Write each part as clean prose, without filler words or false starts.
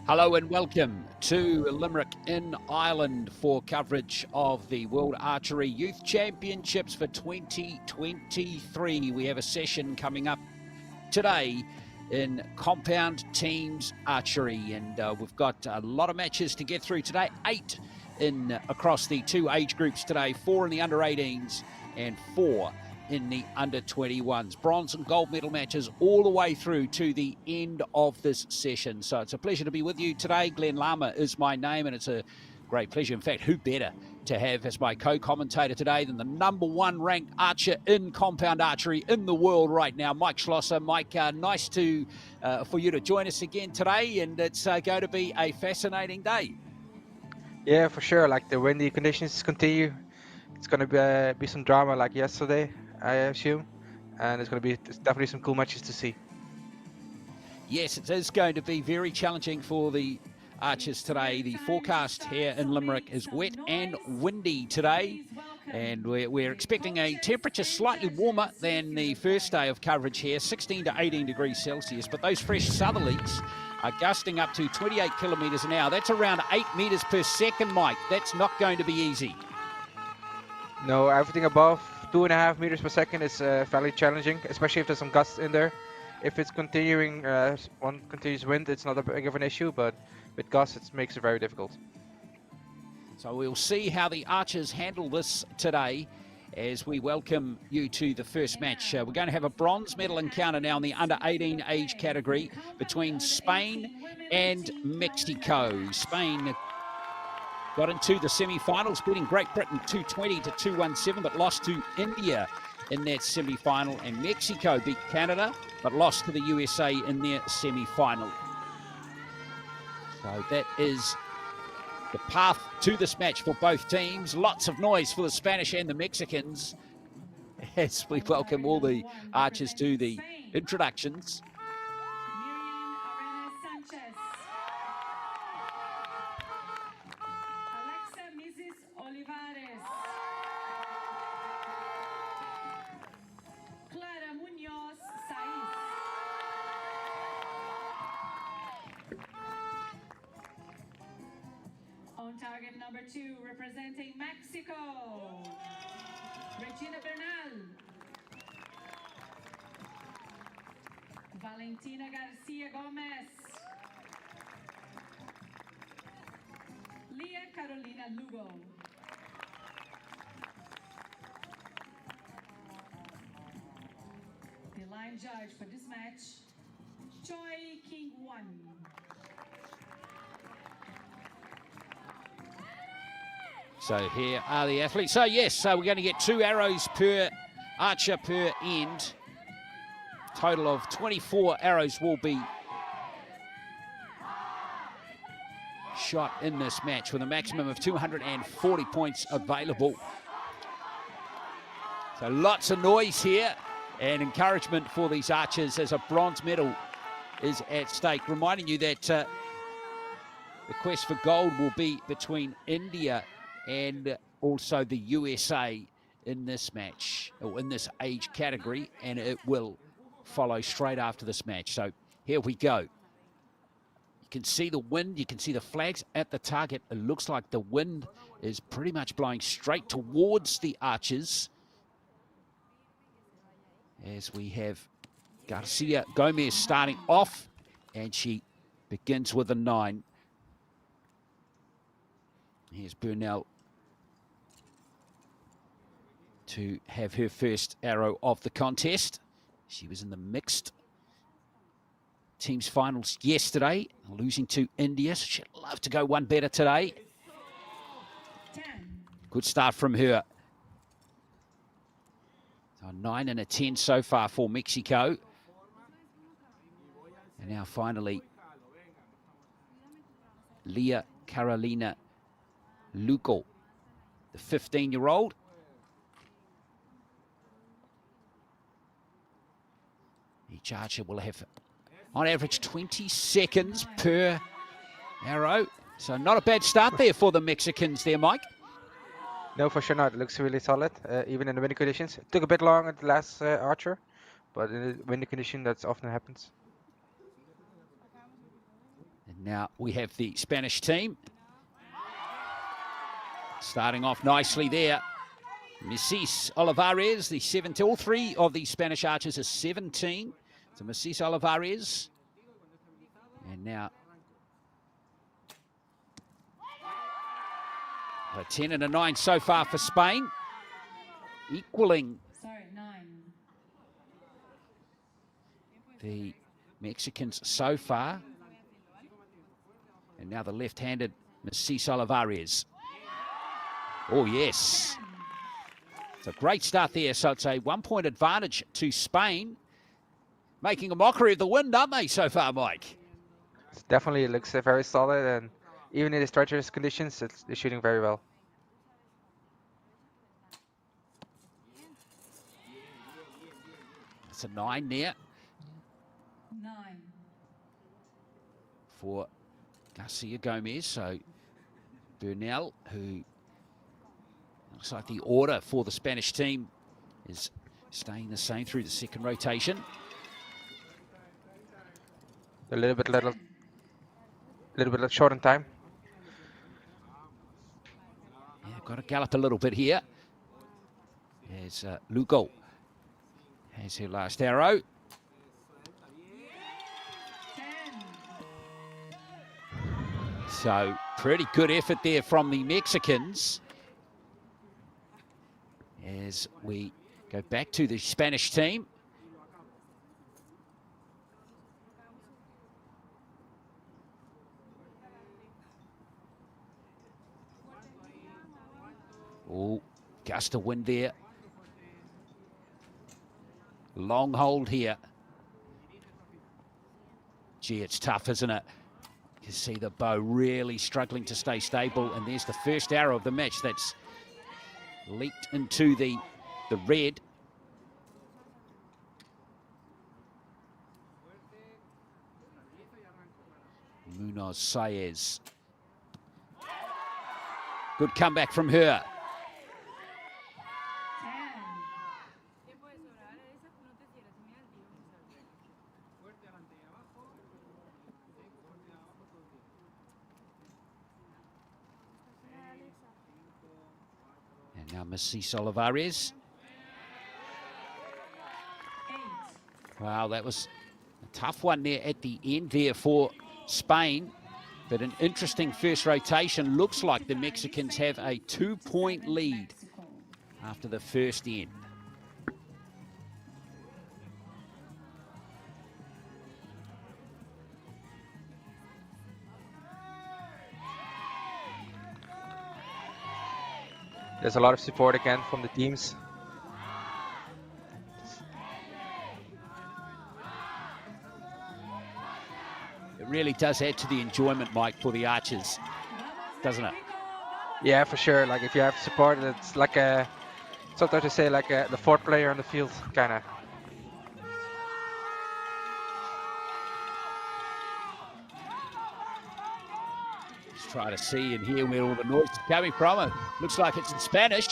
Hello and welcome to Limerick in Ireland for coverage of the World Archery Youth Championships for 2023. We have a session coming up today in compound teams archery, and we've got a lot of matches to get through today. 8 in across the two age groups today, 4 in the under 18s and 4 in the under 21s. Bronze and gold medal matches all the way through to the end of this session. So it's a pleasure to be with you today. Glenn Lama is my name, and it's a great pleasure. In fact, who better to have as my co-commentator today than the #1 ranked archer in compound archery in the world right now, Mike Schlosser. Mike, nice to for you to join us again today, and it's going to be a fascinating day. Yeah, for sure. Like the windy conditions continue, it's going to be some drama like yesterday, I assume, and it's definitely some cool matches to see. Yes, it is going to be very challenging for the archers today. The forecast here in Limerick is wet and windy today, and we're expecting a temperature slightly warmer than the first day of coverage here, 16 to 18 degrees Celsius, but those fresh southerlies are gusting up to 28 kilometres an hour. That's around 8 metres per second, Mike. That's not going to be easy. No, everything above 2.5 meters per second is fairly challenging, especially if there's some gusts in there. If it's continuing, one continuous wind, it's not a big of an issue, but with gusts, it makes it very difficult. So we'll see how the archers handle this today as we welcome you to the first match. We're going to have a bronze medal encounter now in the under 18 age category between Spain and Mexico. Spain got into the semi-finals, beating Great Britain 220 to 217, but lost to India in that semi-final. And Mexico beat Canada, but lost to the USA in their semi-final. So that is the path to this match for both teams. Lots of noise for the Spanish and the Mexicans as we welcome all the archers to the introductions. On target number 2, representing Mexico, Regina Bernal, Valentina Garcia Gomez, Leah Carolina Lugo, the line judge for this match, Choi King-won. So here are the athletes. So yes, so we're going to get 2 arrows per archer per end. Total of 24 arrows will be shot in this match with a maximum of 240 points available. So lots of noise here and encouragement for these archers as a bronze medal is at stake. Reminding you that the quest for gold will be between India and also the USA in this match, or in this age category, and it will follow straight after this match. So here we go. You can see the wind, you can see the flags at the target. It looks like the wind is pretty much blowing straight towards the archers as we have Garcia Gomez starting off, and she begins with a 9. Here's Bernal to have her first arrow of the contest. She was in the mixed teams finals yesterday, losing to India. So she'd love to go one better today. Good start from her. So a 9 and a 10 so far for Mexico. And now finally, Leah Carolina Lugo, the 15-year-old. Each archer will have, on average, 20 seconds per arrow. So not a bad start there for the Mexicans there, Mike. No, for sure not. It looks really solid, even in the windy conditions. It took a bit long at the last archer, but in the windy condition, that often happens. And Now we have the Spanish team starting off nicely there. Mrs. Olivares, the 17. All three of the Spanish archers are 17. So Mrs. Olivares. And now a 10 and a 9 so far for Spain. Equaling the Mexicans so far. And now the left-handed Mrs. Olivares. Oh, yes. It's a great start there. So it's a 1-point advantage to Spain. Making a mockery of the wind, aren't they, so far, Mike? It definitely looks very solid, and even in the treacherous conditions, it's shooting very well. It's a 9 there. 9. For Garcia Gomez. So Bernal, who looks like the order for the Spanish team is staying the same through the second rotation. A little bit short in time. Yeah, got to gallop a little bit here. There's Lugo. Has her last arrow. 10. So pretty good effort there from the Mexicans. As we go back to the Spanish team. Oh, gust of wind there. Long hold here. Gee, it's tough, isn't it? You see the bow really struggling to stay stable, and there's the first arrow of the match that's leaked into the red. Munoz Saez. Good comeback from her. 10. And now Mrs. Olivares. 8. Wow, that was a tough one there at the end there for Spain. But an interesting first rotation. Looks like the Mexicans have a 2-point lead after the first end. There's a lot of support again from the teams. It really does add to the enjoyment, Mike, for the archers, doesn't it? Yeah, for sure. Like if you have support, it's like sometimes they say like the fourth player on the field, kind of. Let's try to see and hear where all the noise is coming from. It looks like it's in Spanish.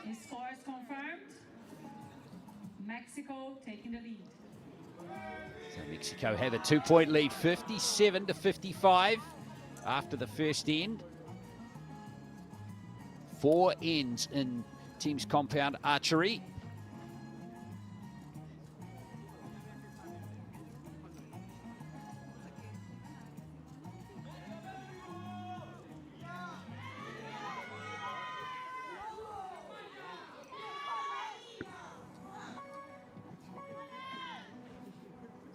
His score is confirmed. Mexico taking the lead. So Mexico have a 2-point lead, 57-55 after the first end. 4 ends in teams compound archery.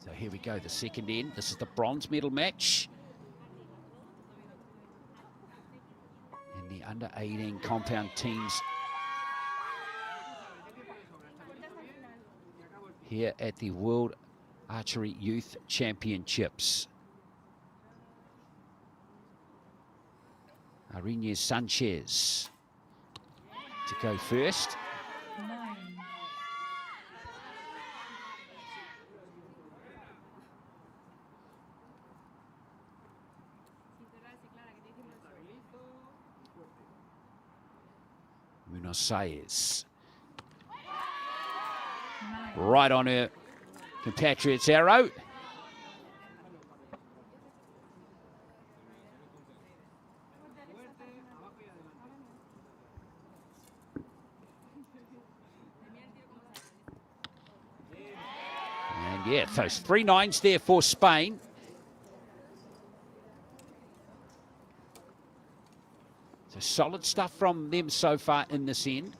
So here we go, the second end. This is the bronze medal match. And the under 18 compound teams here at the World Archery Youth Championships. Arinez Sanchez to go first. 9. Munoz Saez. 9. Right on her compatriot's arrow. Yeah, those 3 nines there for Spain. So solid stuff from them so far in this end.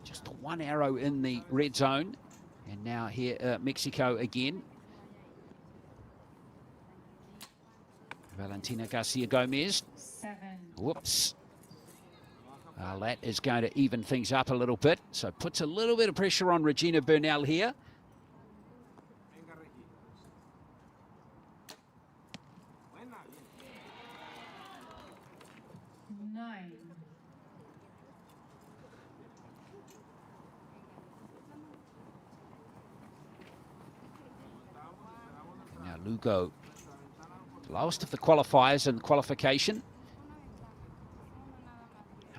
Just the 1 arrow in the red zone. And now here, Mexico again. Valentina Garcia Gomez. 7. Whoops. That is going to even things up a little bit. So puts a little bit of pressure on Regina Bernal here. Now Lugo, lowest of the qualifiers in qualification.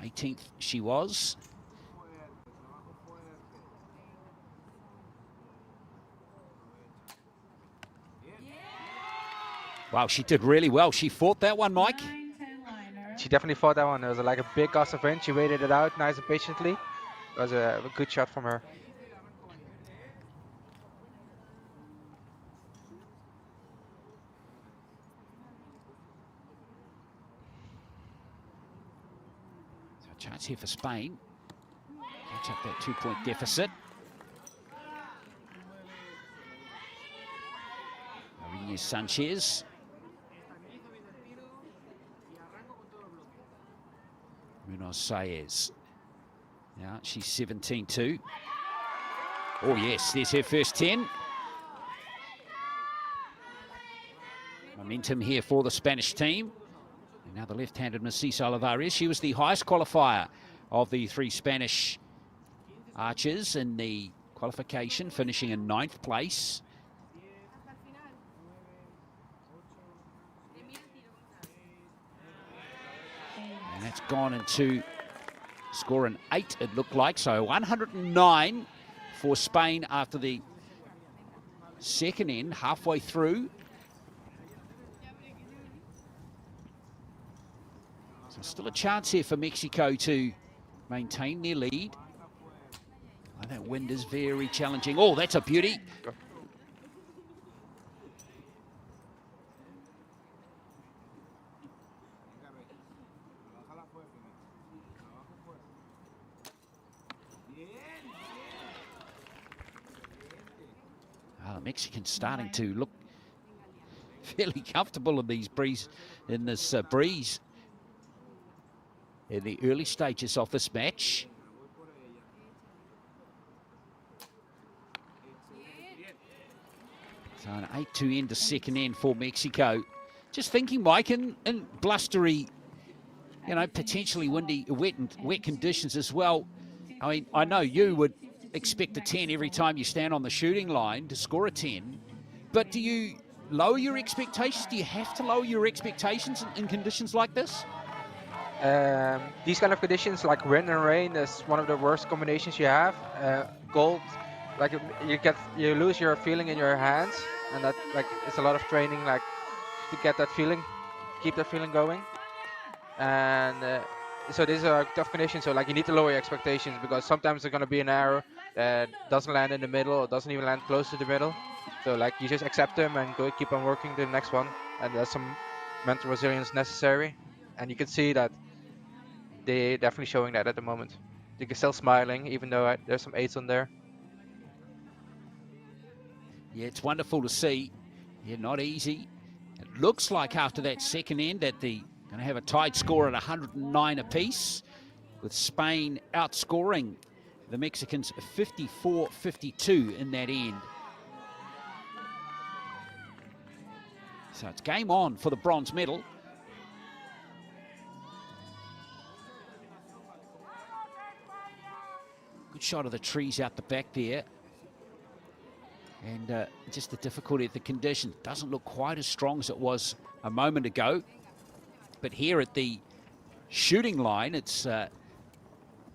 18th she was. Wow, she did really well. She fought that one, Mike. She definitely fought that one. It was like a big gust of wind. She waited it out nice and patiently. It was a good shot from her. So a chance here for Spain. Catch up that 2-point deficit. Marina Sanchez. Munoz Saez. Now she's 17-2. Oh yes, there's her first 10. Momentum here for the Spanish team. And now the left-handed Macizo Olivares. She was the highest qualifier of the 3 Spanish archers in the qualification, finishing in 9th place. And that's gone into score an 8, it looked like. So 109 for Spain after the second end, halfway through. So still a chance here for Mexico to maintain their lead. Oh, that wind is very challenging. Oh, that's a beauty. Mexicans starting to look fairly comfortable in these breeze, in this breeze in the early stages of this match. So an 8 to end the second end for Mexico. Just thinking, Mike, in blustery, you know, potentially windy, wet conditions as well. I mean, I know you would expect a 10 every time you stand on the shooting line to score a 10, but do you lower your expectations? Do you have to lower your expectations in conditions like this? These kind of conditions, like wind and rain, is one of the worst combinations you have. Cold, like you lose your feeling in your hands, and that like it's a lot of training, like to get that feeling, keep that feeling going. And so these are tough conditions. So like you need to lower your expectations, because sometimes there's gonna be an arrow that doesn't land in the middle, or doesn't even land close to the middle. So like you just accept them and go keep on working to the next one. And there's some mental resilience necessary. And you can see that they're definitely showing that at the moment. You can still smiling, even though there's some 8s on there. Yeah, it's wonderful to see. Yeah, not easy. It looks like after that second end that they're going to have a tied score at 109 apiece, with Spain outscoring the Mexicans 54-52 in that end. So it's game on for the bronze medal. Good shot of the trees out the back there. And just the difficulty of the condition. Doesn't look quite as strong as it was a moment ago. But here at the shooting line, it's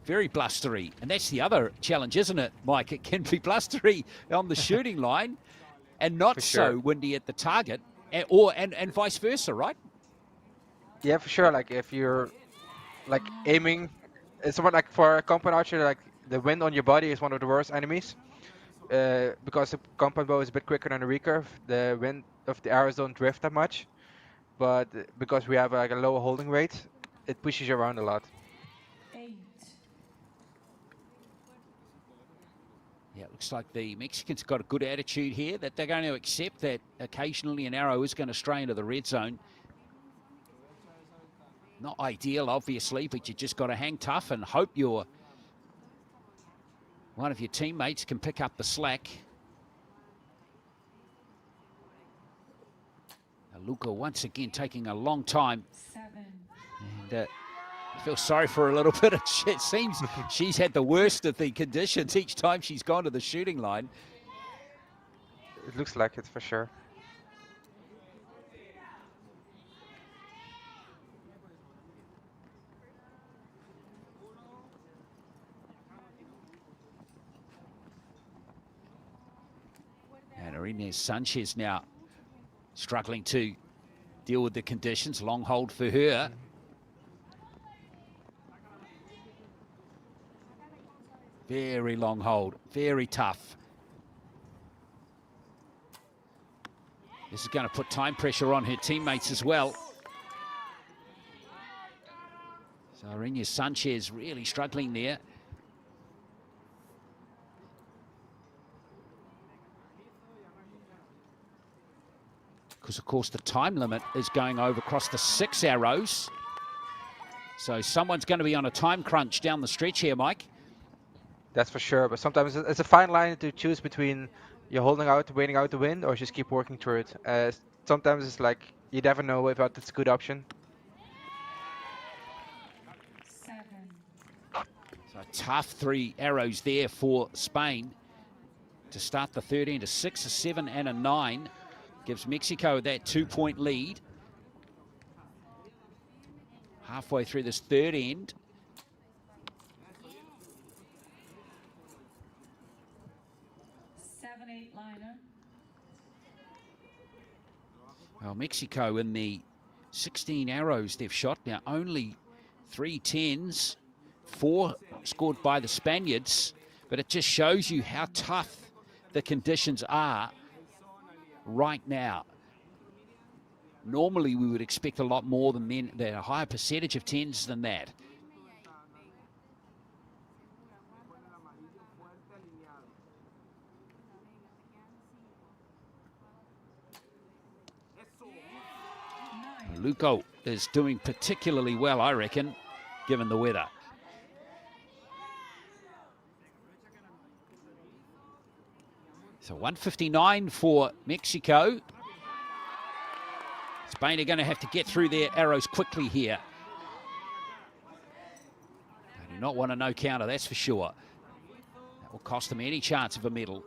very blustery. And that's the other challenge, isn't it, Mike? It can be blustery on the shooting line and not so windy at the target, and vice versa, right? Yeah, for sure. Like if you're like aiming, it's somewhat like for a compound archer, like the wind on your body is one of the worst enemies. because the compound bow is a bit quicker than the recurve, the wind of the arrows don't drift that much. But because we have like a lower holding rate, it pushes you around a lot. 8. Yeah, it looks like the Mexicans got a good attitude here, that they're going to accept that occasionally an arrow is going to stray into the red zone. Not ideal, obviously, but you just got to hang tough and hope one of your teammates can pick up the slack. Luca once again taking a long time. 7. And I feel sorry for her a little bit. It seems she's had the worst of the conditions each time she's gone to the shooting line. It looks like it for sure. And Inez Sanchez now struggling to deal with the conditions. Long hold for her. Very long hold, very tough. This is going to put time pressure on her teammates as well. So Inez Sanchez really struggling there. Because, of course, the time limit is going over across the 6 arrows. So someone's going to be on a time crunch down the stretch here, Mike. That's for sure, but sometimes it's a fine line to choose between you're holding out, waiting out the wind, or just keep working through it. Sometimes it's like you never know if that's a good option. 7. So tough 3 arrows there for Spain to start the 13 to 6, a 7 and a 9. Gives Mexico that 2-point lead. Halfway through this third end. Well, Mexico in the 16 arrows they've shot now, only 3 10s, 4 scored by the Spaniards, but it just shows you how tough the conditions are right now. Normally we would expect a lot more than a higher percentage of 10s than that. Luco is doing particularly well, I reckon, given the weather. So 159 for Mexico. Spain are going to have to get through their arrows quickly here. They do not want a no counter, that's for sure. That will cost them any chance of a medal.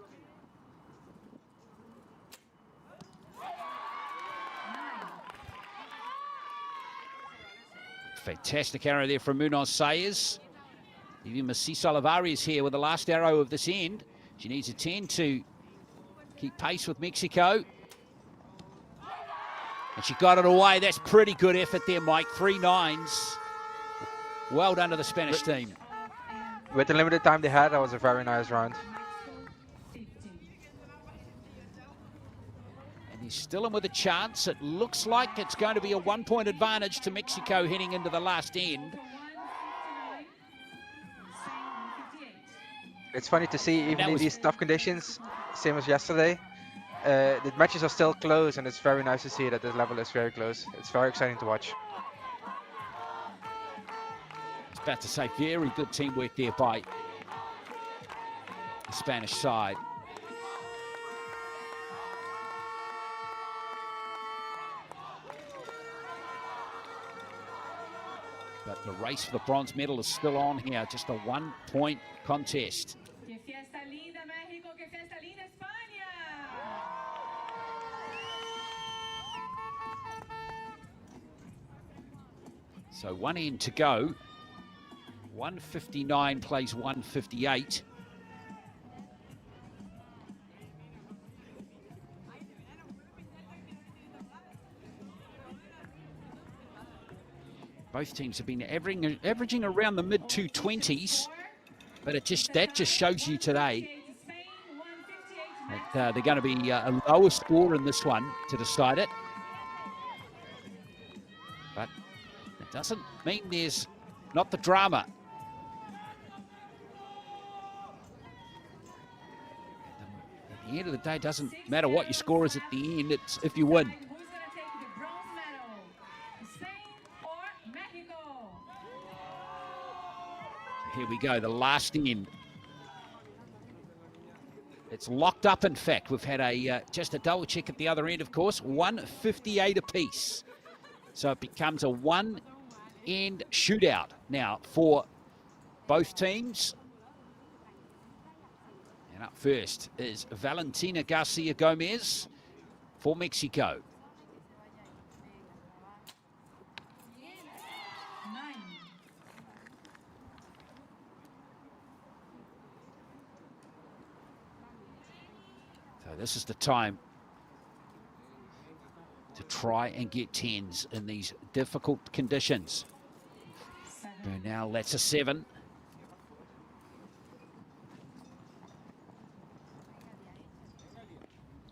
Fantastic arrow there from Munoz Sayers. Even Macizo Olivari is here with the last arrow of this end. She needs a 10 to keep pace with Mexico. And she got it away. That's pretty good effort there, Mike. 3 9s. Well done to the Spanish team. With the limited time they had, that was a very nice round. He's still in with a chance. It looks like it's going to be a 1-point advantage to Mexico heading into the last end. It's funny to see, even in these tough conditions, same as yesterday, the matches are still close, and it's very nice to see that this level is very close. It's very exciting to watch. I was about to say, very good teamwork there by the Spanish side. But the race for the bronze medal is still on here, just a 1-point contest. Que fiesta linda, México, que fiesta linda, España. So 1 end to go. 159 plays 158. Both teams have been averaging around the mid-220s, but that just shows you today they're going to be a lower score in this one to decide it. But it doesn't mean there's not the drama. At the end of the day, it doesn't matter what your score is at the end, it's if you win. Who's going to take the bronze medal? Spain or Mexico? Here we go, the last end. It's locked up, in fact. We've had a just a double check at the other end, of course. 158 apiece. So it becomes a one-end shootout now for both teams. And up first is Valentina Garcia Gomez for Mexico. 9. So this is the time to try and get tens in these difficult conditions. 7. Bernal, that's a 7.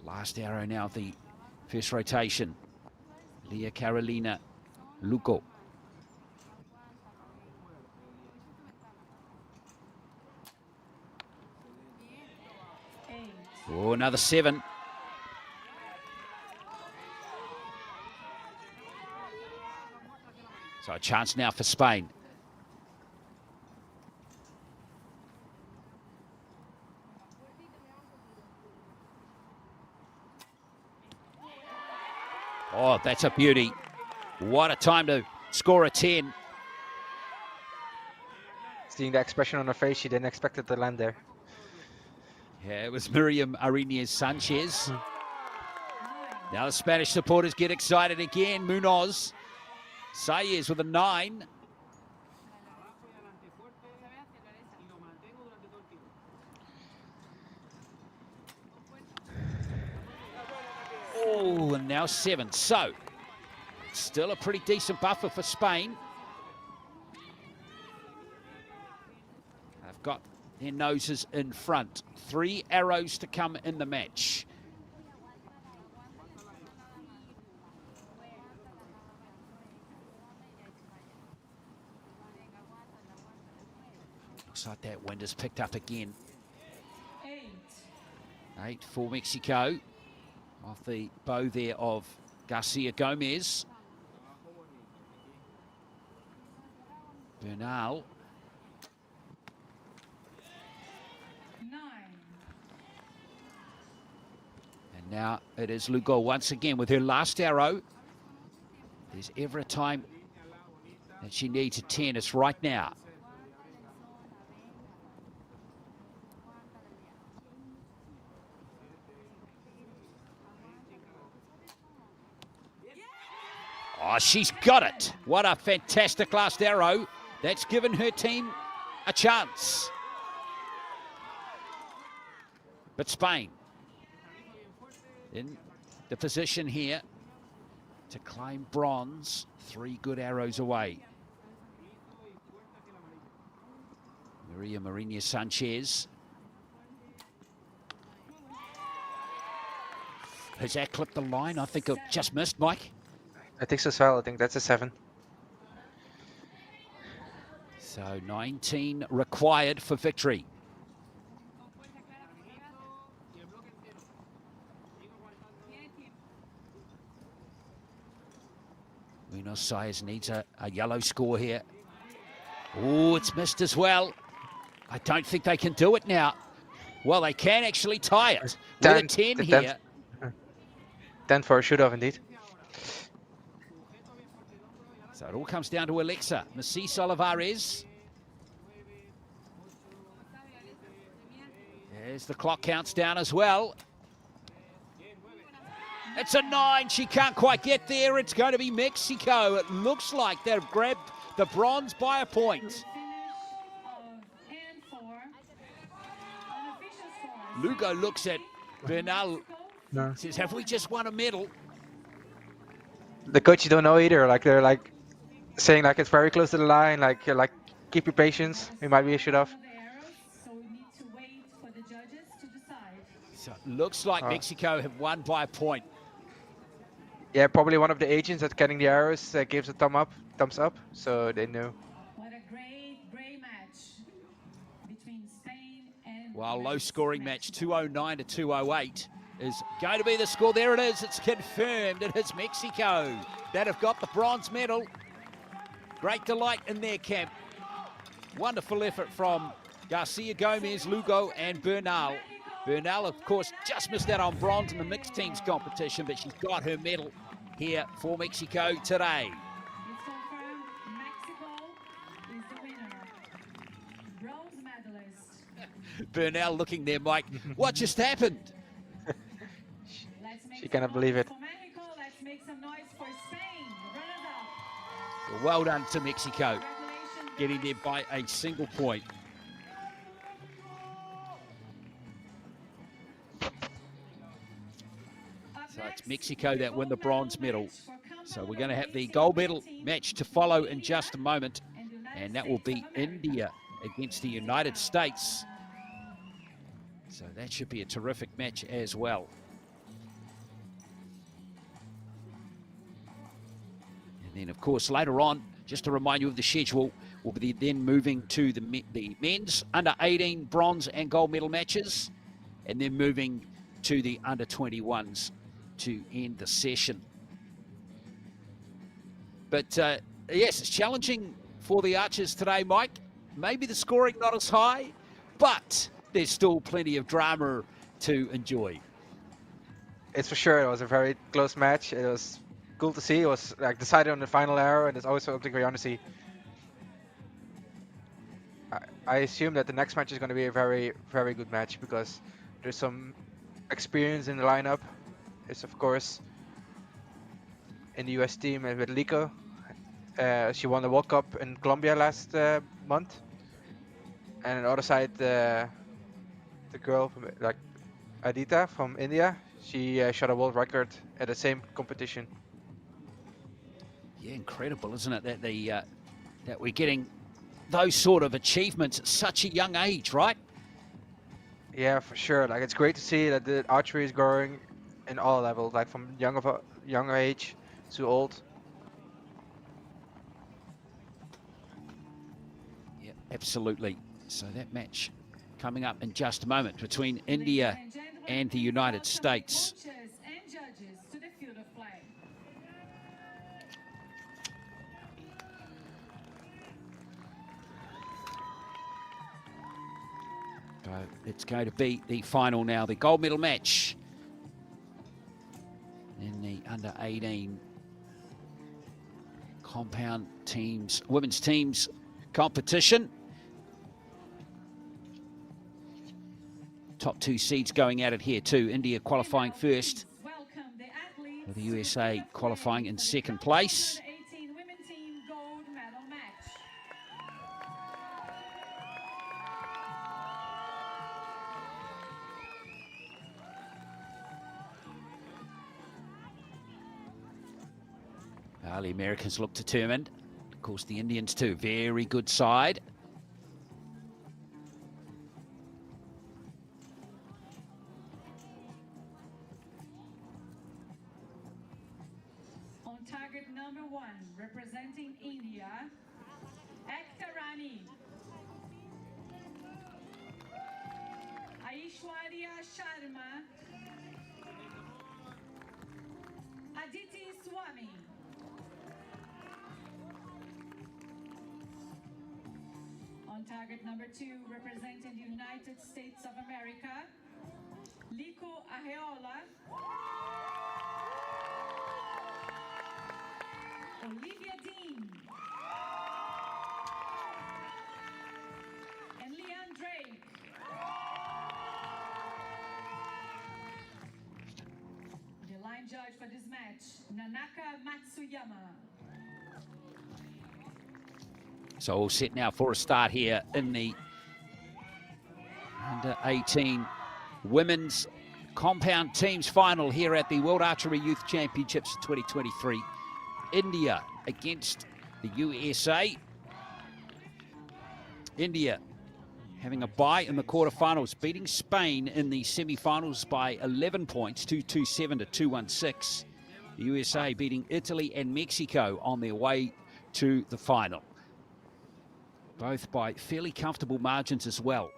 Last arrow now of the first rotation. Leah Carolina Lugo. Oh, another 7. So a chance now for Spain. Oh, that's a beauty. What a time to score a 10. Seeing the expression on her face, she didn't expect it to land there. Yeah, it was Miriam Arenas Sanchez. Now the Spanish supporters get excited again. Munoz. Sayez with a 9. Oh, and now 7. So, still a pretty decent buffer for Spain. They've got their noses in front. 3 arrows to come in the match. Looks like that wind has picked up again. 8. 8 for Mexico. Off the bow there of Garcia Gomez. Bernal. 9. And now it is Lugo once again with her last arrow. There's ever a time that she needs a 10. It's right now. Oh, she's got it. What a fantastic last arrow. That's given her team a chance. But Spain in the position here to claim bronze. 3 good arrows away. Maria Marinia Sanchez. Has that clipped the line? I think it just missed, Mike. I think so as well. I think that's a 7. So 19 required for victory. Munoz Sayez needs a yellow score here. Oh, it's missed as well. I don't think they can do it now. Well, they can actually tie it with a 10 here. 10 for a shoot-off, indeed. So it all comes down to Alexa Macis Olivares. As the clock counts down as well. It's a 9. She can't quite get there. It's going to be Mexico. It looks like they've grabbed the bronze by a point. Lugo looks at Bernal. No. Says, have we just won a medal? The coaches don't know either. Like they're like saying like it's very close to the line. Like keep your patience. We might be a shoot-off. So we need to wait for the judges to decide. So it looks like Mexico have won by a point. Yeah, probably one of the agents that's getting the arrows gives a thumbs up, so they knew. What a great match between Spain and Well, low-scoring match, 209 to 208 is going to be the score. There it is. It's confirmed. It is Mexico that have got the bronze medal. Great delight in their camp. Wonderful effort from Garcia Gomez, Lugo, and Bernal. Bernal, of course, just missed out on bronze in the mixed teams competition, but she's got her medal here for Mexico today. It's confirmed Mexico is the winner. Bronze medalist. Bernal looking there, Mike. What just happened? She cannot believe it. For Mexico, let's make some noise for Spain. Runners up. Well done to Mexico, Congratulations. getting there by a single point. So it's Mexico that win the bronze medal. So we're going to have the gold medal match to follow in just a moment, and that will be India against the United States. So that should be a terrific match as well. And then, of course, later on, just to remind you of the schedule, we'll be then moving to the men's under 18 bronze and gold medal matches, and then moving to the under 21s to end the session. But yes, it's challenging for the archers today, Mike. Maybe the scoring not as high, but there's still plenty of drama to enjoy. It's for sure. It was a very close match. It was cool to see. It was like decided on the final arrow, and it's always something we want to see. I assume that the next match is going to be a very, very good match because there's some experience in the lineup. It's of course in the US team with Lico. She won the World Cup in Colombia last month. And on the other side, the girl from, like Adita from India, she shot a world record at the same competition. Yeah, incredible, isn't it, that the that we're getting those sort of achievements at such a young age, right? Yeah, for sure. Like it's great to see that the archery is growing in all levels, like from younger age to old. Yeah, absolutely. So that match coming up in just a moment between India and the United States. Coaches and judges to the field of play. So it's going to be the final now, the gold medal match in the under 18 compound teams, women's teams competition. Top two seeds going at it here too. India qualifying first, Welcome the athletes with the to USA field of play qualifying in for the second Under place. 18 women team gold medal match. The Americans look determined. Of course, the Indians too. Very good side. On target number 1, representing India, Ektarani. Aishwarya Sharma. Aditi Swami. On target number 2, representing the United States of America, Liko Aheola. Olivia Dean. And Leanne Drake. The line judge for this match, Nanaka Matsuyama. So all set now for a start here in the under 18 women's compound teams final here at the World Archery Youth Championships 2023. India against the USA. India having a bye in the quarterfinals, beating Spain in the semi-finals by 11 points, 227 to 216. The USA beating Italy and Mexico on their way to the final. Both by fairly comfortable margins as well.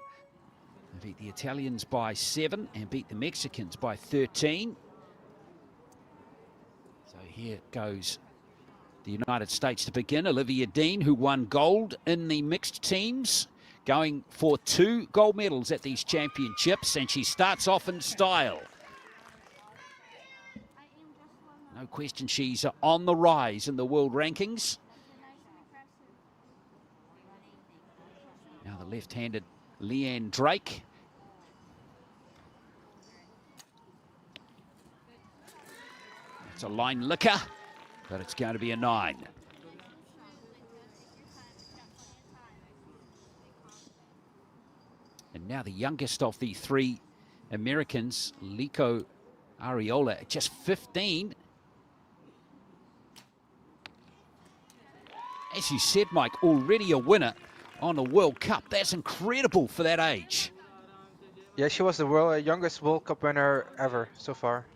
They beat the Italians by 7 and beat the Mexicans by 13. So here goes the United States to begin. Olivia Dean, who won gold in the mixed teams, going for 2 gold medals at these championships, and she starts off in style. No question she's on the rise in the world rankings. Now the left-handed Leanne Drake. It's a line licker, but it's going to be a 9. And now the youngest of the 3 Americans, Liko Ariola, at just 15. As you said, Mike, already a winner on a World Cup. That's incredible for that age. Yeah, she was the youngest World Cup winner ever so far.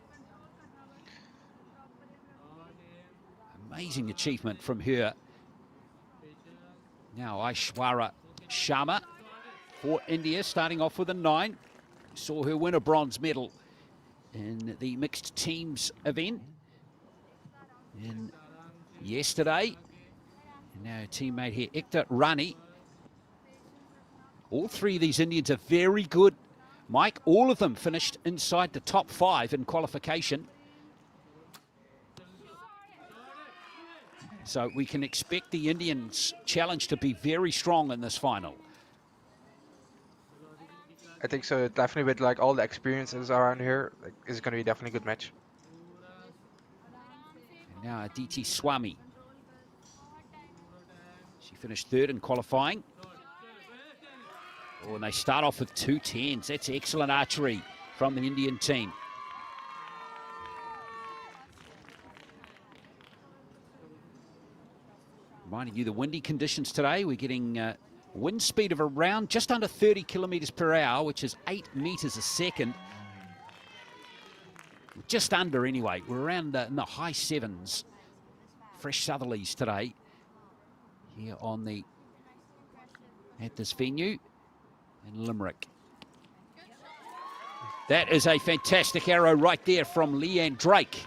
Amazing achievement from her. Now Aishwarya Sharma for India, starting off with a 9. Saw her win a bronze medal in the mixed teams event yesterday. And now her teammate here, Ekta Rani. All 3 of these Indians are very good, Mike. All of them finished inside the top 5 in qualification. So we can expect the Indians' challenge to be very strong in this final. I think so. Definitely with like all the experiences around here, like, it's going to be definitely a good match. And now Aditi Swami. She finished 3rd in qualifying. Oh, and they start off with 2 10s. That's excellent archery from the Indian team. Reminding you the windy conditions today. We're getting wind speed of around just under 30 kilometers per hour, which is 8 meters a second. Just under anyway. We're around in the high 7s. Fresh southerlies today here at this venue in Limerick. That is a fantastic arrow right there from Leanne Drake.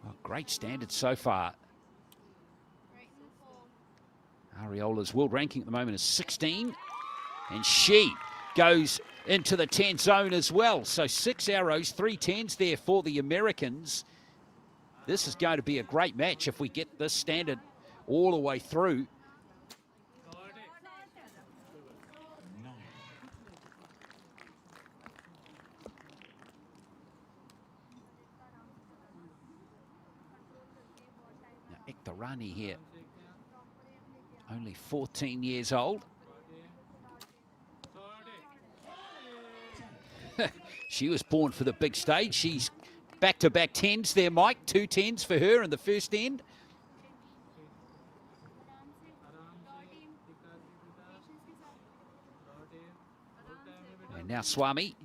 Oh, great standard so far. Ariola's world ranking at the moment is 16, and she goes into the 10 zone as well. So 6 arrows, 3 10s there for the Americans. This is going to be a great match if we get this standard all the way through. Now, Ekta Rani here, only 14 years old. She was born for the big stage. She's back-to-back 10s there, Mike. 2 10s for her in the first end. And now Swami.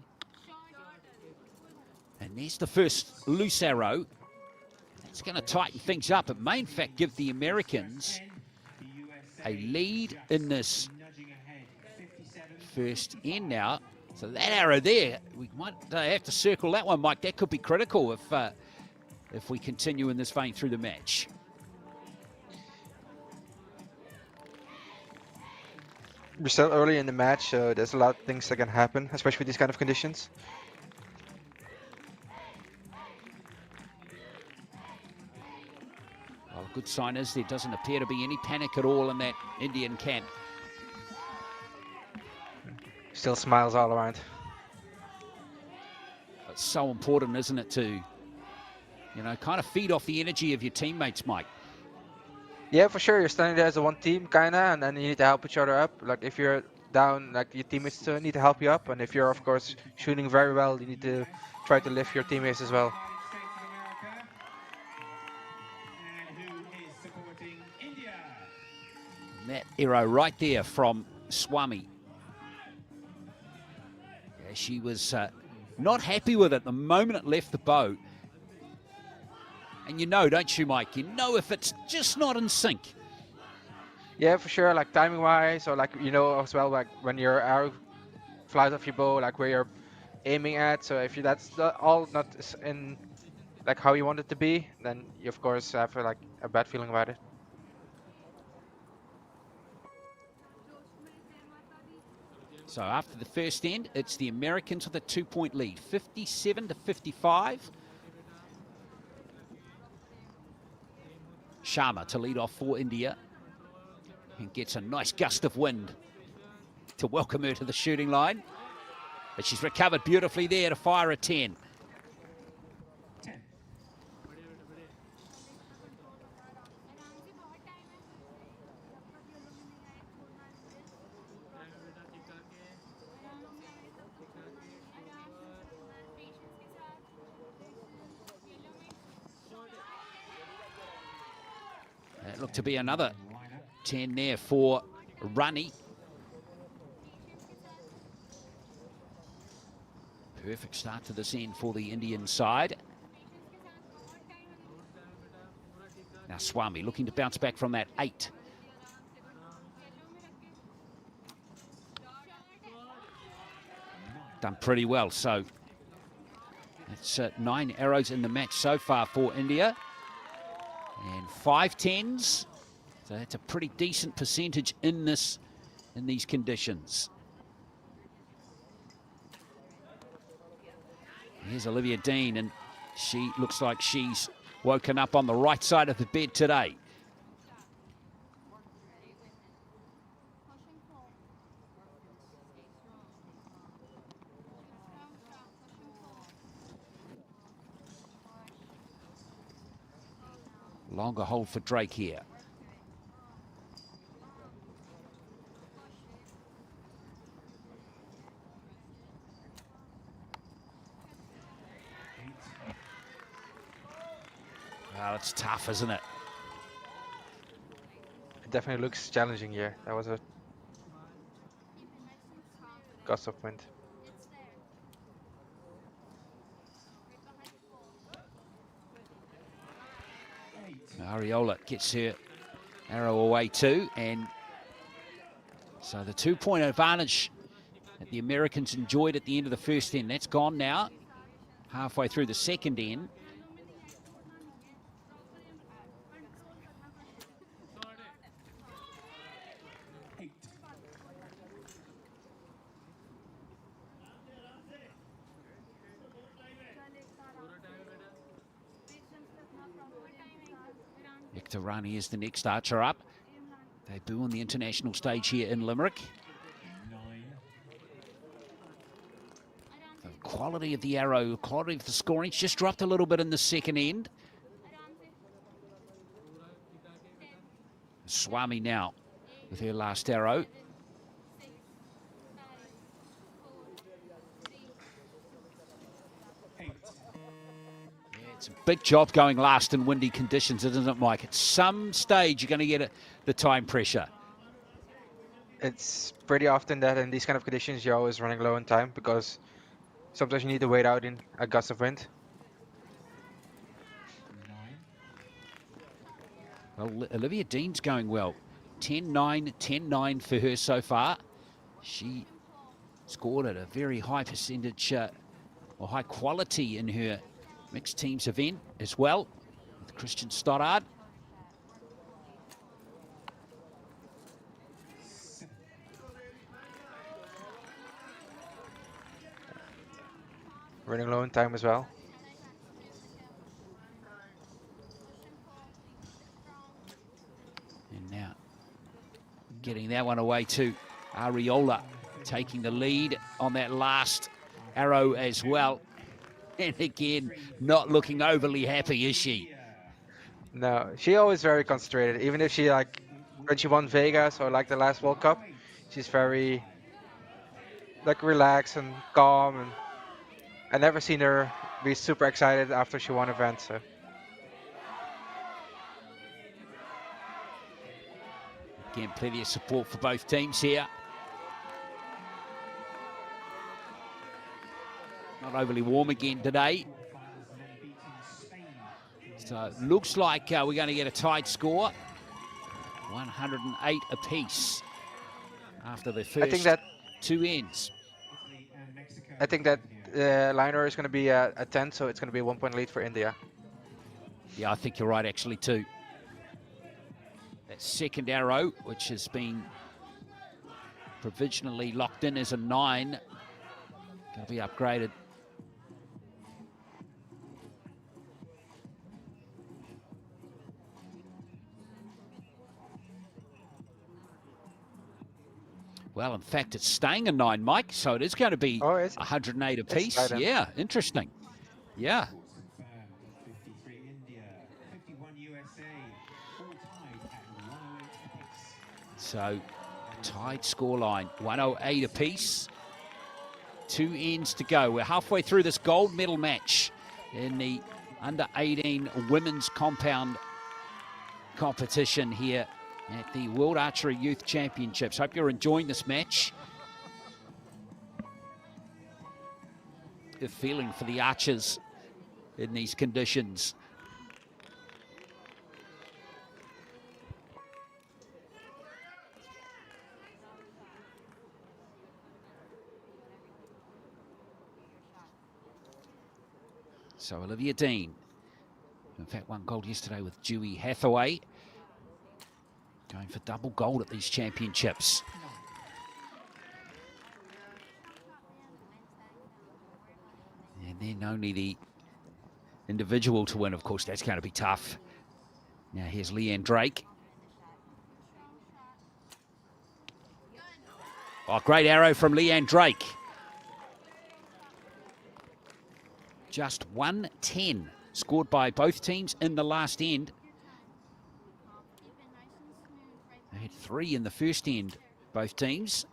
And there's the first loose arrow. It's going to tighten things up. It may, in fact, give the Americans a lead in this first end now. So that arrow there, we might have to circle that one, Mike. That could be critical if we continue in this vein through the match. We're still early in the match, so there's a lot of things that can happen, especially with these kind of conditions. Well, a good sign is there doesn't appear to be any panic at all in that Indian camp. Still smiles all around. It's so important, isn't it, to, kind of feed off the energy of your teammates, Mike. Yeah, for sure. You're standing there as a one team, kinda, and then you need to help each other up. Like if you're down, like your teammates still need to help you up, and if you're, of course, shooting very well, you need to try to lift your teammates as well. that arrow right there from Swami. Yeah, she was not happy with it the moment it left the bow. And you know, don't you, Mike? You know if it's just not in sync. Yeah, for sure. Like timing wise, or like as well, like when your arrow flies off your bow, like where you're aiming at. So if that's all not in like how you want it to be, then you of course have like a bad feeling about it. So after the first end, it's the Americans with a 2-point lead, 57 to 55. Sharma to lead off for India and gets a nice gust of wind to welcome her to the shooting line. But she's recovered beautifully there to fire a 10. That looked to be another 10 there for Runny. Perfect start to this end for the Indian side. Now Swami looking to bounce back from that 8. Done pretty well, so that's 9 arrows in the match so far for India. And 5 10s, so that's a pretty decent percentage in these conditions. Here's Olivia Dean, and she looks like she's woken up on the right side of the bed today. Longer hold for Drake here. Well, it's tough, isn't it? It definitely looks challenging here. That was a gust of wind. Ariola gets her arrow away too, and so the 2-point advantage that the Americans enjoyed at the end of the first end, that's gone now. Halfway through the second end. Victor Rani is the next archer up. Debut on the international stage here in Limerick. The quality of the arrow, quality of the scoring, it's just dropped a little bit in the second end. Swami now with her last arrow. It's a big job going last in windy conditions, isn't it, Mike? At some stage, you're going to get the time pressure. It's pretty often that in these kind of conditions, you're always running low on time because sometimes you need to wait out in a gust of wind. Well, Olivia Dean's going well. 10-9, 10-9 for her so far. She scored at a very high percentage, or high quality in her mixed teams event as well, with Christian Stoddard. Running low on time as well. And now getting that one away to Ariola, taking the lead on that last arrow as well. And again, not looking overly happy, is she? No, she always very concentrated. Even if she when she won Vegas or like the last World Cup, she's very relaxed and calm. And I never seen her be super excited after she won events. So. Again, plenty of support for both teams here. Not overly warm again today. So it looks like we're going to get a tied score. 108 apiece after the first two ends. I think that liner is going to be a 10, so it's going to be a 1-point lead for India. Yeah, I think you're right, actually, too. That second arrow, which has been provisionally locked in as a 9, going to be upgraded. Well, in fact, it's staying a 9, Mike, so it is going to be 108 apiece. Yeah, interesting. Yeah. So, tied scoreline, 108 apiece. 2 ends to go. We're halfway through this gold medal match in the under-18 women's compound competition here at the World Archery Youth Championships. Hope you're enjoying this match. Good feeling for the archers in these conditions. So Olivia Dean, in fact, won gold yesterday with Dewey Hathaway. Going for double gold at these championships. And then only the individual to win, of course, that's going to be tough. Now here's Leanne Drake. Oh, great arrow from Leanne Drake. Just 110 scored by both teams in the last end. They had 3 in the first end, both teams.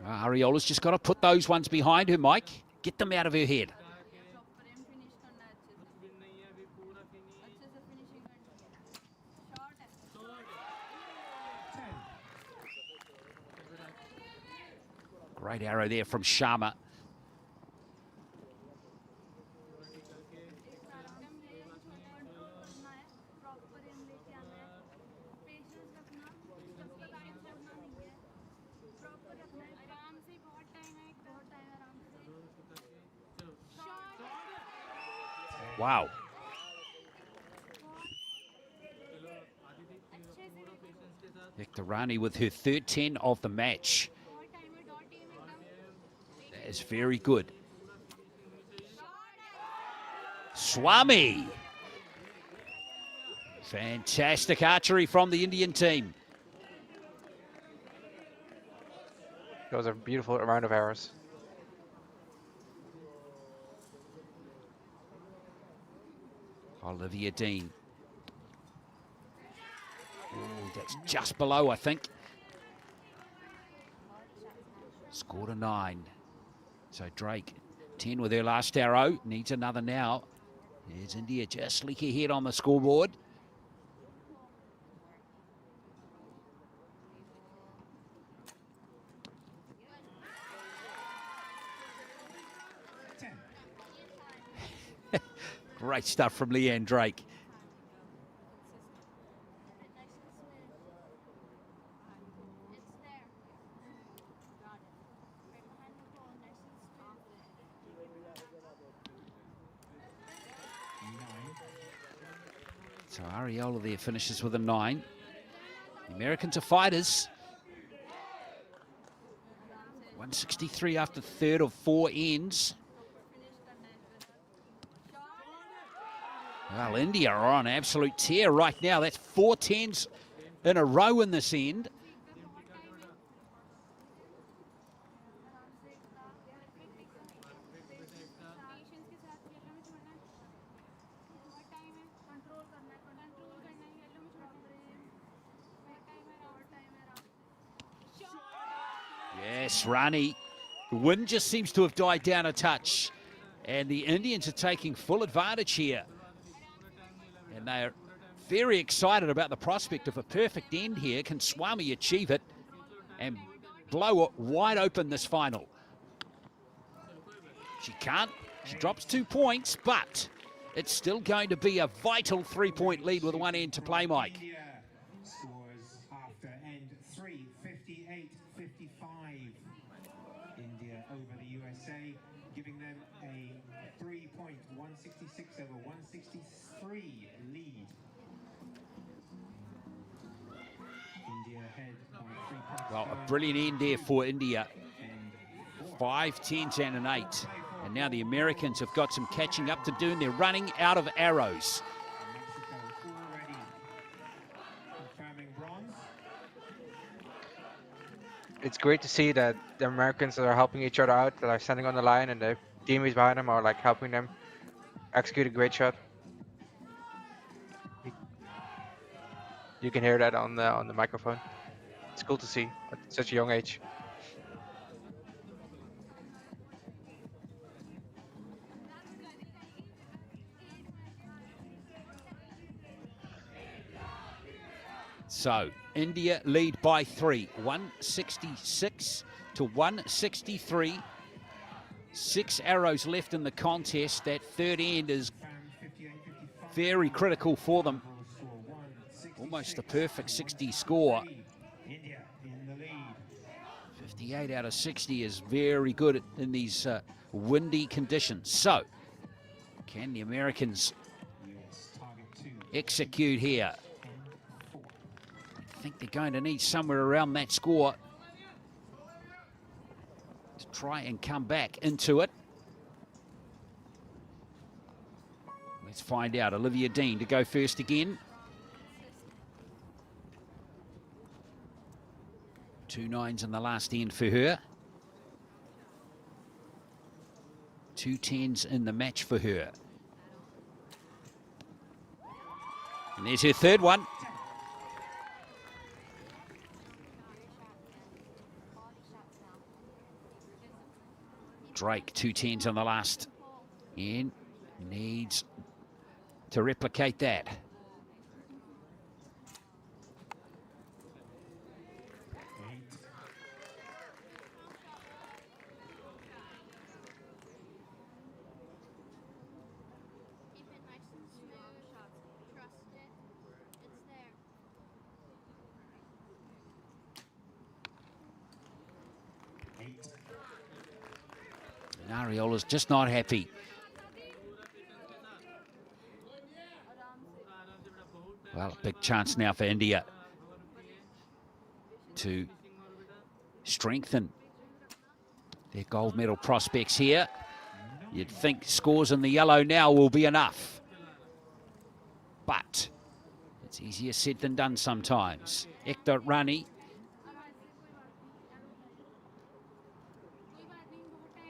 Ariola's just got to put those ones behind her, Mike. Get them out of her head. Great arrow there from Sharma. Wow. Ektarani with her third 10 of the match. That is very good. Swami. Fantastic archery from the Indian team. That was a beautiful round of arrows. Olivia Dean. Ooh, that's just below, I think. Scored a 9. So Drake, 10 with her last arrow. Needs another now. There's India just sleek ahead on the scoreboard. Great stuff from Leanne Drake. So Ariola there finishes with a 9. The Americans are fighters. 163 after third of 4 ends. Well, India are on absolute tear right now. That's 4 10s in a row in this end. Yes, Rani. The wind just seems to have died down a touch And the Indians are taking full advantage here. And they're very excited about the prospect of a perfect end here. Can Swami achieve it and blow it wide open this final? She can't. She drops 2 points, but it's still going to be a vital 3-point lead with one end to play, Mike. India scores after end 3, 58-55. India over the USA, giving them a 3-point 166 over 163 lead. India ahead by 3 points. Well, a brilliant end there for India. 5 10s and an 8. And now the Americans have got some catching up to do, and they're running out of arrows. Mexico already confirming bronze. It's great to see that the Americans are helping each other out, that are standing on the line, and the teammates behind them are like helping them execute a great shot. You can hear that on the microphone. It's cool to see at such a young age. So India lead by 3, 166 to 163. 6 arrows left in the contest. That third end is very critical for them. Almost a perfect 60 score. India in the lead. 58 out of 60 is very good in these windy conditions. So, can the Americans US target 2. execute here? I think they're going to need somewhere around that score to try and come back into it. Let's find out. Olivia Dean to go first again. 2 9s in the last end for her. 2 10s in the match for her. And there's her third one. Drake, 2 10s on the last end. Needs to replicate that. And Ariola's just not happy. Well, a big chance now for India to strengthen their gold medal prospects here. You'd think scores in the yellow now will be enough. But it's easier said than done sometimes. Ekta Rani.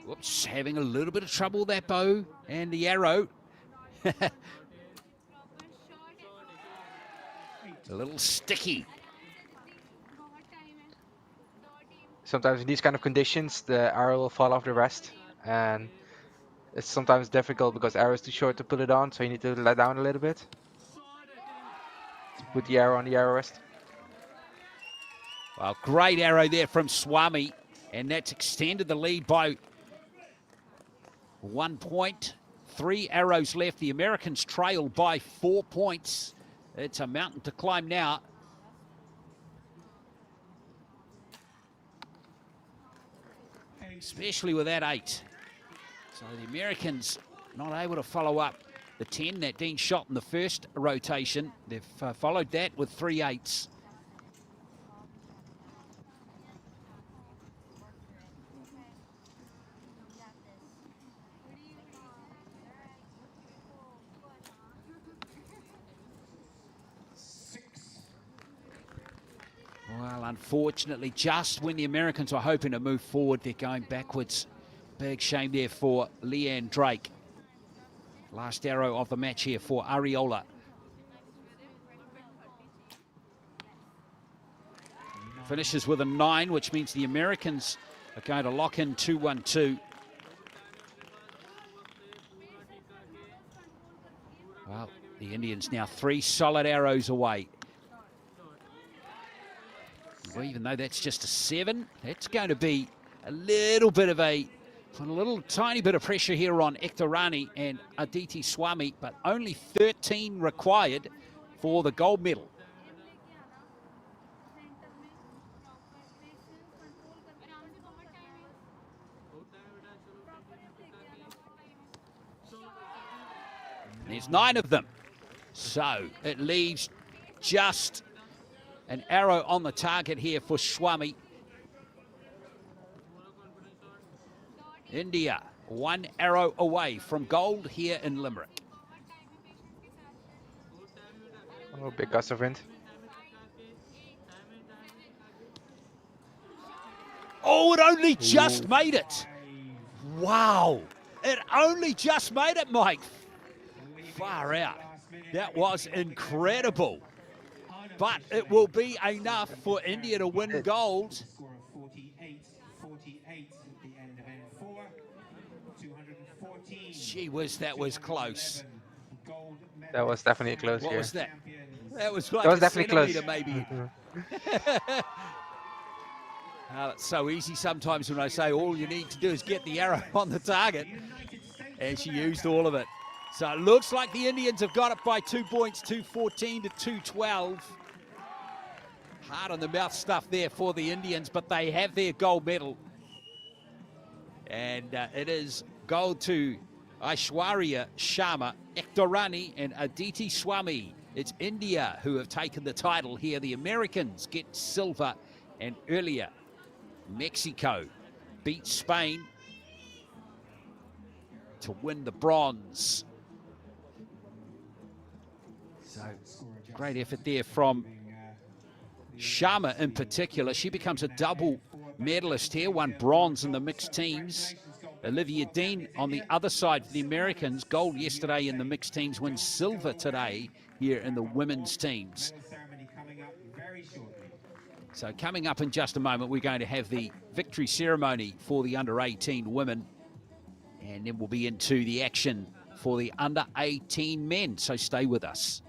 Whoops, having a little bit of trouble with that bow and the arrow. A little sticky. Sometimes in these kind of conditions, the arrow will fall off the rest, and it's sometimes difficult because the arrow is too short to put it on, so you need to let down a little bit to put the arrow on the arrow rest. Well, great arrow there from Swami, and that's extended the lead by 1 point. 3 arrows left. The Americans trail by 4 points. It's a mountain to climb now. Especially with that 8. So the Americans not able to follow up the 10 that Dean shot in the first rotation. They've followed that with 3 8s. Well, unfortunately, just when the Americans were hoping to move forward, they're going backwards. Big shame there for Leanne Drake. Last arrow of the match here for Ariola. Finishes with a 9, which means the Americans are going to lock in 2-1-2. Well, the Indians now 3 solid arrows away. Well, even though that's just a 7, that's going to be a little bit of a tiny bit of pressure here on Ektorani and Aditi Swami, but only 13 required for the gold medal. There's 9 of them. So it leaves just an arrow on the target here for Swami. India, 1 arrow away from gold here in Limerick. Oh, big gust of wind. Oh, it only just made it. Wow. It only just made it, Mike. Far out. That was incredible. But it will be enough for India to win gold. Score of 48 at the end of N4. 214. Gee whiz, that was close. Gold medal. That was definitely close What here. was that? That was like That was a definitely centimetre close. maybe. It's so easy sometimes when I say all you need to do is get the arrow on the target. And she used all of it. So it looks like the Indians have got it by 2 points, 214 to 212. Hard on the mouth stuff there for the Indians, but they have their gold medal. And it is gold to Aishwarya Sharma, Ektorani, and Aditi Swami. It's India who have taken the title here. The Americans get silver, and earlier Mexico beat Spain to win the bronze. So great effort there from Sharma in particular. She becomes a double medalist here, won bronze in the mixed teams. Olivia Dean on the other side for the Americans, gold yesterday in the mixed teams, wins silver today here in the women's teams. So coming up in just a moment, we're going to have the victory ceremony for the under-18 women, and then we'll be into the action for the under-18 men, so stay with us.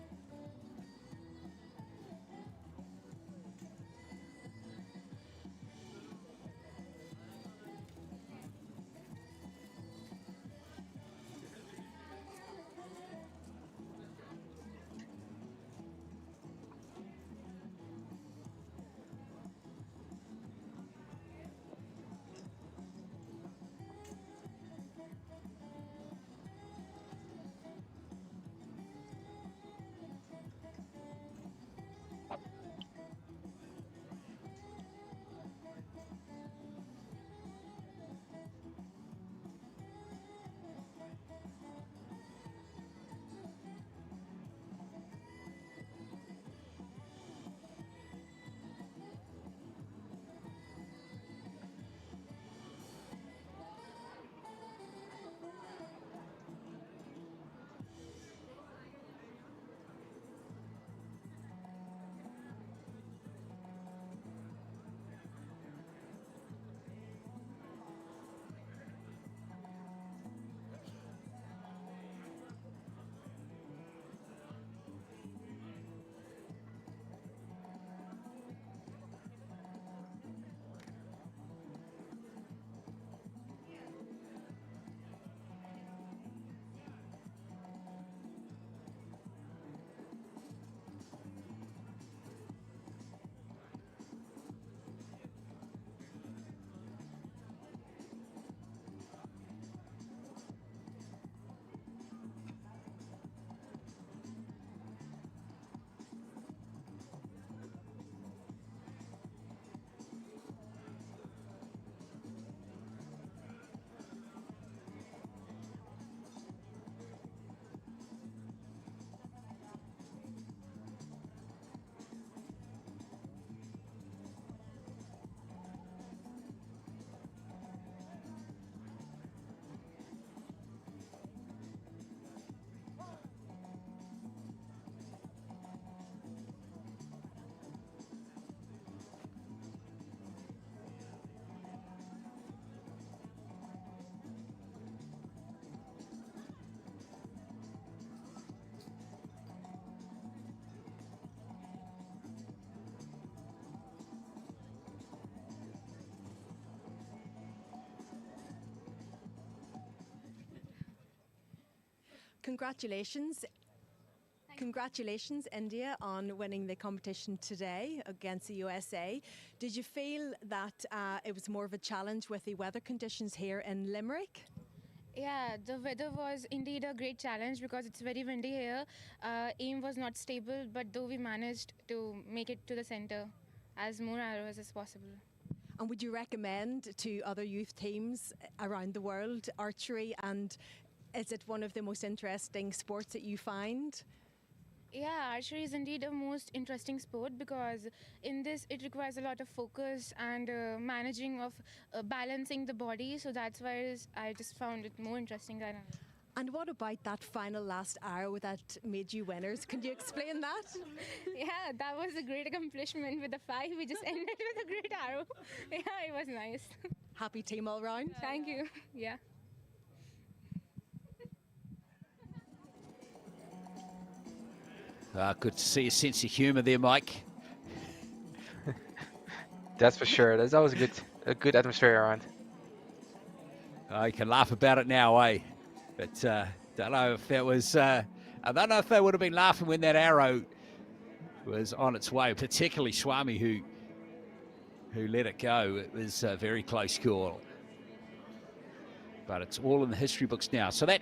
Congratulations. Congratulations, India, on winning the competition today against the USA. Did you feel that it was more of a challenge with the weather conditions here in Limerick? Yeah, the weather was indeed a great challenge because it's very windy here. Aim was not stable, but though we managed to make it to the center as more arrows as possible. And would you recommend to other youth teams around the world archery, and is it one of the most interesting sports that you find? Yeah, archery is indeed a most interesting sport because in this it requires a lot of focus and managing of balancing the body. So that's why I just found it more interesting than. And what about that final last arrow that made you winners? Can you explain that? Yeah, that was a great accomplishment with the 5. We just ended with a great arrow. Yeah, it was nice. Happy team all round? Thank you. Yeah. Good to see a sense of humour there, Mike. That's for sure. There's always a good atmosphere around. You can laugh about it now, eh? But don't know if that was. I don't know if they would have been laughing when that arrow was on its way, particularly Swami, who let it go. It was a very close call. But it's all in the history books now. So that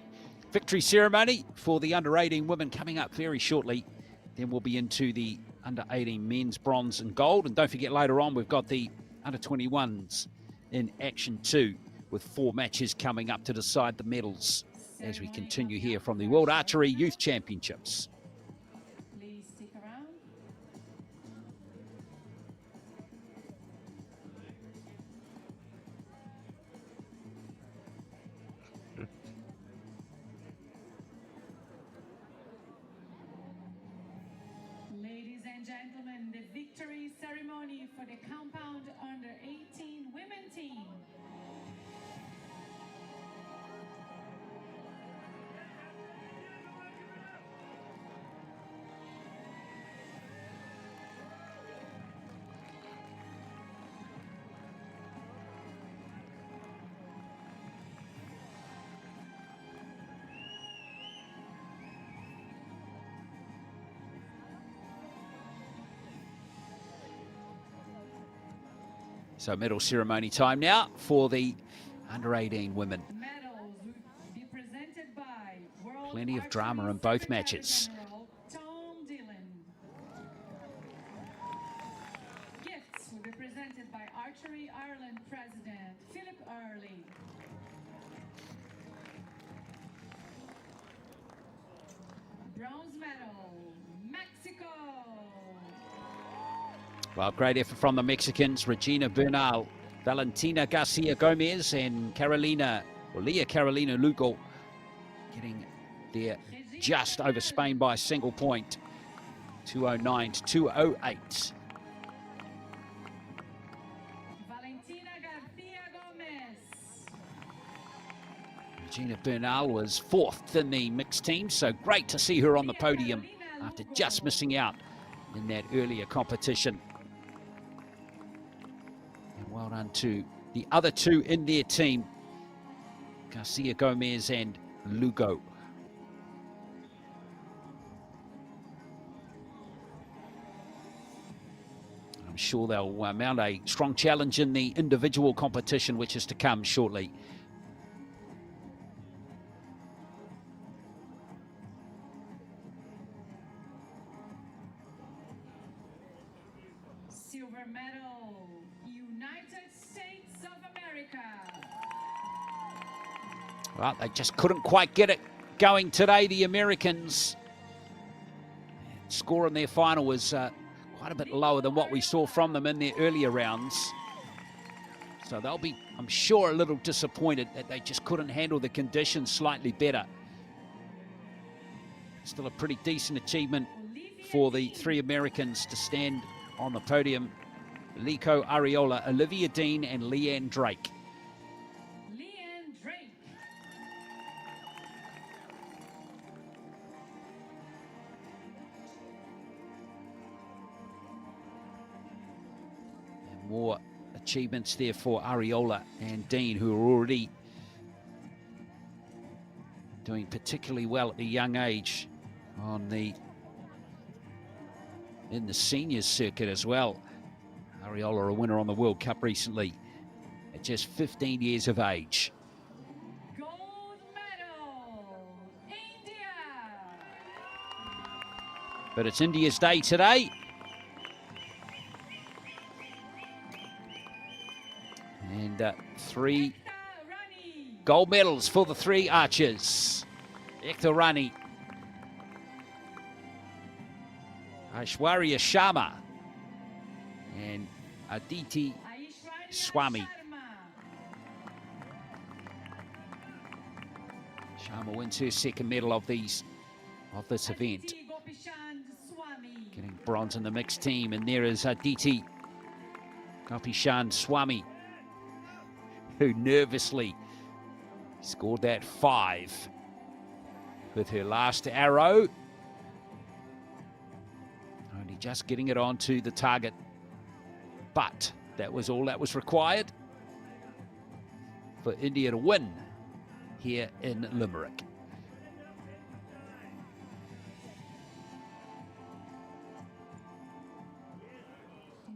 victory ceremony for the under-18 women coming up very shortly. Then we'll be into the under-18 men's bronze and gold. And don't forget, later on, we've got the under-21s in action too, with 4 matches coming up to decide the medals as we continue here from the World Archery Youth Championships. Please stick around. Ladies and gentlemen, the victory ceremony for the compound under-18 women team. So medal ceremony time now for the under-18 women. Medals will be presented by World Plenty of Archery drama in both Secretary matches. General Tom Dillon. Gifts will be presented by Archery Ireland President Philip Early. Bronze medal, Mexico. Well, great effort from the Mexicans, Regina Bernal, Valentina Garcia Gomez, and Leah Carolina Lugo getting there just over Spain by a single point, 209 to 208. Valentina Garcia Gomez. Regina Bernal was 4th in the mixed team, so great to see her on the podium after just missing out in that earlier competition. And well done to the other 2 in their team, Garcia Gomez and Lugo. I'm sure they'll mount a strong challenge in the individual competition, which is to come shortly. Silver medal, United States of America. Well, they just couldn't quite get it going today, the Americans. Score in their final was quite a bit lower than what we saw from them in their earlier rounds. So they'll be, I'm sure, a little disappointed that they just couldn't handle the conditions slightly better. Still a pretty decent achievement for the 3 Americans to stand on the podium. Lico Ariola, Olivia Dean, and Leanne Drake. Leanne Drake. And more achievements there for Ariola and Dean, who are already doing particularly well at the young age in the seniors circuit as well. Ariola, a winner on the World Cup recently at just 15 years of age. Gold medal, India. But it's India's day today. And 3 gold medals for the 3 archers. Ekta Rani, Aishwarya Sharma, and Aditi Swami. Sharma wins her 2nd medal of this event, getting bronze in the mixed team. And there is Aditi Gopishan Swami, who nervously scored that 5 with her last arrow. Only just getting it onto the target. But that was all that was required for India to win here in Limerick.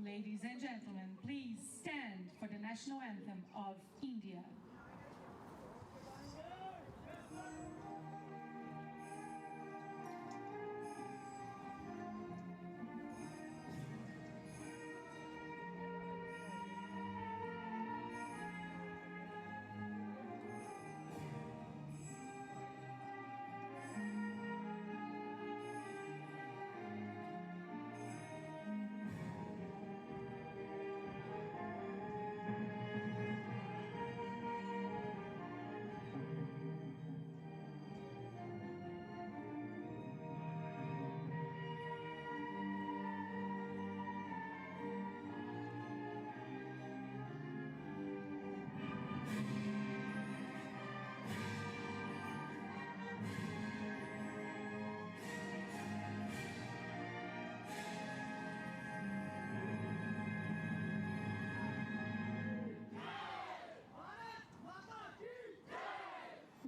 Ladies and gentlemen, please stand for the national anthem of India.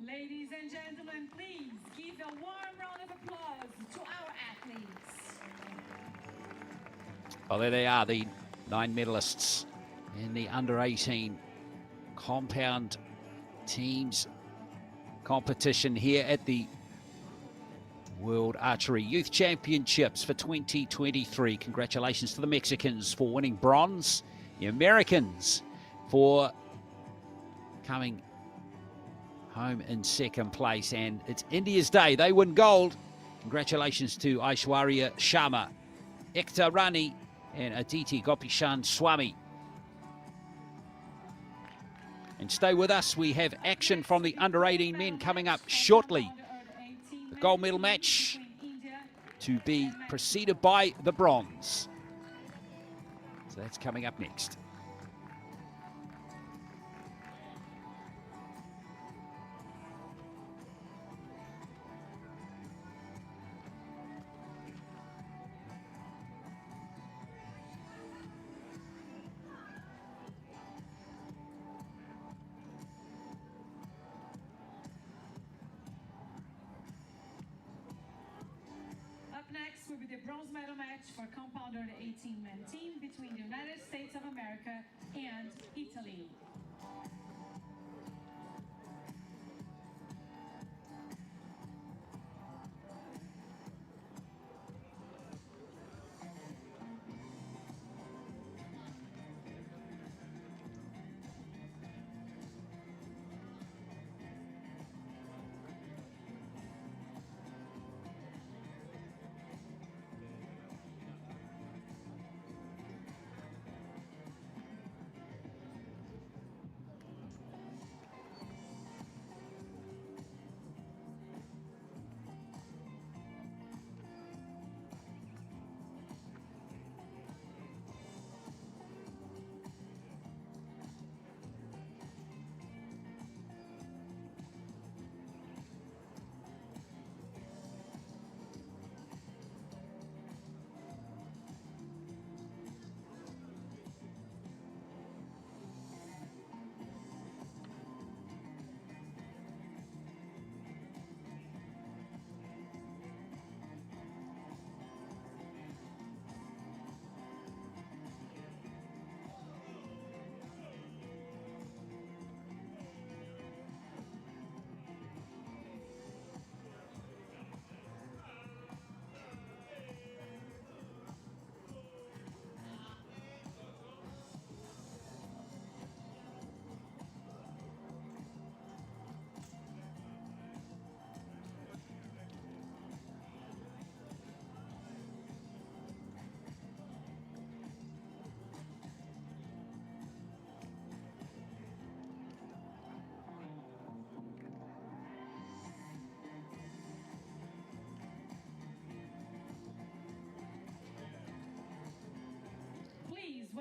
Ladies and gentlemen, please give a warm round of applause to our athletes. Well, there they are, the 9 medalists in the under-18 compound teams competition here at the World Archery Youth Championships for 2023. Congratulations to the Mexicans for winning bronze, the Americans for coming home in 2nd place, and it's India's day. They win gold. Congratulations to Aishwarya Sharma, Ekta Rani, and Aditi Gopishan Swami. And stay with us. We have action from the under-18 men coming up shortly. The gold medal match to be preceded by the bronze. So that's coming up next. Next will be the bronze medal match for compound under 18-man team between the United States of America and Italy.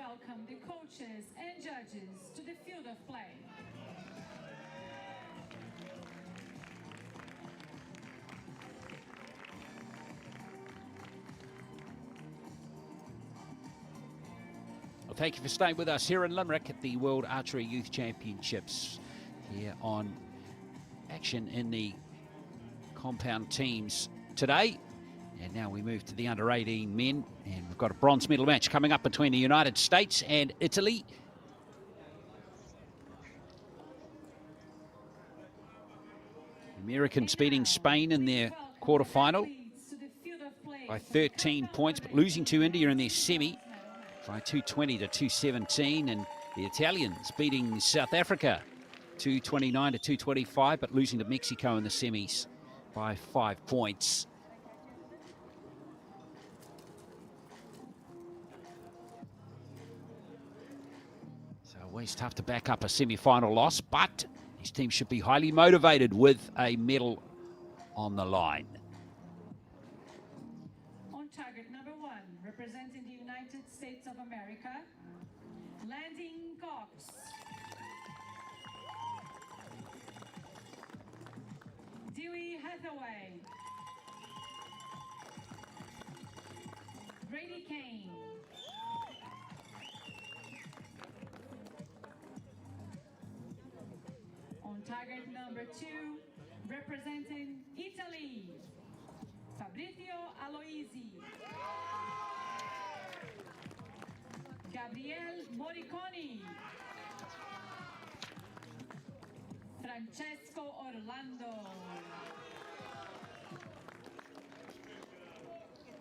welcome the coaches and judges to the field of play. Well, thank you for staying with us here in Limerick at the World Archery Youth Championships, here on action in the compound teams today. And now we move to the under-18 men, and we've got a bronze medal match coming up between the United States and Italy. Americans beating Spain in their quarterfinal by 13 points, but losing to India in their semi by 220 to 217, and the Italians beating South Africa 229 to 225, but losing to Mexico in the semis by 5 points. So always tough to back up a semi-final loss, but these teams should be highly motivated with a medal on the line. On target number 1, representing the United States of America, Landing Cox. Dewey Hathaway. Brady Kane. On target number 2, representing Italy, Fabrizio Aloisi. Gabriele Moriconi. Francesco Orlando.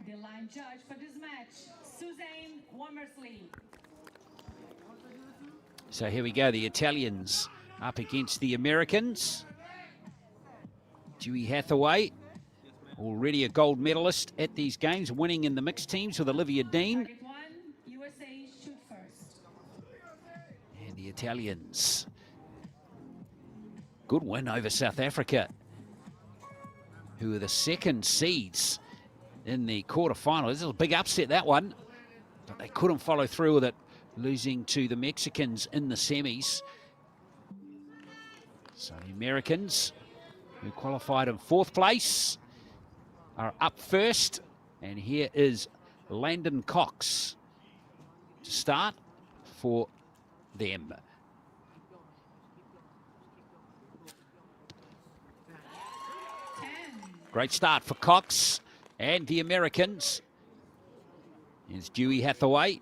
The line judge for this match, Suzanne Womersley. So here we go, the Italians up against the Americans. Dewey Hathaway, already a gold medalist at these games, winning in the mixed teams with Olivia Dean. Target 1, USA shoot first. And the Italians, good win over South Africa, who are the second seeds in the quarterfinal. This is a big upset, that one, but they couldn't follow through with it, losing to the Mexicans in the semis. So the Americans, who qualified in 4th place, are up first. And here is Landon Cox to start for them. Great start for Cox and the Americans. Here's Dewey Hathaway,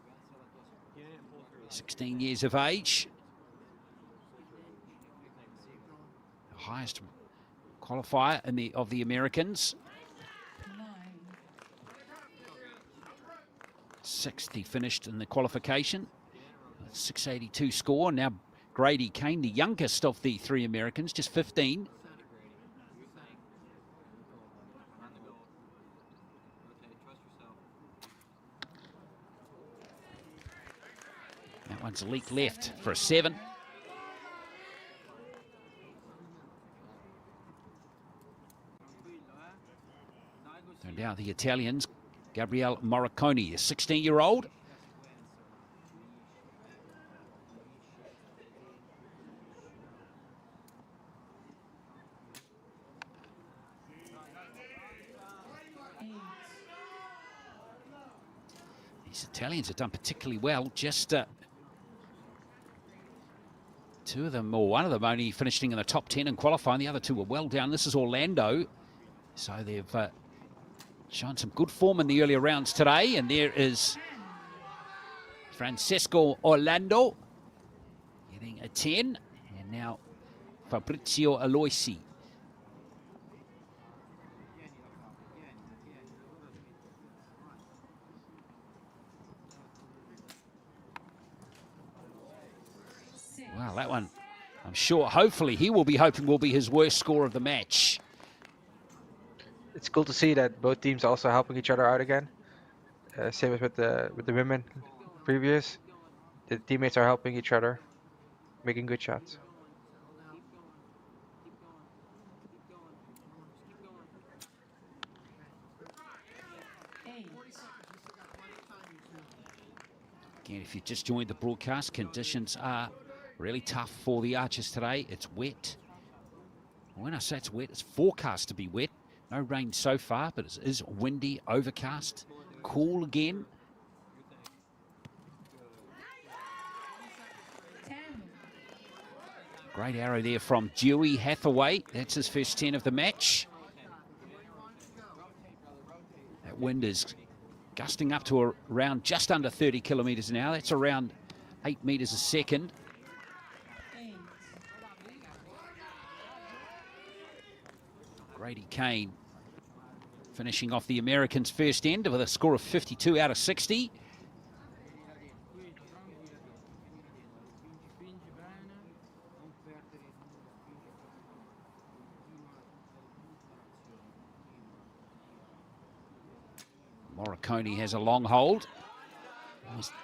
16 years of age. The highest qualifier in of the Americans. 6th he finished in the qualification. 682 score. Now Grady Kane, the youngest of the 3 Americans, just 15. That one's a leak left for a 7. So now the Italians, Gabriele Moriconi, a 16-year-old. These Italians have done particularly well. Just 2 of them, or 1 of them, only finishing in the top 10 and qualifying. The other 2 were well down. This is Orlando. So they've shown some good form in the earlier rounds today. And there is Francesco Orlando getting a 10. And now Fabrizio Aloisi. Wow, that one, I'm sure, hopefully, he will be hoping will be his worst score of the match. It's cool to see that both teams are also helping each other out again. Same as with the women previous. The teammates are helping each other, making good shots. Again, if you just joined the broadcast, conditions are really tough for the archers today. It's wet. When I say it's wet, it's forecast to be wet. No rain so far, but it is windy, overcast, cool again. 10. Great arrow there from Dewey Hathaway. That's his first 10 of the match. That wind is gusting up to around just under 30 kilometres an hour. That's around 8 metres a second. 8. Grady Kane finishing off the Americans' first end with a score of 52 out of 60. Morricone has a long hold.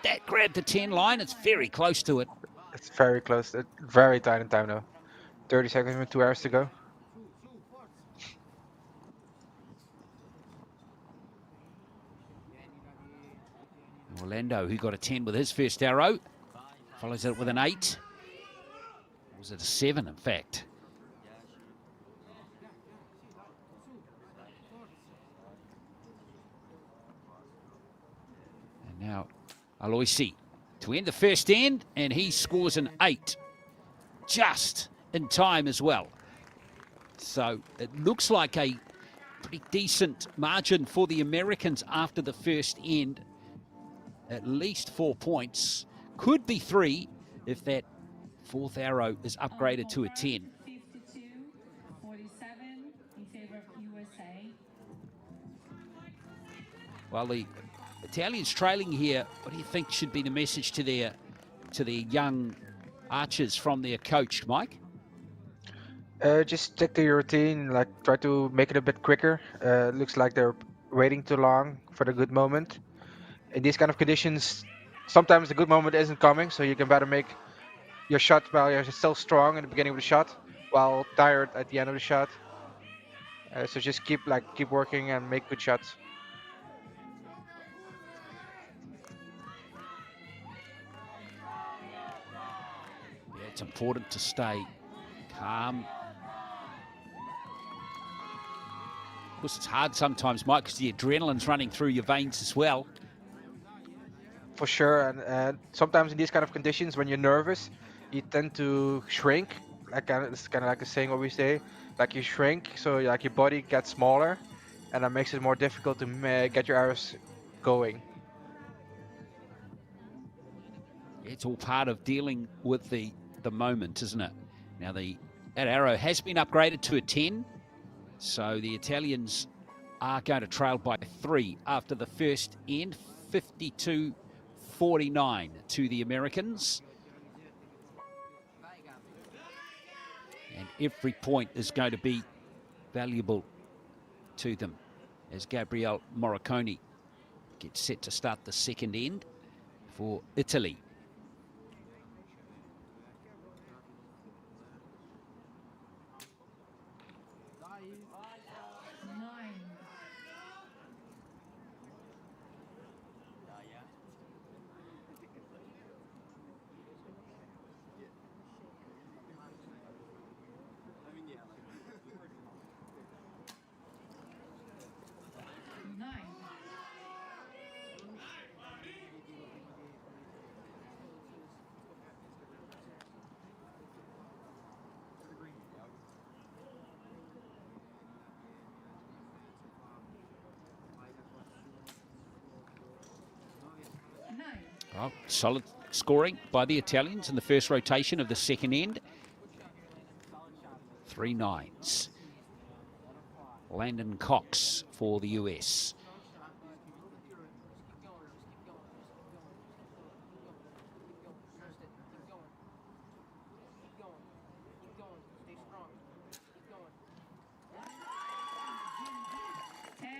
That grabbed the 10 line. It's very close to it. It's very close. It's very tight in time now. 30 seconds with 2 hours to go. Orlando, who got a 10 with his first arrow, follows it with an 8. Or was it a 7, in fact? And now Aloisi to end the first end, and he scores an 8. Just in time as well. So it looks like a pretty decent margin for the Americans after the first end. At least 4 points, could be 3 if that fourth arrow is upgraded to a 10. 52-47 in favor of USA. Well, the Italians trailing here. What do you think should be the message to their young archers from their coach, Mike? Just stick to your routine, like try to make it a bit quicker. Looks like they're waiting too long for the good moment. In these kind of conditions, sometimes the good moment isn't coming, so you can better make your shot while you're still strong in the beginning of the shot, while tired at the end of the shot. So just keep working and make good shots. Yeah, it's important to stay calm. Of course, it's hard sometimes, Mike, because the adrenaline's running through your veins as well. For sure, and sometimes in these kind of conditions, when you're nervous, you tend to shrink. It's kind of like a saying what we say, like you shrink, so like your body gets smaller, and that makes it more difficult to get your arrows going. It's all part of dealing with the moment, isn't it? Now that arrow has been upgraded to a 10, so the Italians are going to trail by 3 after the first end, 52-49 to the Americans. And every point is going to be valuable to them as Gabriele Morricone gets set to start the second end for Italy. Oh, solid scoring by the Italians in the first rotation of the second end. 3 9s. Landon Cox for the US.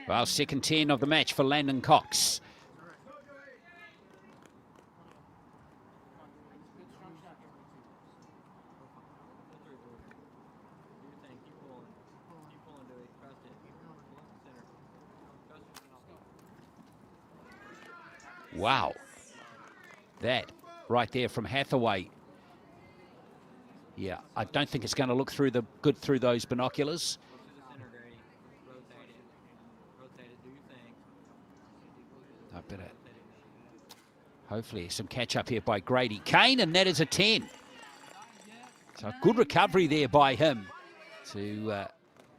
Well, second 10 of the match for Landon Cox. Wow. That right there from Hathaway. Yeah, I don't think it's going to look good through those binoculars. I better. Hopefully some catch up here by Grady Kane, and that is a 10. So a good recovery there by him to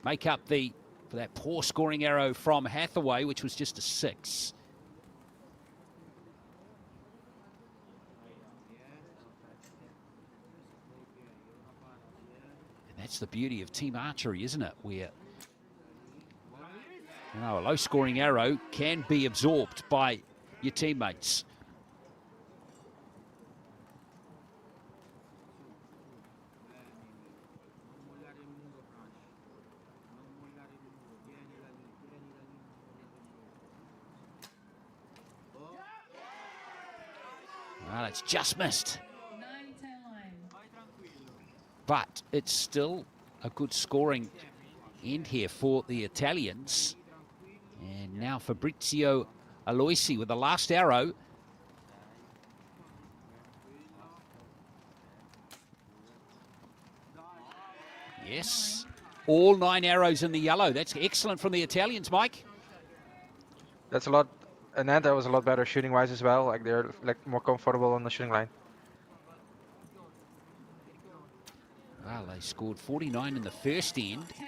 make up for that poor scoring arrow from Hathaway, which was just a 6. And that's the beauty of team archery, isn't it? Where a low scoring arrow can be absorbed by your teammates. Well, it's just missed. 9-10 line. But it's still a good scoring end here for the Italians. And now Fabrizio Aloisi with the last arrow. Yes, all 9 arrows in the yellow. That's excellent from the Italians, Mike. That's a lot. And then that was a lot better shooting wise as well. Like they're like more comfortable on the shooting line. Well, they scored 49 in the first end. 10.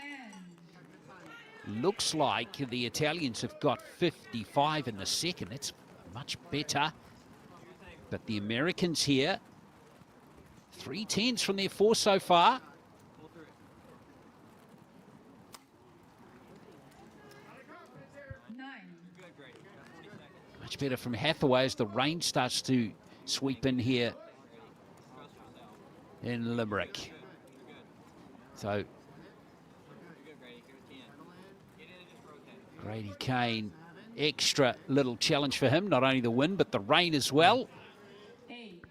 Looks like the Italians have got 55 in the second. That's much better. But the Americans here, 3 10s from their 4 so far. Much better from Hathaway as the rain starts to sweep in here in Limerick. So Grady Kane, extra little challenge for him, not only the wind but the rain as well. 8.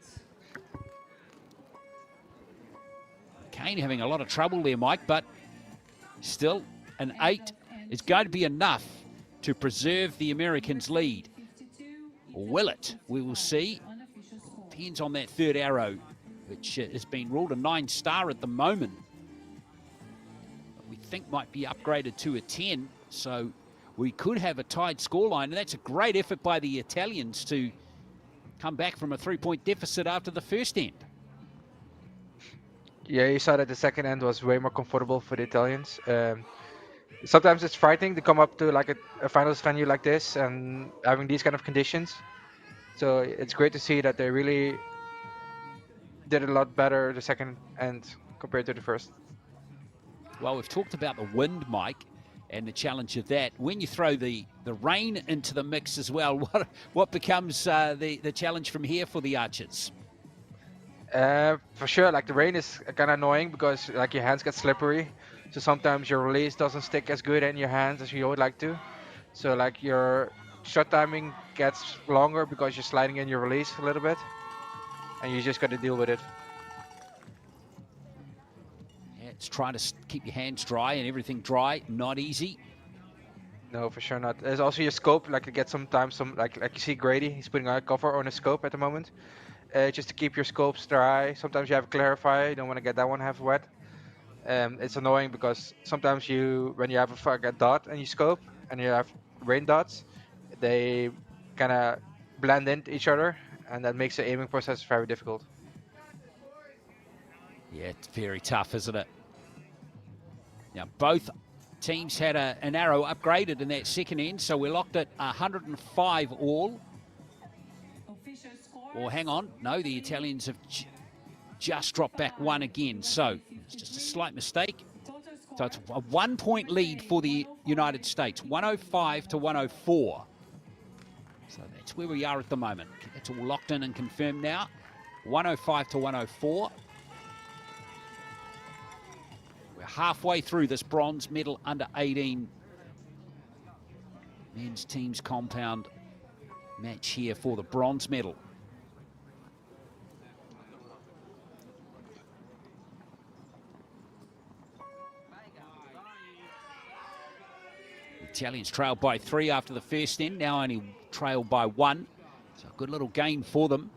Kane having a lot of trouble there, Mike, but still an 8 is going to be enough to preserve the Americans' lead. Or will it? We will see. Depends on that third arrow, which has been ruled a 9-star at the moment. But we think might be upgraded to a 10, so we could have a tied scoreline, and that's a great effort by the Italians to come back from a 3-point deficit after the first end. Yeah, you saw that the second end was way more comfortable for the Italians. Sometimes it's frightening to come up to like a finals venue like this and having these kind of conditions. So it's great to see that they really did a lot better the second end compared to the first. Well, we've talked about the wind, Mike, and the challenge of that. When you throw the rain into the mix as well, what becomes the challenge from here for the archers? For sure, like the rain is kind of annoying because like your hands get slippery. So sometimes your release doesn't stick as good in your hands as you would like to. So like your shot timing gets longer because you're sliding in your release a little bit. And you just got to deal with it. Yeah, it's trying to keep your hands dry and everything dry, not easy. No, for sure not. There's also your scope, like to get sometimes like you see Grady, he's putting a cover on his scope at the moment. Just to keep your scopes dry. Sometimes you have a clarifier, you don't want to get that one half wet. It's annoying because sometimes when you have a dot in your scope and you have rain dots, they kind of blend into each other, and that makes the aiming process very difficult. Yeah, it's very tough, isn't it? Now, both teams had an arrow upgraded in that second end, so we're locked at 105 all. Official score. Or hang on, no, the Italians have just dropped back 1 again, so it's just a slight mistake. So it's a 1-point lead for the United States, 105 to 104. So that's where we are at the moment. It's all locked in and confirmed now. 105 to 104. We're halfway through this bronze medal under 18 men's teams compound match here for the bronze medal. Italians trailed by 3 after the first end, now only trailed by 1. So a good little gain for them.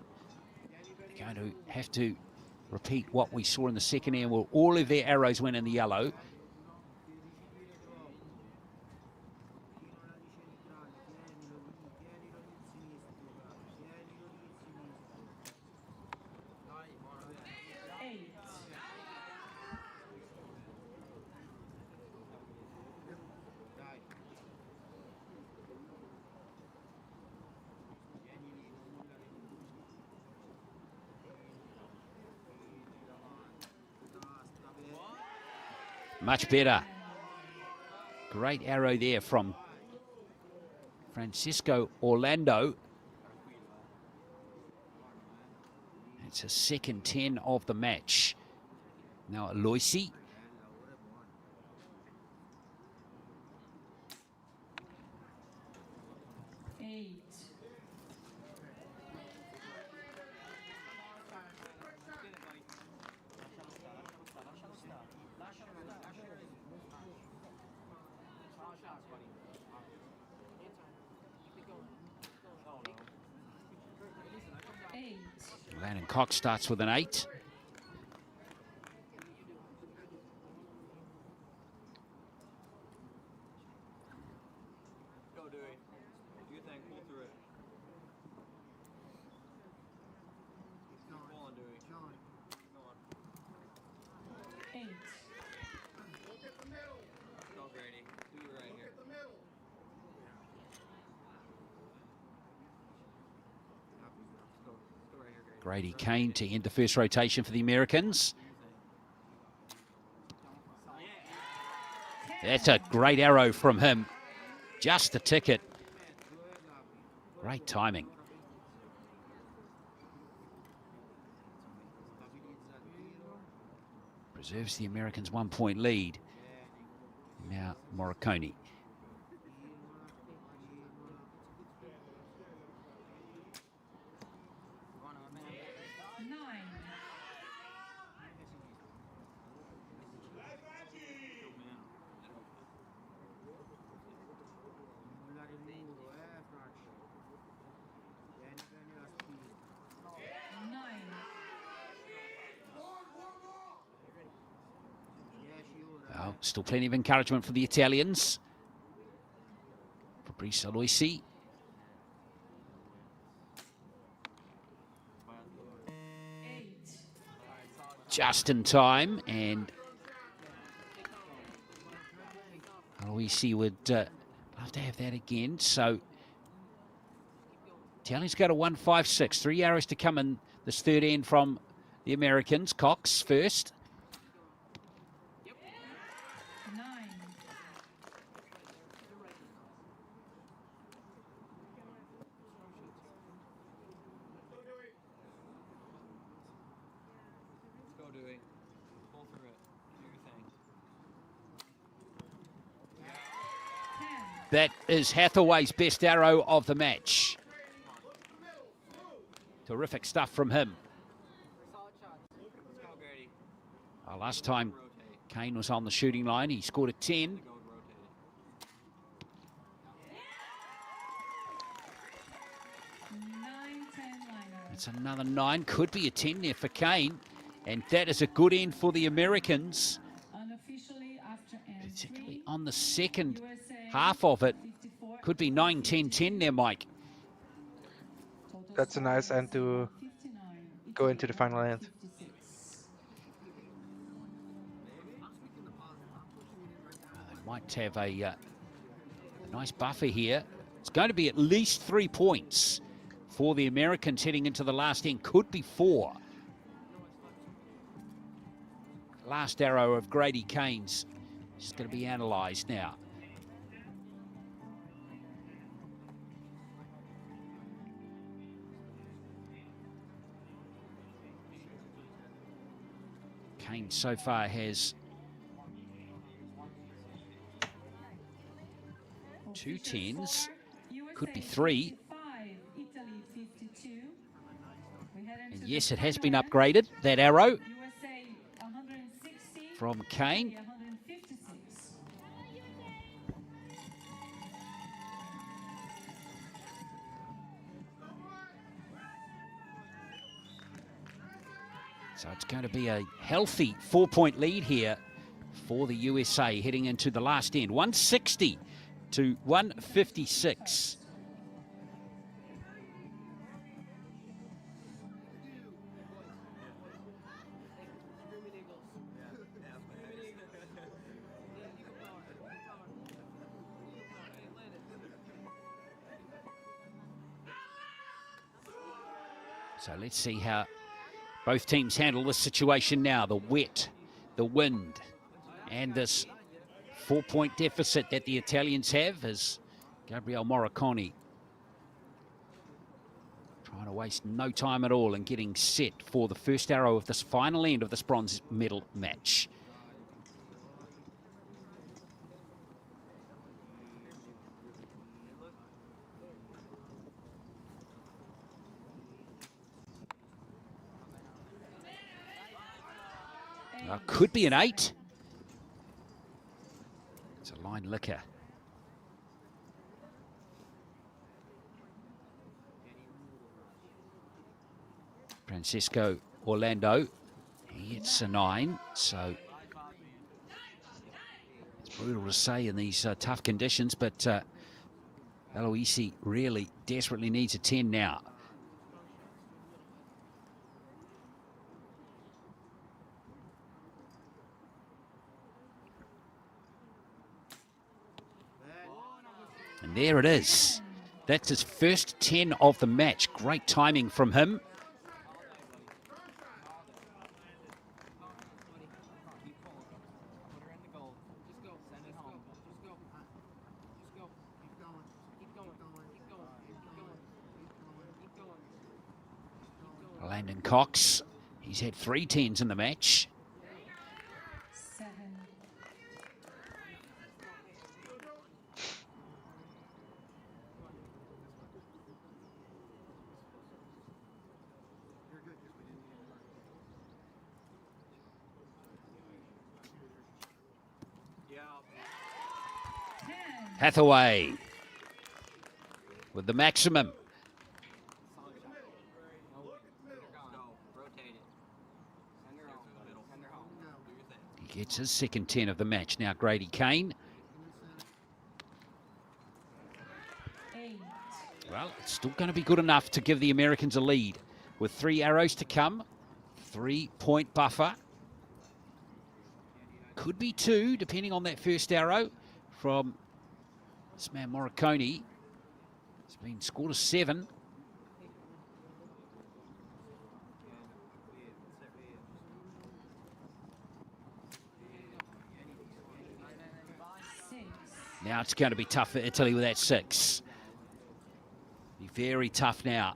going to have to repeat what we saw in the second end, where all of their arrows went in the yellow. Much better. Great arrow there from Francisco Orlando. It's a second 10 of the match. Now Aloisi. Landon Cox starts with an 8. Grady Kane to end the first rotation for the Americans. That's a great arrow from him. Just the ticket. Great timing. Preserves the Americans' 1-point lead. Now Morricone. Oh, still plenty of encouragement for the Italians. Fabrice Aloisi. Just in time, and Aloisi would love to have that again. So Italians go to 156. 3 arrows to come in this third end from the Americans. Cox first. That is Hathaway's best arrow of the match. Terrific stuff from him. Last time Kane was on the shooting line, he scored a 10. That's another 9. Could be a 10 there for Kane. And that is a good end for the Americans. Particularly on the second half of it. Could be 9, 10, 10 there, Mike. That's a nice end to go into the final end. They might have a nice buffer here. It's going to be at least 3 points for the Americans heading into the last end. Could be 4. Last arrow of Grady Kane's is going to be analysed now. Kane so far has 2 10s, could be 3. And yes, it has been upgraded, that arrow from Kane. So it's going to be a healthy 4-point lead here for the USA heading into the last end. 160 to 156. So let's see how both teams handle this situation now. The wet, the wind, and this 4-point deficit that the Italians have as Gabriele Morricone trying to waste no time at all and getting set for the first arrow of this final end of this bronze medal match. Could be an 8. It's a line licker. Francesco Orlando, he hits a 9, so it's brutal to say in these tough conditions, but Aloisi really desperately needs a 10 now. And there it is. That's his first 10 of the match. Great timing from him. Landon Cox, he's had 3 10s in the match. 7. Hathaway with the maximum. He gets his second 10 of the match. Now Grady Kane. 8. Well, it's still going to be good enough to give the Americans a lead. With 3 arrows to come, 3-point buffer. Could be 2, depending on that first arrow from this man Morricone. It's been scored a 7. Now it's going to be tough for Italy with that 6. Be very tough now.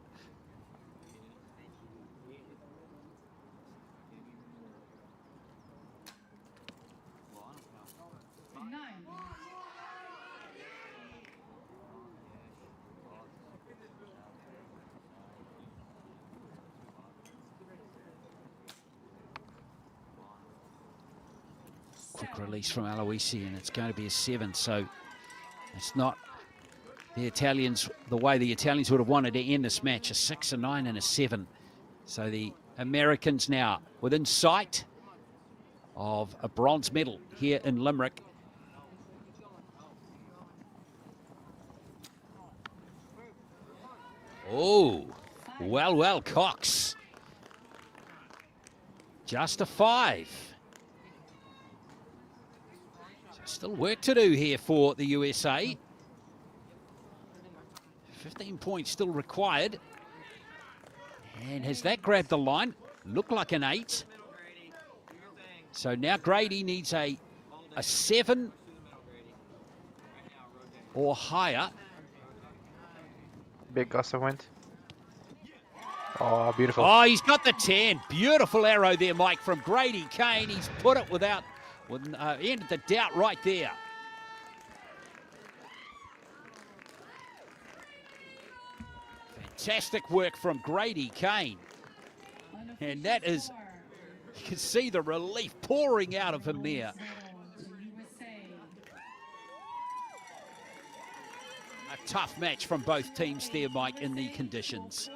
Quick release from Aloisi, and it's going to be a 7, so it's not the Italians, the way the Italians would have wanted to end this match, a 6, a 9, and a 7. So the Americans now within sight of a bronze medal here in Limerick. Oh, well, Cox. Just a 5. Still work to do here for the USA. 15 points still required. And has that grabbed the line? Looked like an 8. So now Grady needs a 7 or higher. Big gust of wind. Oh, beautiful. Oh, he's got the 10. Beautiful arrow there, Mike, from Grady Kane. He's put it without... ended the doubt right there. Fantastic work from Grady Kane. And that is, you can see the relief pouring out of him there. A tough match from both teams there, Mike, in the conditions.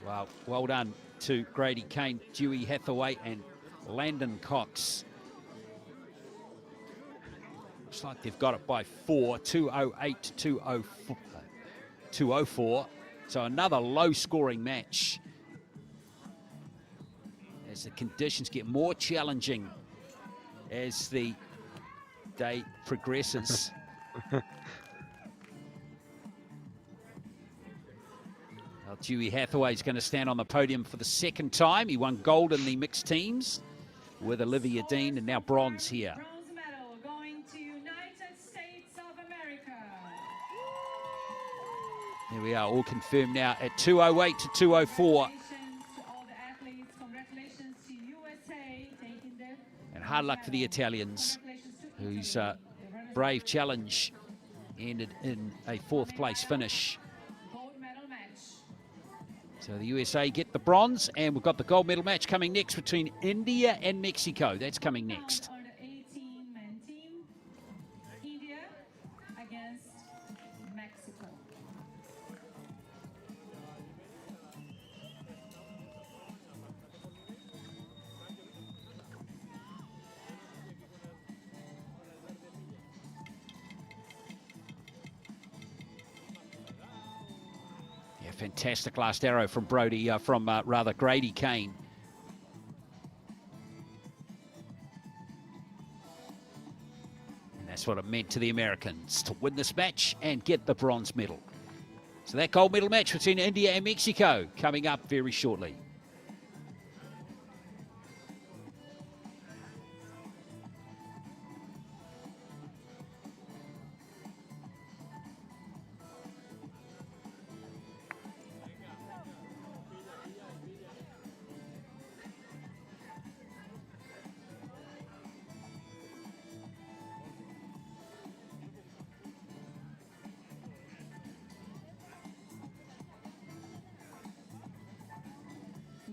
Well, well done to Grady Kane, Dewey Hathaway and Landon Cox. Looks like they've got it by 4, 208 to 204. 204. So another low-scoring match as the conditions get more challenging as the day progresses. Well, Dewey Hathaway's going to stand on the podium for the second time. He won gold in the mixed teams with Olivia Dean, and now bronze here. Bronze medal going to United States of America. There we are, all confirmed now at 208 to 204. Congratulations to all the athletes. Congratulations to USA taking the And hard luck for the Italians, whose brave challenge ended in a 4th place finish. gold medal match. So the USA get the bronze, and we've got the gold medal match coming next between India and Mexico. That's coming next. On the 18-man team, India against Mexico. Yeah, fantastic last arrow from Grady Kane. And that's what it meant to the Americans to win this match and get the bronze medal. So that gold medal match between India and Mexico coming up very shortly.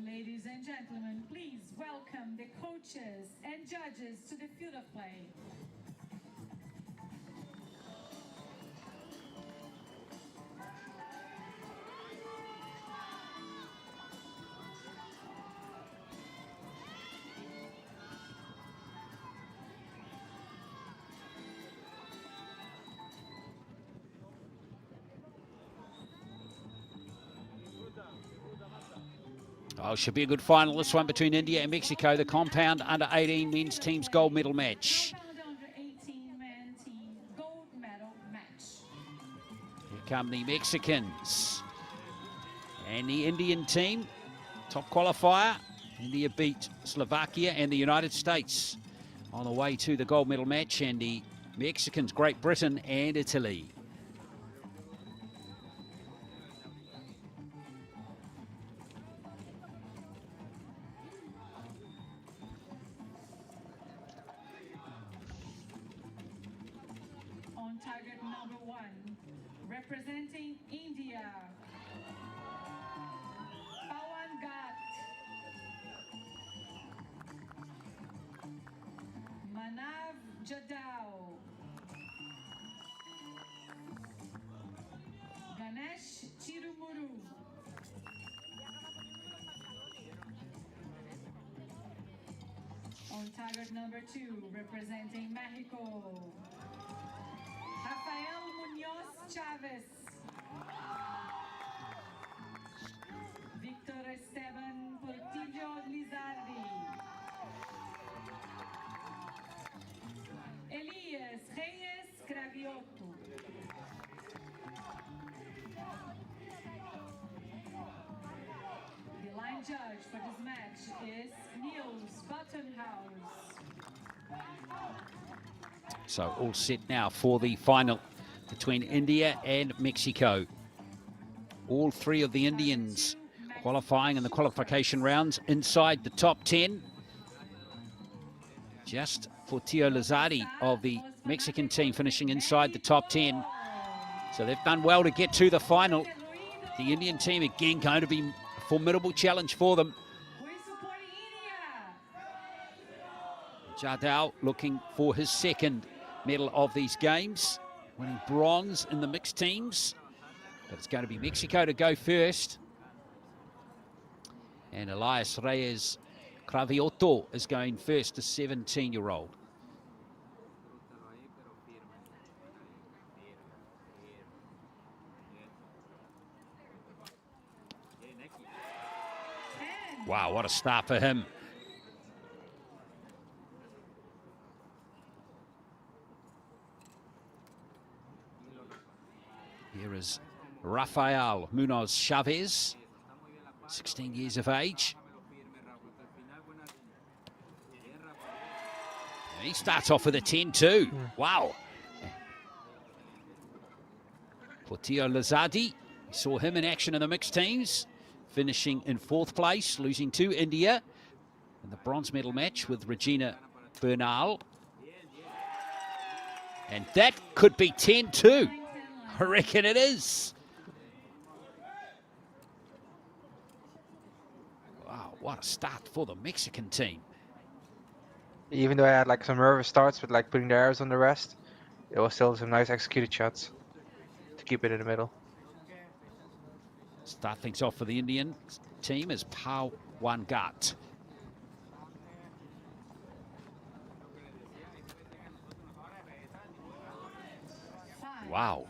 Ladies and gentlemen, please welcome the coaches and judges to the field of play. Oh, should be a good final, this one between India and Mexico, the compound under 18 men's team's gold medal match. Compound under 18-man team gold medal match. Here come the Mexicans and the Indian team, top qualifier. India beat Slovakia and the United States on the way to the gold medal match, and the Mexicans, Great Britain and Italy. On target number 1, representing India, Pawan Gat, Manav Jadao, Ganesh Chirumuru, on target number 2, representing Mexico, Rafael Munoz Chavez, Victor Esteban Portillo Lizardi, Elias Reyes Cravioto, the line judge for this match is Niels Buttonhouse. So all set now for the final between India and Mexico. All 3 of the Indians qualifying in the qualification rounds inside the top 10. Just Portillo Lizardi of the Mexican team finishing inside the top 10. So they've done well to get to the final. The Indian team again going to be a formidable challenge for them. Who is supporting India? Jadao looking for his second medal of these games, winning bronze in the mixed teams. But it's going to be Mexico to go first. And Elias Reyes Cravioto is going first, the 17-year-old. Wow, what a start for him. Here is Rafael Munoz Chavez, 16 years of age. He starts off with a 10-2. Wow. Portillo Lazardi, we saw him in action in the mixed teams, finishing in 4th place, losing to India in the bronze medal match with Regina Bernal. And that could be 10-2. I reckon it is. Wow, what a start for the Mexican team. Even though I had like some nervous starts with like putting the arrows on the rest, it was still some nice executed shots to keep it in the middle. Start things off for the Indian team is Pau Wangat. Wow.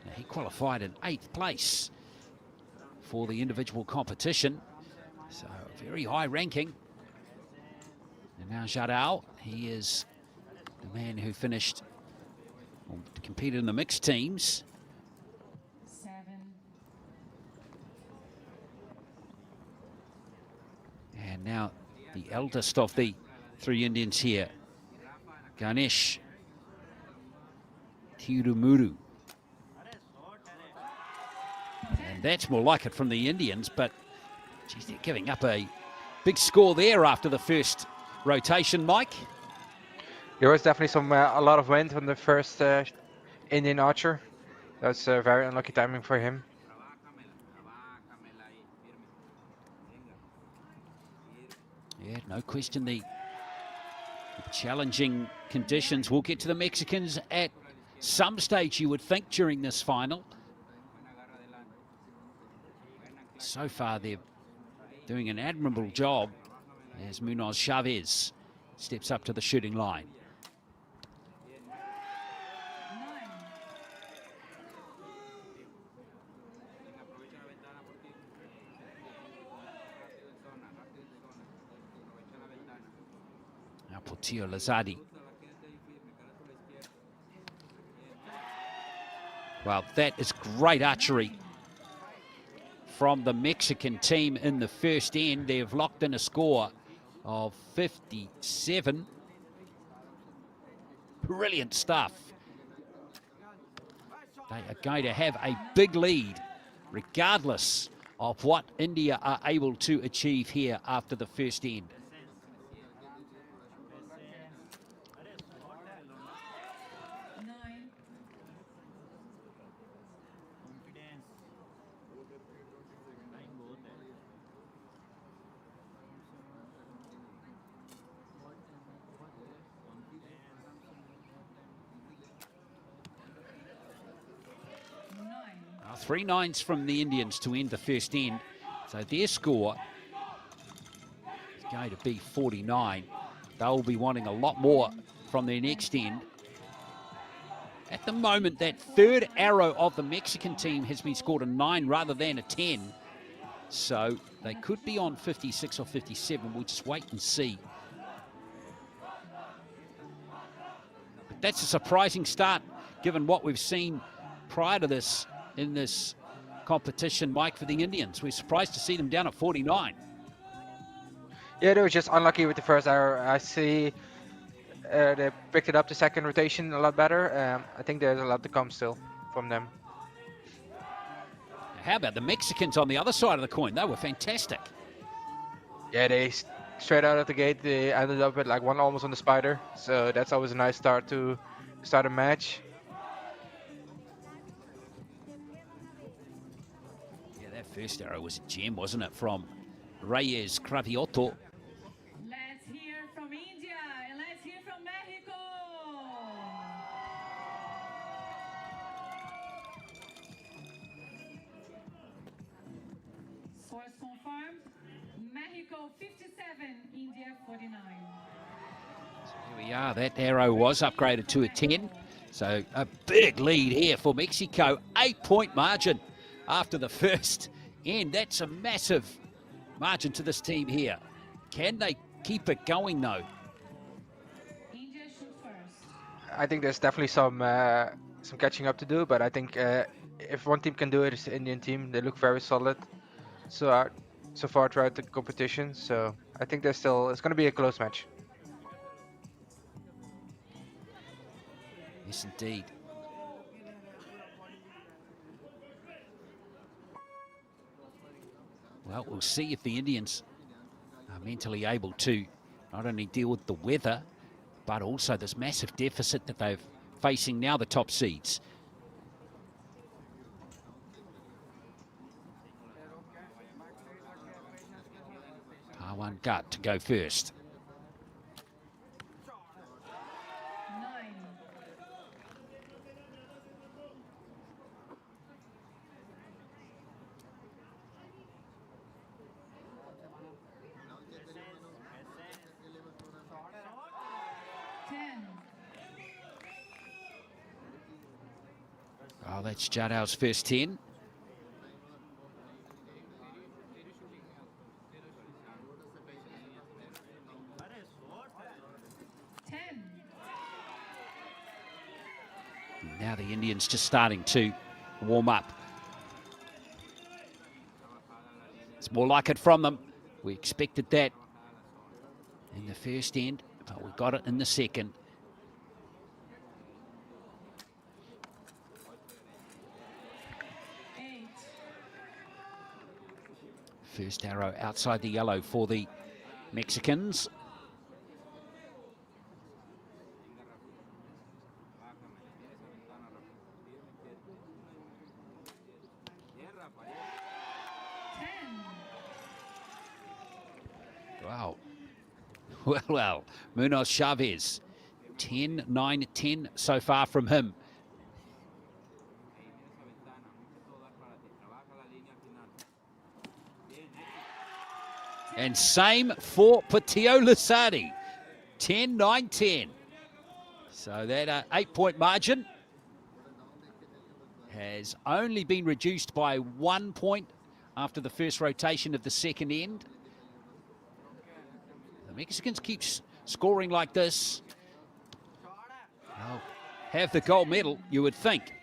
Now, he qualified in 8th place for the individual competition. So, very high ranking. And now Jadal, he is the man who finished, or competed in the mixed teams. 7. And now the eldest of the 3 Indians here, Ganesh Tirumuru. And that's more like it from the Indians, but geez, they're giving up a big score there after the first rotation, Mike. There was definitely a lot of wind on the first Indian archer. That's very unlucky timing for him. Yeah, no question, the challenging conditions will get to the Mexicans at some stage, you would think, during this final. So far, they're doing an admirable job as Munoz Chavez steps up to the shooting line. 9. Now Portillo Lazardi. Well, that is great archery from the Mexican team in the first end. They've locked in a score of 57. Brilliant stuff. They are going to have a big lead, regardless of what India are able to achieve here after the first end. Three nines from the Indians to end the first end. So their score is going to be 49. They'll be wanting a lot more from their next end. At the moment, that third arrow of the Mexican team has been scored a 9 rather than a 10. So they could be on 56 or 57. We'll just wait and see. But that's a surprising start, given what we've seen prior to this in this competition, Mike, for the Indians. We're surprised to see them down at 49. Yeah, they were just unlucky with the first arrow. I see they picked it up the second rotation a lot better. I think there's a lot to come still from them. How about the Mexicans on the other side of the coin? They were fantastic. Yeah, they straight out of the gate, they ended up with like one almost on the spider. So that's always a nice start to start a match. First arrow was a gem, wasn't it, from Reyes Cravioto. Let's hear from India and let's hear from Mexico. Scores confirmed. Mexico 57, India 49. Here we are. That arrow was upgraded to a 10. So a big lead here for Mexico. 8-point margin after the first end. That's a massive margin to this team here. Can they keep it going though? India shoot first. I think there's definitely some catching up to do, but I think if one team can do it, it's the Indian team. They look very solid so far throughout the competition. So I think it's going to be a close match. Yes, indeed. Well, we'll see if the Indians are mentally able to not only deal with the weather, but also this massive deficit that they're facing now, the top seeds. Pawan Gut to go first. 9. Oh, that's Jadal's first 10. Now the Indians just starting to warm up. It's more like it from them. We expected that in the first end, but we got it in the second. First arrow outside the yellow for the Mexicans. Wow. Well, Munoz Chavez, 10, 9, 10 so far from him. And same for Patio Lasadi, 10, 9, 10. So that 8-point margin has only been reduced by 1 point after the first rotation of the second end. The Mexicans keep scoring like this. They'll have the gold medal, you would think.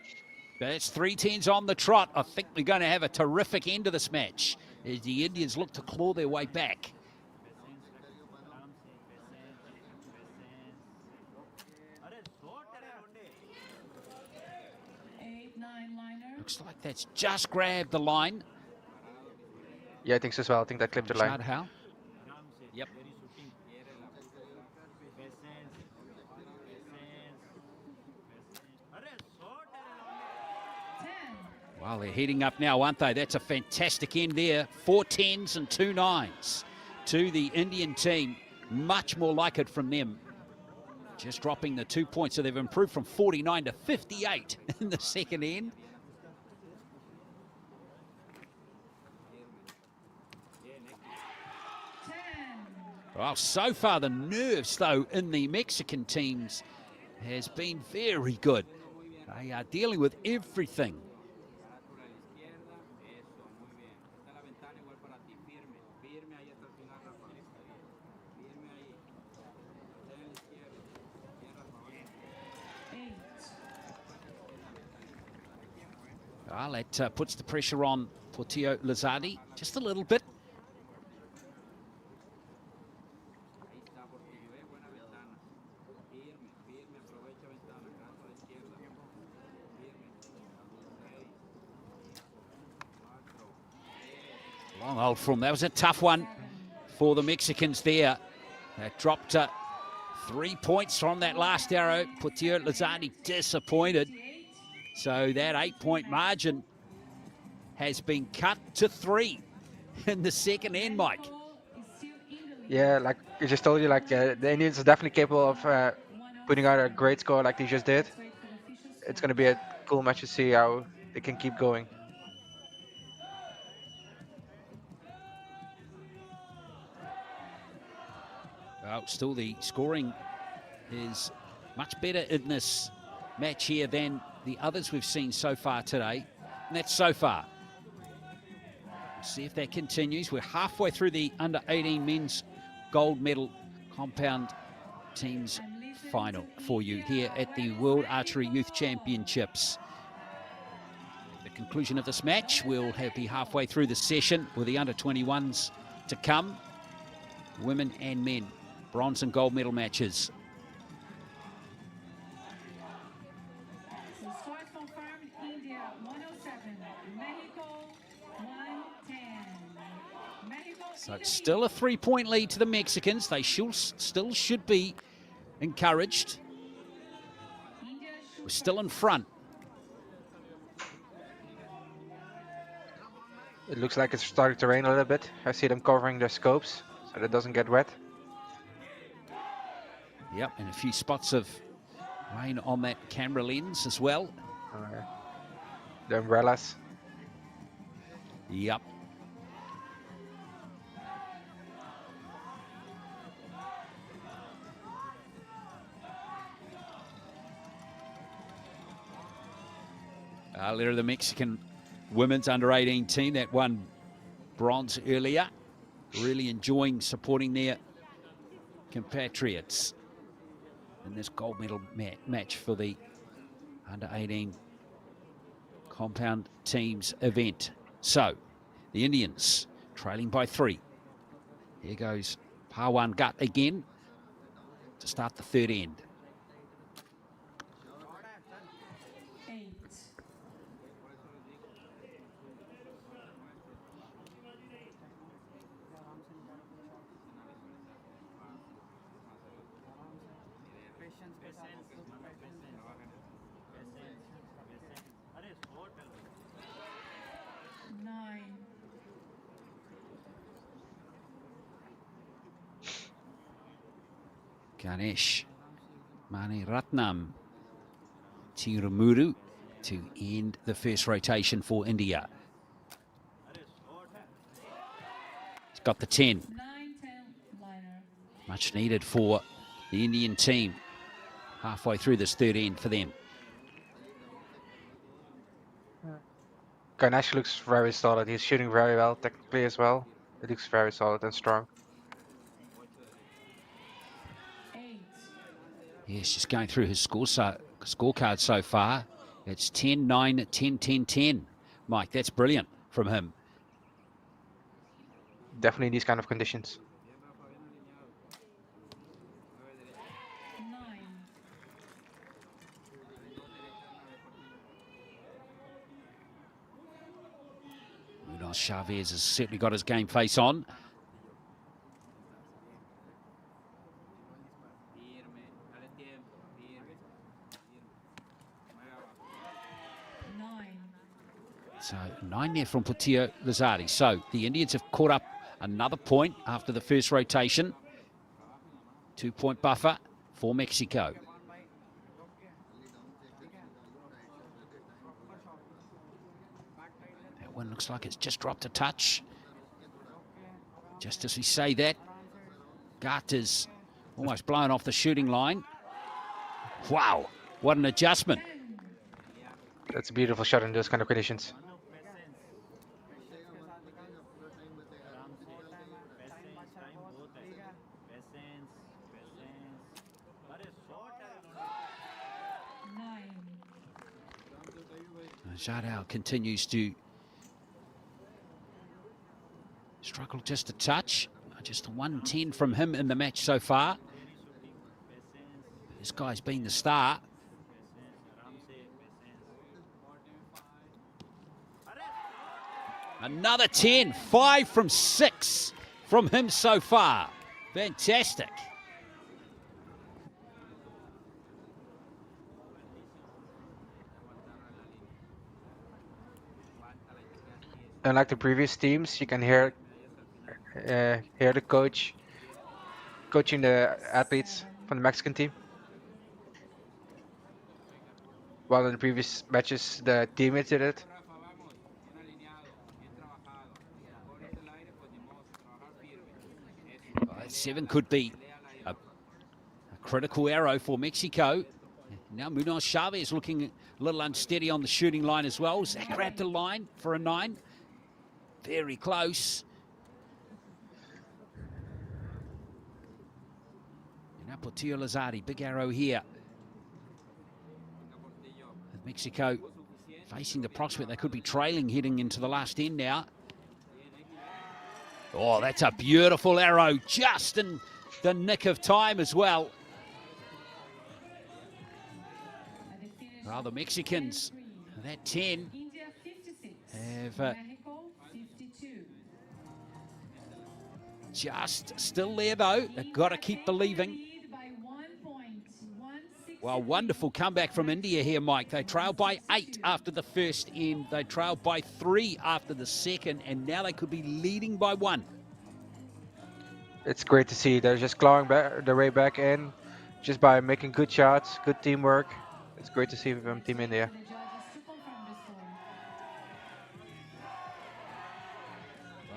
That's 3 10s on the trot. I think we're going to have a terrific end to this match as the Indians look to claw their way back. Looks like that's just grabbed the line. Yeah, I think so as well. I think that clipped the line. How? Yep. Well, they're heating up now, aren't they? That's a fantastic end there. 4 10s and 2 9s to the Indian team. Much more like it from them. Just dropping the 2 points, so they've improved from 49 to 58 in the second end. Well, so far the nerves, though, in the Mexican teams has been very good. They are dealing with everything. Well, that puts the pressure on Portillo Lazardi just a little bit. Long hold from, that was a tough one for the Mexicans there. That dropped 3 points from that last arrow. Portillo Lazardi disappointed. So that 8-point margin has been cut to 3 in the second end, Mike. Yeah, like I just told you, like the Indians are definitely capable of putting out a great score like they just did. It's going to be a cool match to see how they can keep going. Well, still the scoring is much better in this match here than the others we've seen so far today. And that's so far. See if that continues. We're halfway through the under-18 men's gold medal compound teams final for you here at the World Archery Youth Championships. At the conclusion of this match, we'll be halfway through the session with the under-21s to come. Women and men, bronze and gold medal matches. So start confirmed, India 107, Mexico 110. Mexico, So Italy. it's still a 3-point lead to the Mexicans. They still should be encouraged. India We're still in front. It looks like it's starting to rain a little bit. I see them covering their scopes so that it doesn't get wet. Yep, and a few spots of rain on that camera lens as well. The umbrellas. Yep. They're the Mexican women's under-18 team that won bronze earlier. Really enjoying supporting their compatriots in this gold medal match for the under-18 compound teams event. So, the Indians trailing by 3. Here goes Pawan Gut again to start the third end. 8. Nine. Ganesh Maniratnam Tirumuru to end the first rotation for India. He's got the 10. 9-10 liner. Much needed for the Indian team. Halfway through this third end for them. Ganesh looks very solid. He's shooting very well technically as well. It looks very solid and strong. 8. Yes, just going through his scorecard so far. It's 10, 9, 10, 10, 10. Mike, that's brilliant from him. Definitely in these kind of conditions. 9. Munoz Chavez has certainly got his game face on. So 9 there from Portillo Lazardi. So the Indians have caught up another point after the first rotation. 2-point buffer for Mexico. That one looks like it's just dropped a touch. Just as we say that, Garter's almost blown off the shooting line. Wow, what an adjustment. That's a beautiful shot in those kind of conditions. Jardel continues to struggle just a touch. Just a 110 from him in the match so far. This guy's been the star. Another 10, 5 from 6 from him so far. Fantastic. Unlike the previous teams, you can hear the coach coaching the athletes from the Mexican team. While in the previous matches, the teammates did it. 7 could be a critical arrow for Mexico. Now Munoz Chavez looking a little unsteady on the shooting line as well. Zach grabbed the line for a 9. Very close. And now Portillo Lazardi, big arrow here. With Mexico facing the prospect they could be trailing heading into the last end now. Oh, that's a beautiful arrow, just in the nick of time as well. Well, the Mexicans, that 10, India 56, have Mexico 52. just still there though. They've got to keep believing. Lead by 1 point, 163. Well, wonderful comeback from India here, Mike. They trailed by 8 after the first end. They trailed by 3 after the second, and now they could be leading by 1. It's great to see. They're just clawing back, their way back in, just by making good shots, good teamwork. It's great to see from Team India. The judges to confirm the score.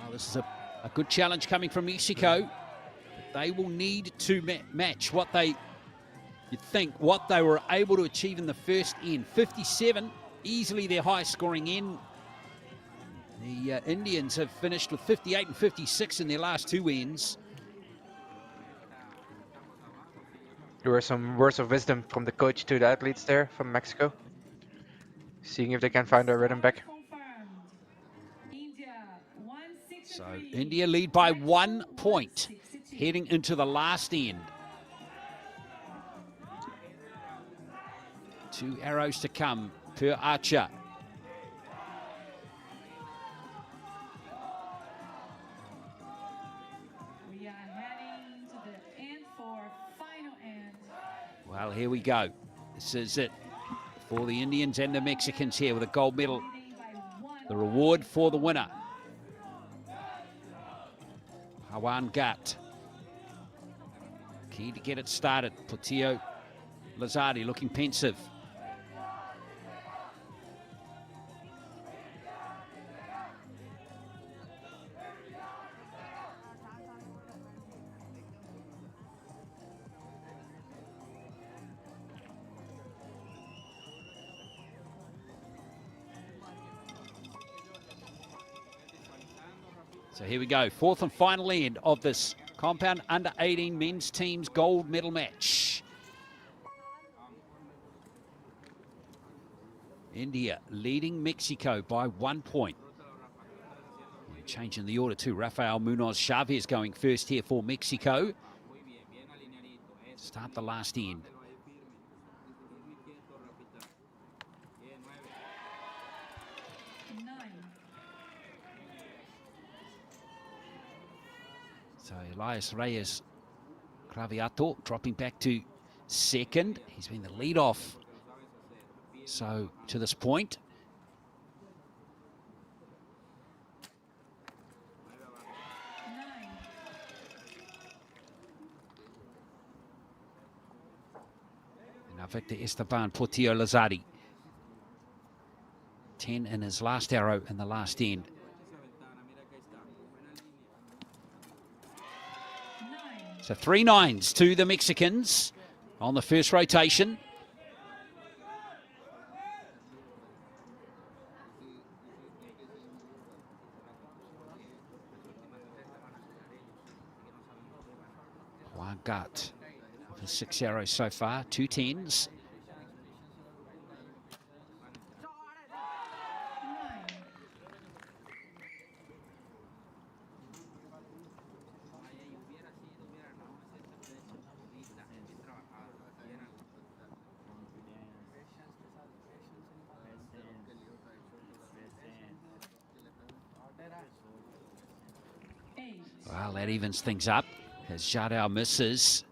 Well, this is a good challenge coming from Mexico. They will need to match what they, you'd think, what they were able to achieve in the first end. 57, easily their highest scoring end. The Indians have finished with 58 and 56 in their last 2 ends. There were some words of wisdom from the coach to the athletes there from Mexico, seeing if they can find their rhythm back. Confirmed. India 163. So India lead by 1 point heading into the last end. 2 arrows to come per archer. We are heading to the end for final end. Well, here we go. This is it for the Indians and the Mexicans here with a gold medal. Leading by 1. The reward for the winner. Hawan Gat. Key to get it started. Portillo Lazardi looking pensive. So here we go, 4th and final end of this compound under 18 men's teams gold medal match. India leading Mexico by 1 point. And changing the order too, Rafael Munoz Chavez going first here for Mexico. Start the last end. So Elias Reyes Craviato dropping back to second. He's been the lead off. So to this point. And now Victor Esteban Portillo Lazardi. 10 in his last arrow in the last end. So 3 9s to the Mexicans on the first rotation. One gut of his 6 arrows so far, 2 10s. Well, that evens things up as Jadal misses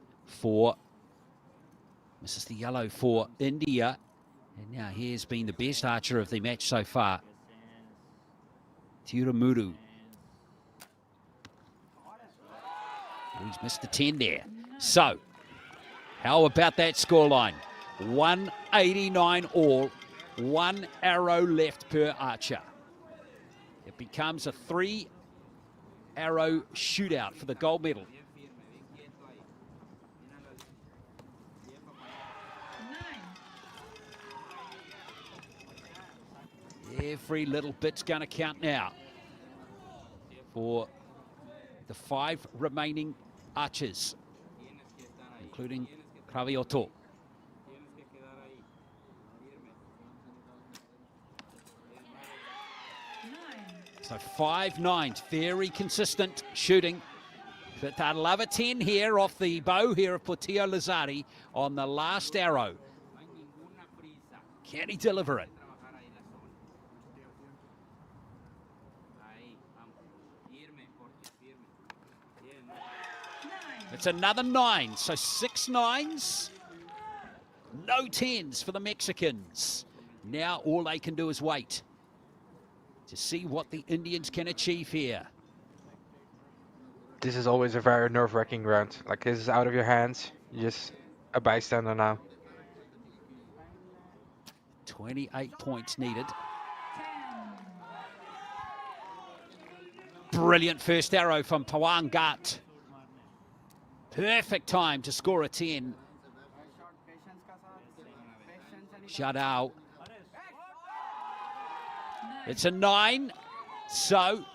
the yellow for India. And now here's been the best archer of the match so far. Tirumoru. Oh, he's missed the 10 there. So, how about that scoreline? 189 all, 1 arrow left per archer. It becomes a 3 arrow shootout for the gold medal. Every little bit's going to count now for the 5 remaining archers, including Cravioto. So 5 9s, very consistent shooting. But I'd love a 10 here off the bow here of Portillo Lazari on the last arrow. Can he deliver it? It's another 9, so 6 9s, no 10s for the Mexicans. Now all they can do is wait to see what the Indians can achieve here. This is always a very nerve-wracking round. Like, this is out of your hands. You're just a bystander now. 28 points needed. Brilliant first arrow from Pawang Gat. Perfect time to score a 10. Jadao. It's a 9. So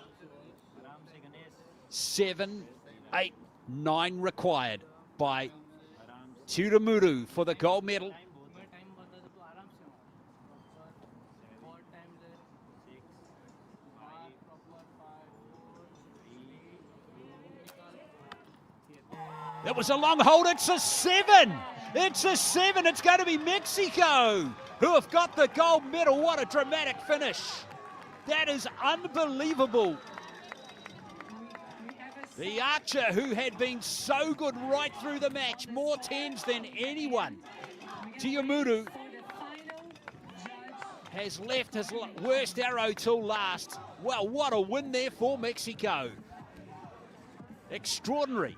7, 8, 9 required by Tiramuru for the gold medal. It was a long hold. It's a 7. It's a 7. It's going to be Mexico who have got the gold medal. What a dramatic finish. That is unbelievable. The archer who had been so good right through the match, more 10s than anyone, Tiamuru, has left his worst arrow till last. Well, what a win there for Mexico. Extraordinary.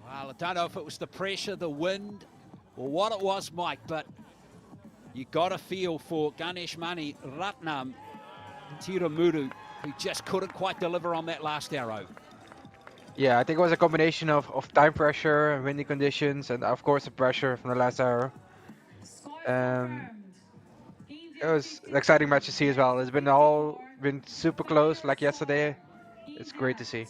Well, I don't know if it was the pressure, the wind, or what it was, Mike, but you got to feel for Ganesh Mani Ratnam Tiramuru, who just couldn't quite deliver on that last arrow. Yeah, I think it was a combination of time pressure and windy conditions, and of course the pressure from the last arrow. It was an exciting match to see as well. It's been super close like yesterday. It's great to see.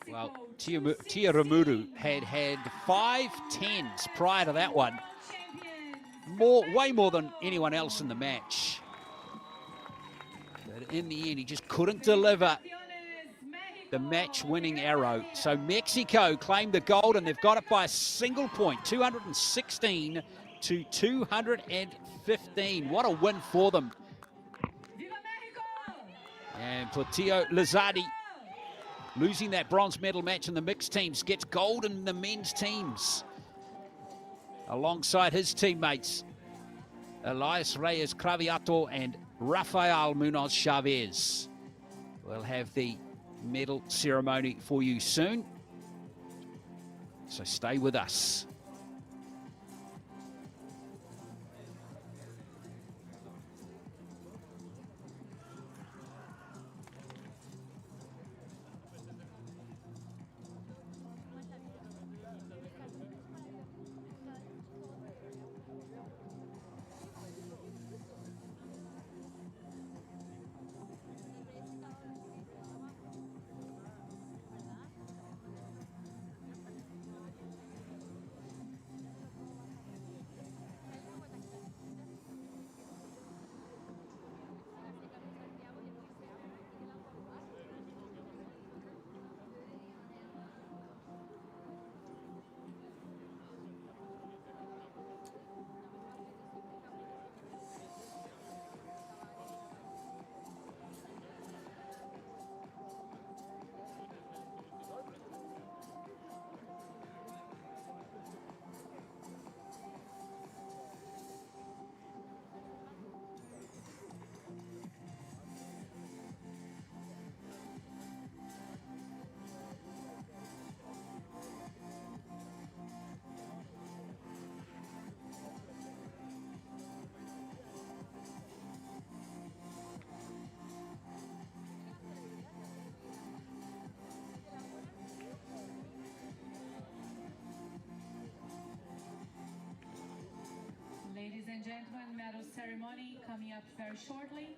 Well, Tiramuru had 5 10s prior to that one. Way more than anyone else in the match. But in the end, he just couldn't deliver the match-winning arrow. So Mexico claimed the gold, and they've got it by a single point, 216 to 215. What a win for them. And Portillo Lazardi, losing that bronze medal match in the mixed teams, gets gold in the men's teams, alongside his teammates, Elias Reyes Craviato and Rafael Munoz Chavez. We'll have the medal ceremony for you soon, so stay with us. medal ceremony coming up very shortly.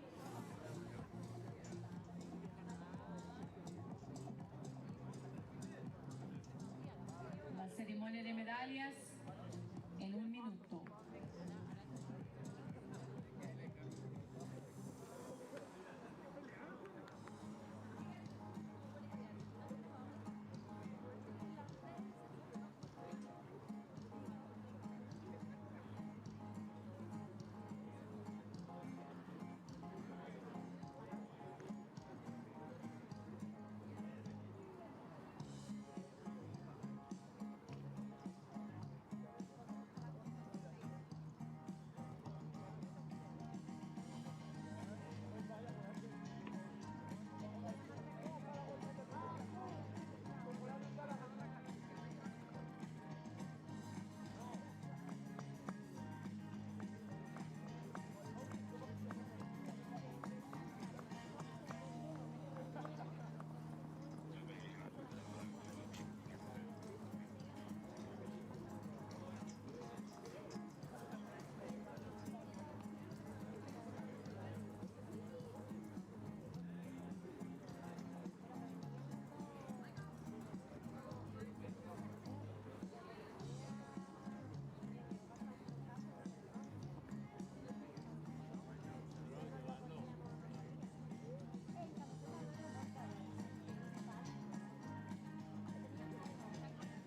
La ceremonia de medallas en un minuto.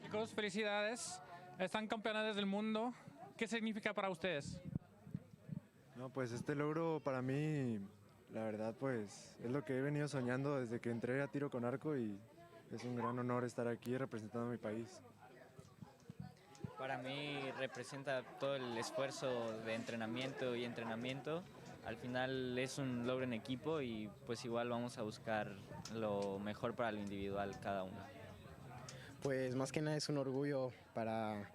Chicos, felicidades. Están campeones del mundo. ¿Qué significa para ustedes? No, pues este logro para mí, la verdad, pues es lo que he venido soñando desde que entré a tiro con arco y es un gran honor estar aquí representando a mi país. Para mí representa todo el esfuerzo de entrenamiento y entrenamiento. Al final es un logro en equipo y pues igual vamos a buscar lo mejor para lo individual cada uno. Pues más que nada es un orgullo para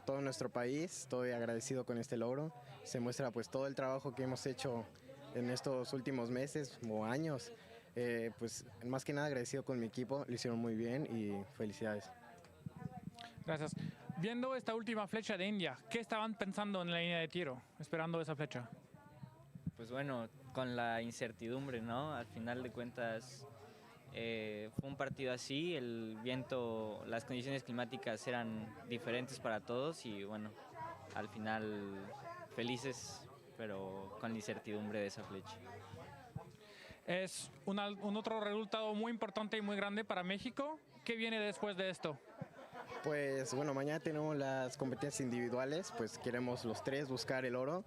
todo nuestro país. Estoy agradecido con este logro. Se muestra pues todo el trabajo que hemos hecho en estos últimos meses o años. Pues más que nada agradecido con mi equipo, lo hicieron muy bien y felicidades. Gracias. Viendo esta última flecha de India, ¿qué estaban pensando en la línea de tiro, esperando esa flecha? Pues bueno, con la incertidumbre, ¿no? Al final de cuentas fue un partido así, el viento, las condiciones climáticas eran diferentes para todos y bueno, al final felices, pero con la incertidumbre de esa flecha. Es un otro resultado muy importante y muy grande para México. ¿Qué viene después de esto? Pues bueno, mañana tenemos las competencias individuales, pues queremos los tres buscar el oro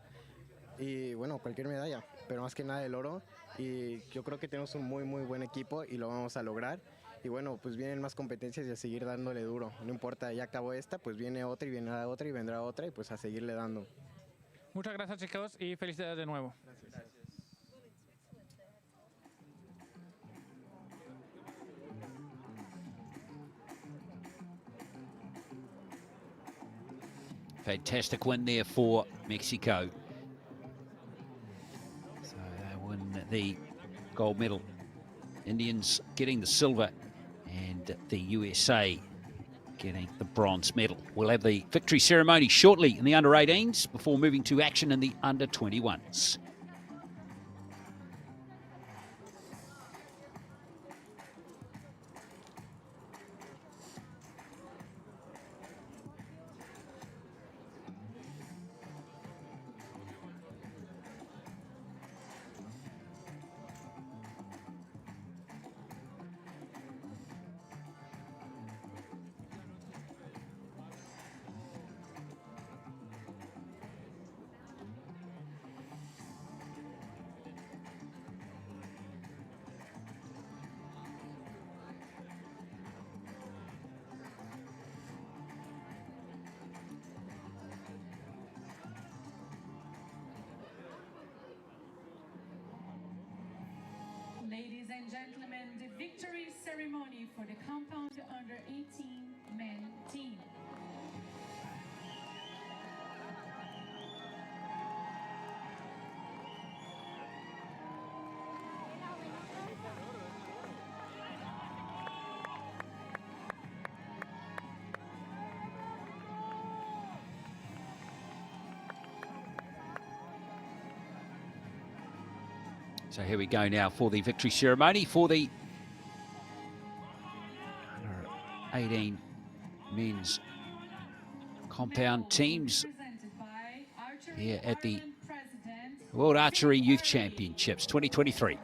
y bueno, cualquier medalla, pero más que nada el oro, y yo creo que tenemos un muy buen equipo y lo vamos a lograr. Y bueno, pues vienen más competencias y a seguir dándole duro, no importa, ya acabó esta, pues viene otra y vendrá otra y vendrá otra y pues a seguirle dando. Muchas gracias, chicos, y felicidades de nuevo. Gracias. Fantastic win there for Mexico. So they win the gold medal. Indians getting the silver and the USA getting the bronze medal. We'll have the victory ceremony shortly in the under-18s before moving to action in the under-21s. Ladies and gentlemen, the victory ceremony for the compound under 18 men team. So here we go now for the victory ceremony for the 18 men's compound teams here at the World Archery Youth Championships 2023.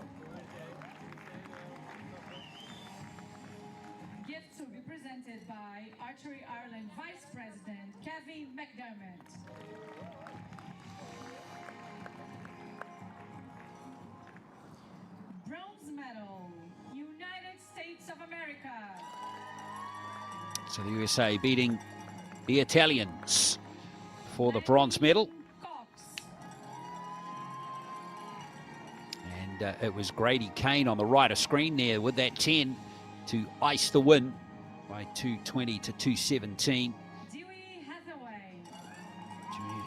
Gifts will be presented by Archery Ireland Vice President Kevin McDermott. Bronze medal, United States of America. So the USA beating the Italians for the bronze medal. And it was Grady Kane on the right of screen there with that 10 to ice the win by 220 to 217.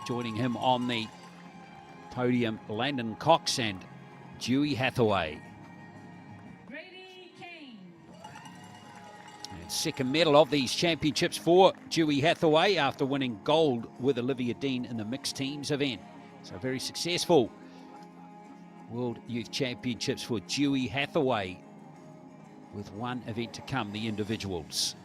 Joining him on the podium, Landon Cox and Dewey Hathaway. And second medal of these championships for Dewey Hathaway after winning gold with Olivia Dean in the mixed teams event. So very successful World Youth Championships for Dewey Hathaway, with one event to come, the individuals.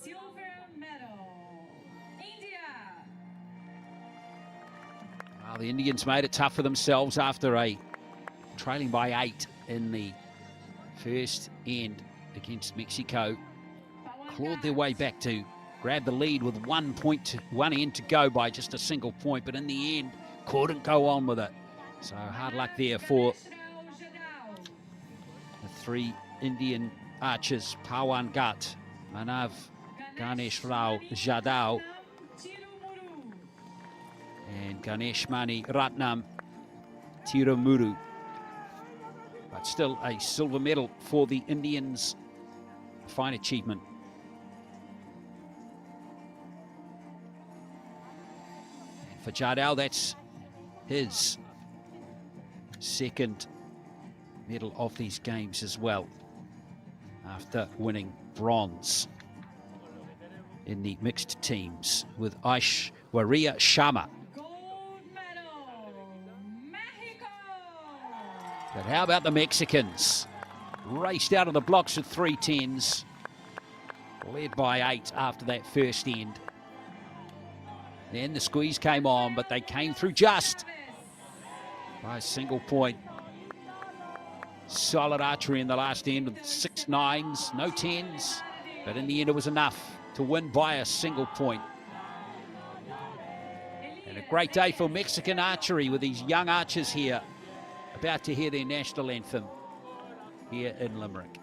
Silver medal, India. Well, the Indians made it tough for themselves after trailing by 8 in the first end against Mexico. Clawed their way back to grab the lead with 1 end to go by just a single point, but in the end couldn't go on with it. So hard luck there for the 3 Indian archers, Pawan Ghat, Manav Ganesh Rao Jadhav and Ganesh Mani Ratnam Tirumuru. But still a silver medal for the Indians. A fine achievement. And for Jadhav, that's his second medal of these games as well, after winning bronze in the mixed teams with Aishwarya Sharma. But how about the Mexicans? Raced out of the blocks with 3 10s, led by 8 after that first end. Then the squeeze came on, but they came through just by a single point. Solid archery in the last end with 6 9s, no 10s, but in the end it was enough to win by a single point. And a great day for Mexican archery with these young archers here, about to hear their national anthem here in Limerick.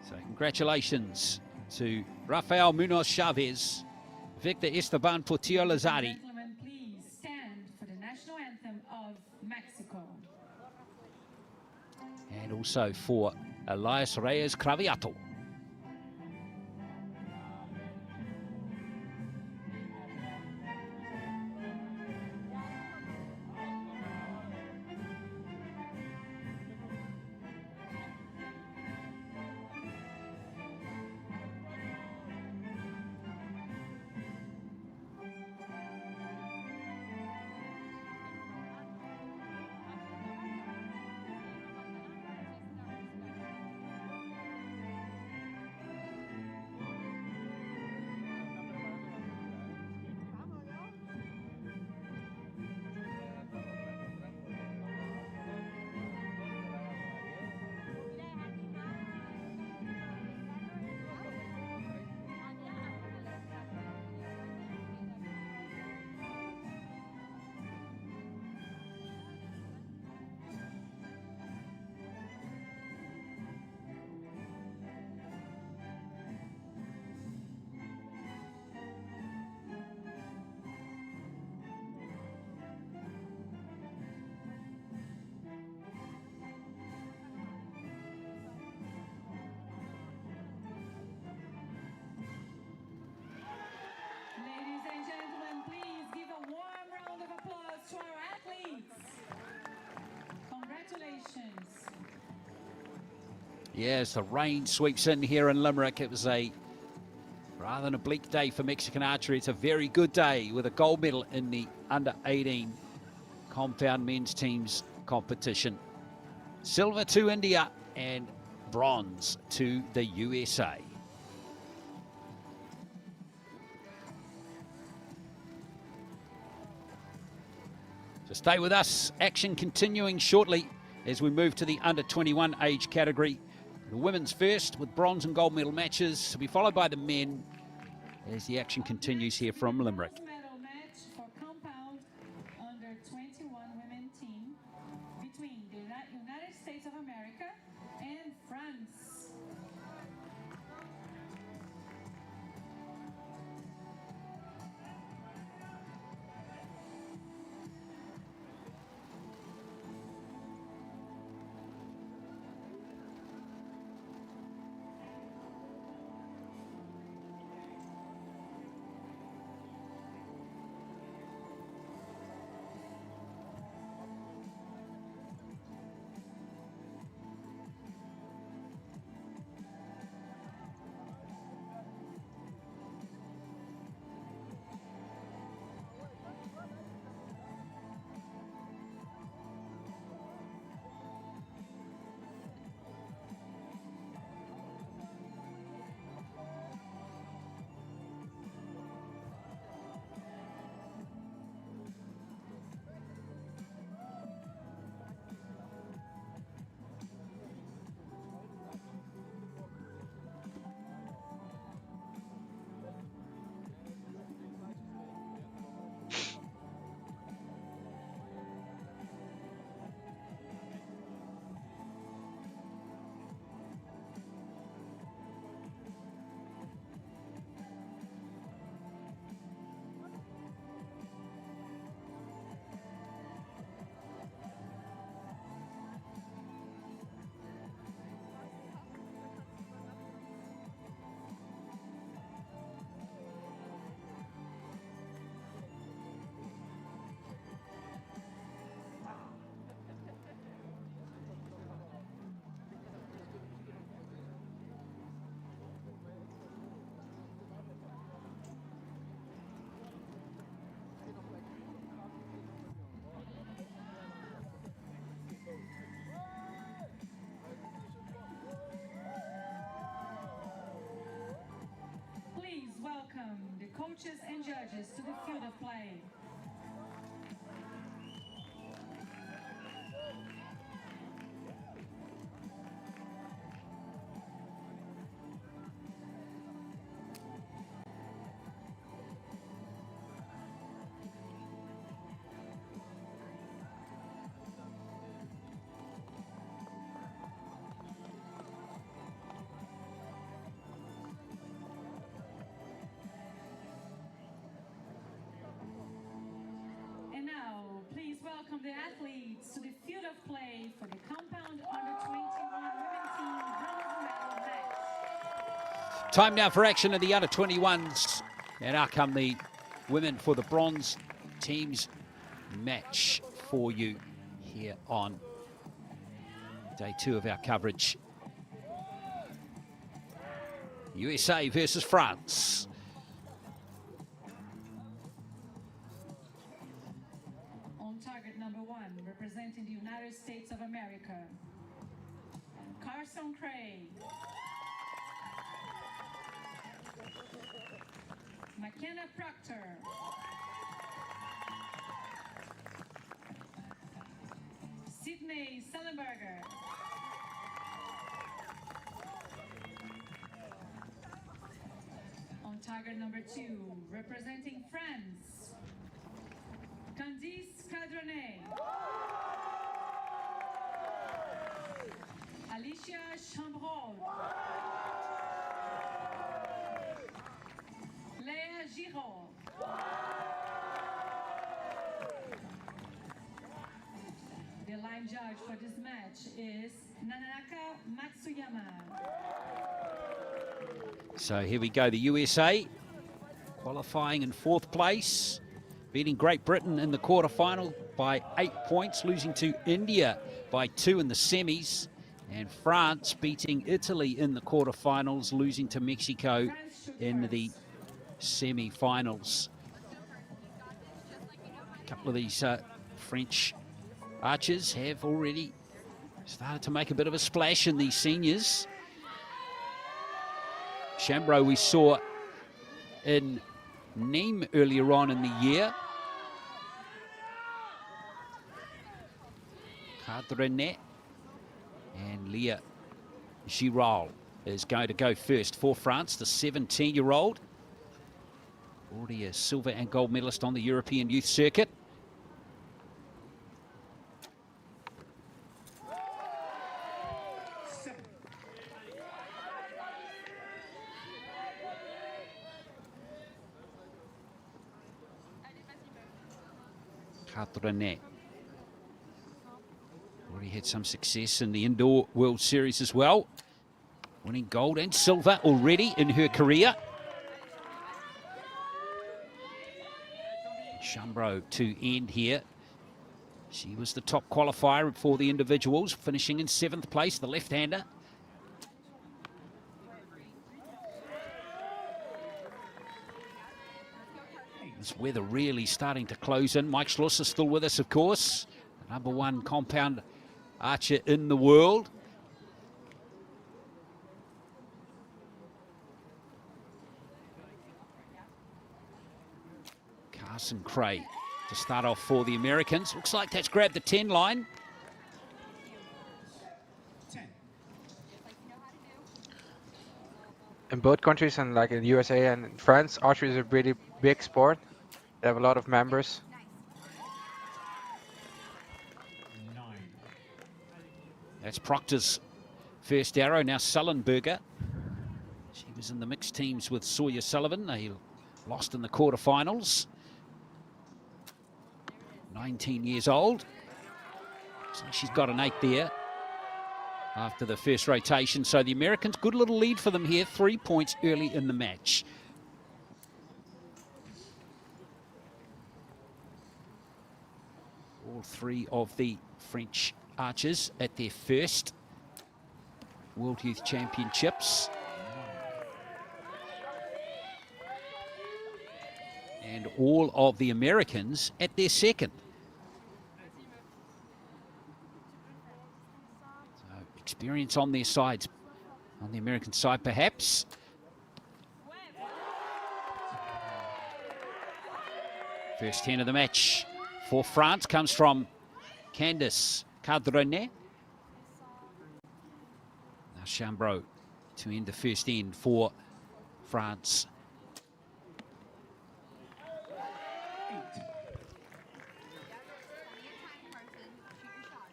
So congratulations to Rafael Munoz Chavez, Victor Esteban Portillo Lazari. Gentlemen, please stand for the national anthem of Mexico. And also for Elias Reyes Craviato. Yes, the rain sweeps in here in Limerick. It was a rather than a bleak day for Mexican archery. It's a very good day with a gold medal in the under-18 compound men's teams competition. Silver to India and bronze to the USA. So stay with us. Action continuing shortly as we move to the under-21 age category. The women's first with bronze and gold medal matches to be followed by the men as the action continues here from Limerick. Medal match for compound under 21 women team between the United States of America and France. Please welcome the coaches and judges to the field of play. And now, please welcome the athletes to the field of play for the compound under-21 women team bronze medal match. Time now for action of the under-21s. And out come the women for the bronze teams match for you here on day 2 of our coverage. USA versus France. On target number 1, representing the United States of America, Carson Cray. McKenna Proctor. Sydney Sullenberger. On target number 2, representing France, Candice Cadronet. Alicia Chambrol. Léa Giraud. The line judge for this match is Nanaka Matsuyama. So here we go, the USA qualifying in 4th place, beating Great Britain in the quarterfinal by 8 points, losing to India by 2 in the semis. And France beating Italy in the quarterfinals, losing to Mexico in the semi-finals. A couple of these French archers have already started to make a bit of a splash in these seniors. Chambro we saw in Nîmes earlier on in the year. Cadrenet and Leah Giral is going to go first for France, the 17-year-old. Already a silver and gold medalist on the European youth circuit. Cadrenet already had some success in the Indoor World Series as well, winning gold and silver already in her career. Chambro to end here. She was the top qualifier for the individuals, finishing in 7th place, the left-hander. This weather really starting to close in. Mike Schluss is still with us, of course. The #1 compound archer in the world. Carson Cray to start off for the Americans. Looks like that's grabbed the 10 line. In both countries, and like in the USA and France, archery is a really big sport. They have a lot of members. That's Proctor's first arrow. Now Sullenberger. She was in the mixed teams with Sawyer Sullivan. They lost in the quarterfinals. 19 years old. So she's got an 8 there after the first rotation. So the Americans, good little lead for them here. 3 points early in the match. All 3 of the French archers at their first World Youth Championships. And all of the Americans at their second. So experience on their sides, on the American side perhaps. First 10 of the match for France comes from Candice Cadrenet. Now Chambro to end the first end for France.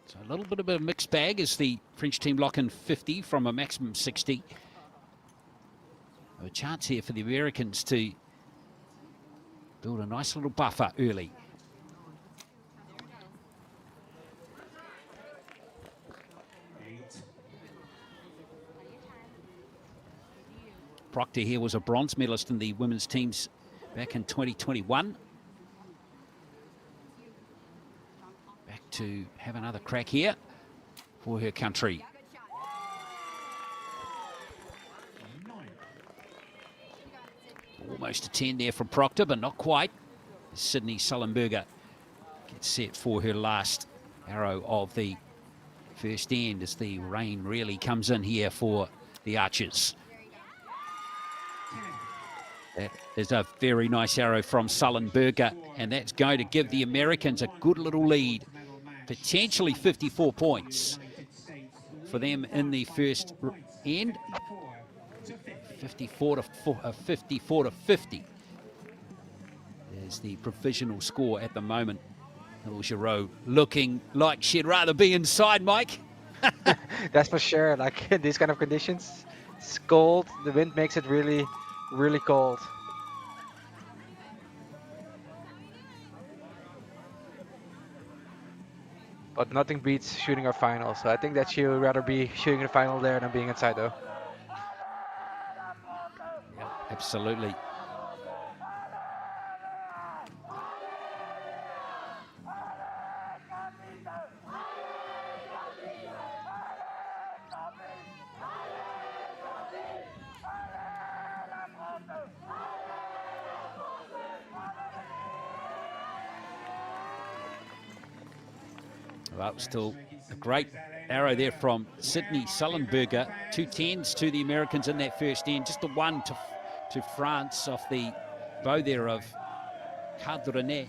So a little bit of a mixed bag as the French team lock in 50 from a maximum 60. A chance here for the Americans to build a nice little buffer early. Proctor here was a bronze medalist in the women's teams back in 2021. Back to have another crack here for her country. Almost a 10 there from Proctor, but not quite. Sydney Sullenberger gets set for her last arrow of the first end as the rain really comes in here for the archers. That is a very nice arrow from Sullenberger, and that's going to give the Americans a good little lead. Potentially 54 points for them in the first end. 54 to 50 is the provisional score at the moment. Little Giroux looking like she'd rather be inside, Mike. That's for sure. Like in these kind of conditions, it's cold. The wind makes it really, really cold. But nothing beats shooting a final. So I think that she would rather be shooting a final there than being inside, though. Yeah, absolutely. Well, still a great arrow there from Sydney Sullenberger. 2 10s to the Americans in that first end. Just the one to France off the bow there of Cadrenet.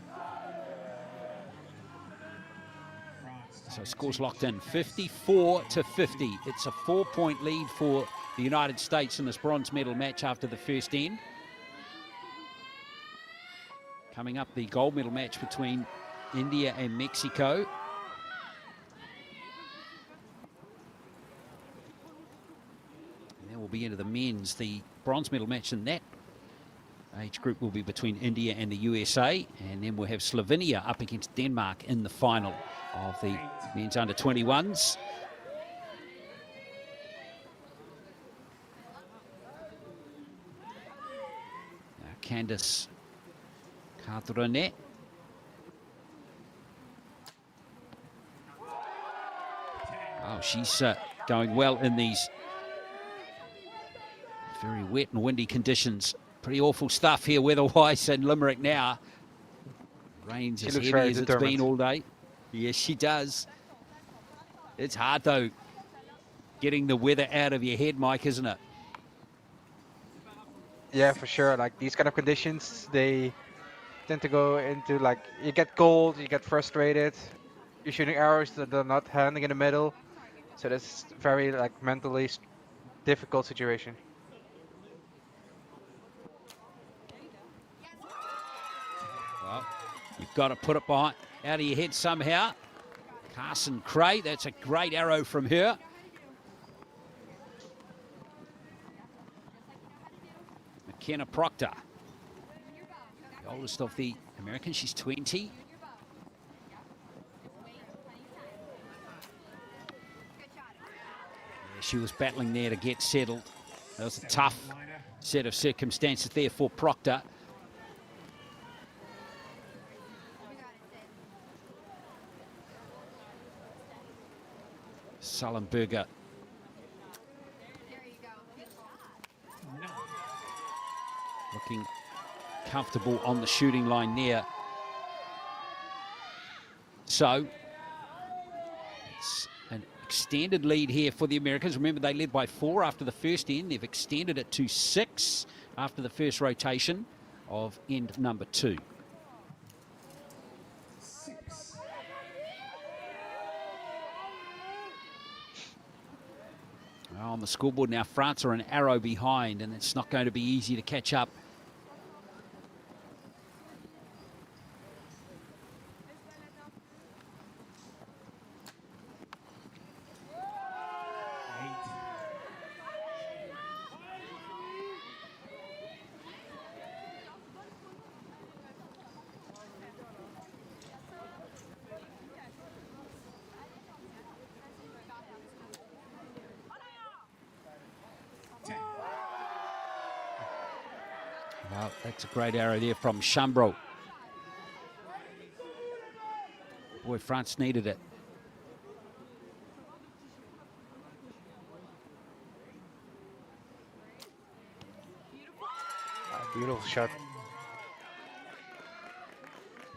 So scores locked in, 54-50. It's a 4-point lead for the United States in this bronze medal match after the first end. Coming up, the gold medal match between India and Mexico. And then we'll be into the men's. The bronze medal match in that age group will be between India and the USA. And then we'll have Slovenia up against Denmark in the final of the men's under 21s. Now Candice Cadrenet. Oh, she's going well in these very wet and windy conditions. Pretty awful stuff here weather-wise in Limerick now. Rain's as heavy as it's been all day. Yes, she does. It's hard, though, getting the weather out of your head, Mike, isn't it? Yeah, for sure. Like, these kind of conditions, they tend to go into, like, you get cold, you get frustrated, you're shooting arrows that are not landing in the middle. So that's very, like, mentally difficult situation. Well, you've got to put it behind, out of your head somehow. Carson Cray, that's a great arrow from her. McKenna Proctor, the oldest of the Americans, she's 20. Yeah, she was battling there to get settled. That was a tough set of circumstances there for Proctor. Sullenberger. Looking comfortable on the shooting line there. So it's an extended lead here for the Americans. Remember, they led by 4 after the first end. They've extended it to 6 after the first rotation of end number 2. On the scoreboard now, France are an arrow behind, and it's not going to be easy to catch up. Well, that's a great arrow there from Chambro. Boy, France needed it. Beautiful shot.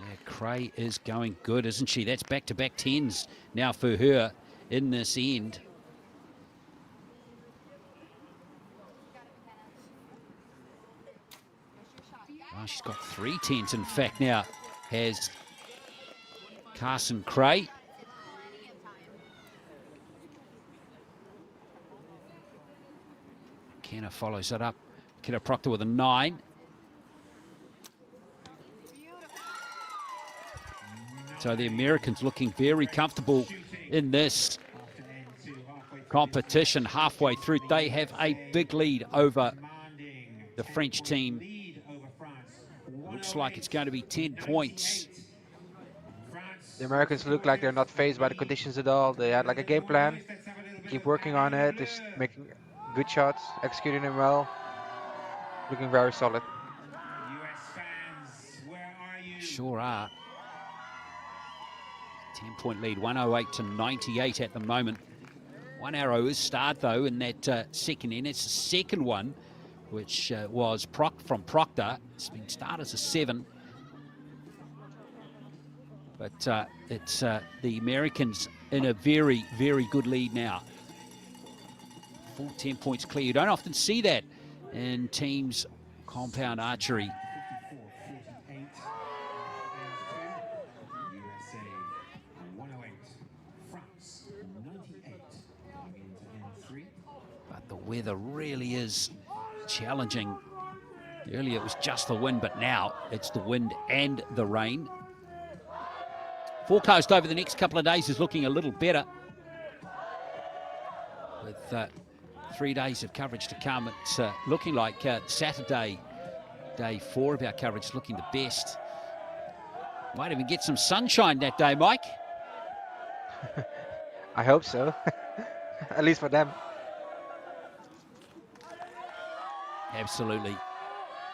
Yeah, Cray is going good, isn't she? That's back-to-back 10s now for her in this end. Oh, she's got 3 10s, in fact, now has Carson Cray. Kenna follows it up. Kenna Proctor with a 9. So the Americans looking very comfortable in this competition halfway through. They have a big lead over the French team. Looks like it's going to be 10 points. The Americans look like they're not phased by the conditions at all. They had like a game plan, keep working on it, just making good shots, executing them well, looking very solid. Sure are. 10-point lead, 108-98 at the moment. One arrow is starred though in that second end. It's the second one, which was from Proctor. It's been starred as a 7. But it's the Americans in a very, very good lead now. Full 10 points clear. You don't often see that in teams compound archery. 54-48. USA 108. France 98. Going into N3. But the weather really is challenging. Earlier it was just the wind, but now it's the wind and the rain. Forecast over the next couple of days is looking a little better. With 3 days of coverage to come, it's looking like Saturday, day 4 of our coverage, looking the best. Might even get some sunshine that day, Mike. I hope so. At least for them. Absolutely.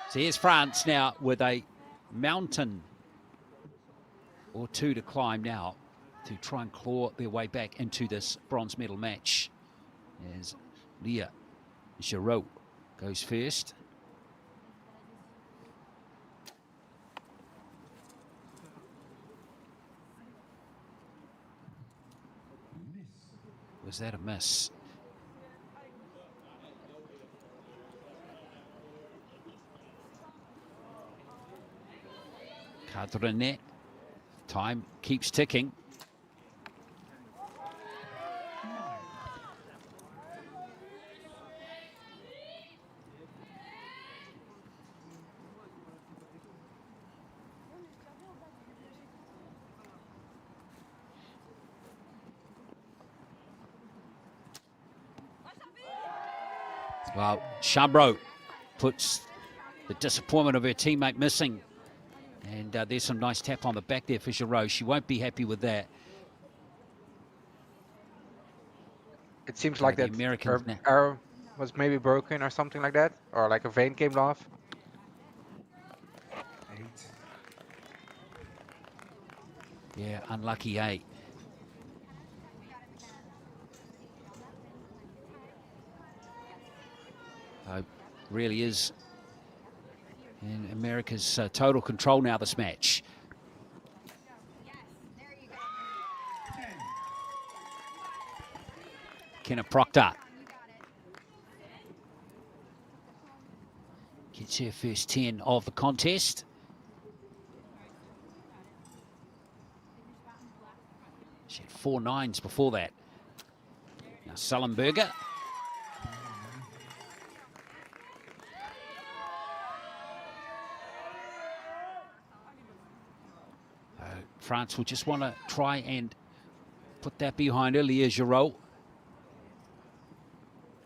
So here's France now with a mountain or two to climb now to try and claw their way back into this bronze medal match. As Leah Giraud goes first. Was that a miss? Cadrenet. Time keeps ticking. Well, Chambro puts the disappointment of her teammate missing. And there's some nice tap on the back there for Giraud. She won't be happy with that. It seems like that Americans her arrow was maybe broken or something like that. Or like a vein came off. 8. Yeah, unlucky 8. Really is in America's total control now, this match. Kenna Proctor gets her first 10 of the contest. She had 4 9s before that. Now Sullenberger. France will just want to try and put that behind her. Leah Giraud.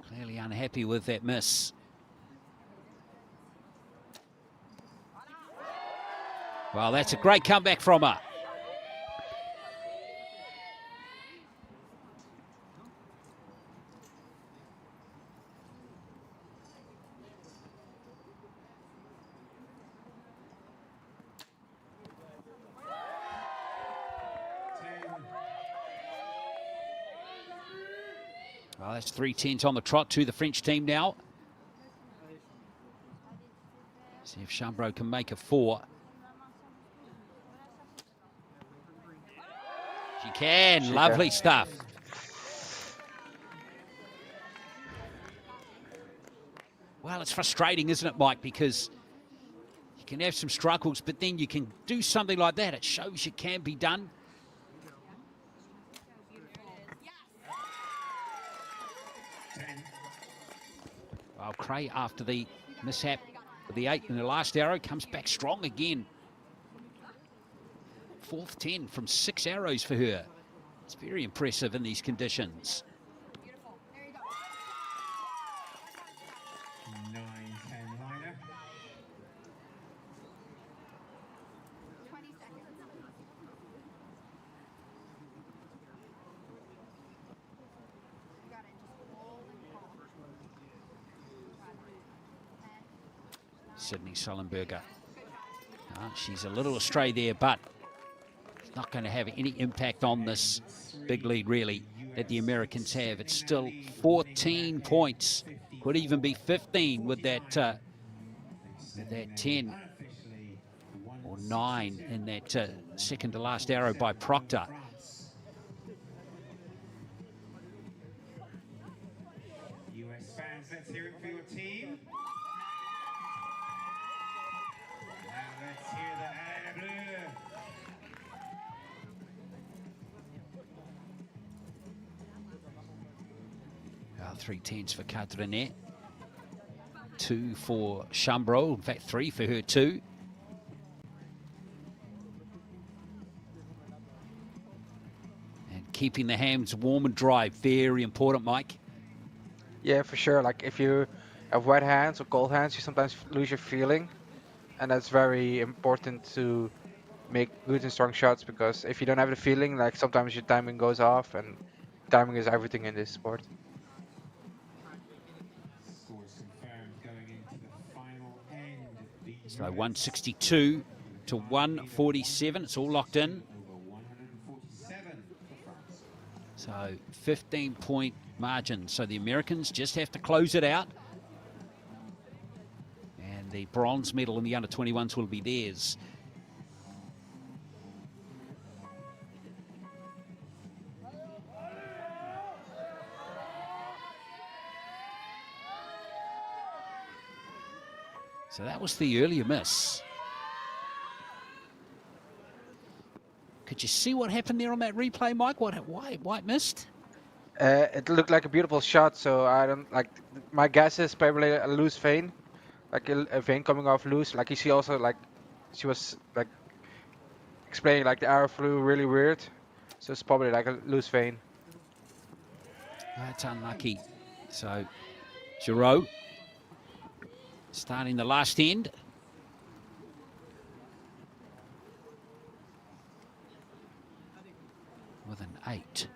Clearly unhappy with that miss. Well, that's a great comeback from her. Well, that's 3 10s on the trot to the French team now. See if Chambro can make a 4. She can. Lovely stuff. Well, it's frustrating, isn't it, Mike? Because you can have some struggles, but then you can do something like that. It shows it can be done. Well, Cray, after the mishap with the 8 in the last arrow, comes back strong again. 4th 10 from 6 arrows for her. It's very impressive in these conditions. 9-10 liner. Sydney Sullenberger. She's a little astray there, but it's not going to have any impact on this big lead, really, that the Americans have. It's still 14 points. Could even be 15 with that 10. or 9 in that second to last arrow by Proctor. US fans, let's hear it for your team. And let's hear the Alain Bleu. 3 10s for Cadrenet, 2 for Chambro, in fact 3 for her too. And keeping the hands warm and dry, very important, Mike. Yeah, for sure. Like if you have wet hands or cold hands, you sometimes lose your feeling, and that's very important to make good and strong shots, because if you don't have the feeling, like sometimes your timing goes off, and timing is everything in this sport. Scores confirmed going into the final end. The So 162 to 147, it's all locked in. over 147 for France. So 15-point margin. So the Americans just have to close it out. And the bronze medal in the under-21s will be theirs. So that was the earlier miss. Could you see what happened there on that replay, Mike? Why it missed? It looked like a beautiful shot, so I don't like. My guess is probably a loose vein, like a vein coming off loose. Like you see, also like she was like explaining, like the arrow flew really weird, so it's probably like a loose vein. That's unlucky. So Giroux starting the last end. With an 8.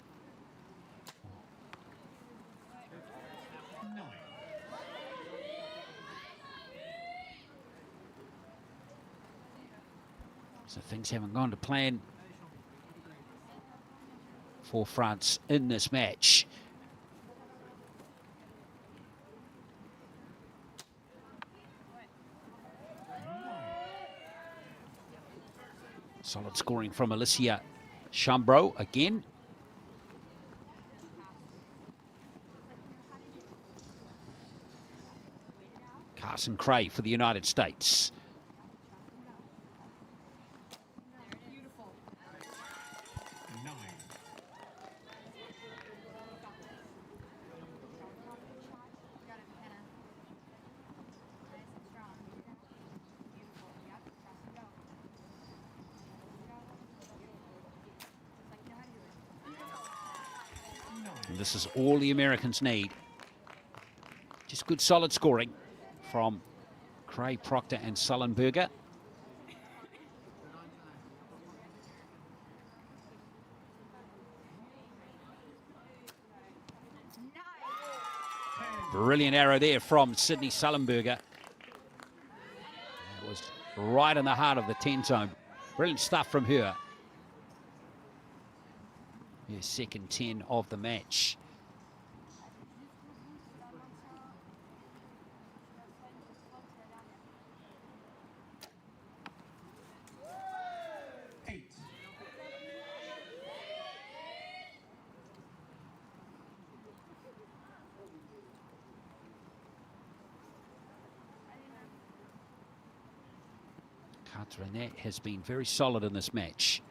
So things haven't gone to plan for France in this match. Solid scoring from Alicia Chambro again. Carson Cray for the United States. And this is all the Americans need. Just good solid scoring from Cray, Proctor and Sullenberger. Brilliant arrow there from Sydney Sullenberger. It was right in the heart of the 10 zone. Brilliant stuff from her. Her second 10 of the match. Cadrenet has been very solid in this match.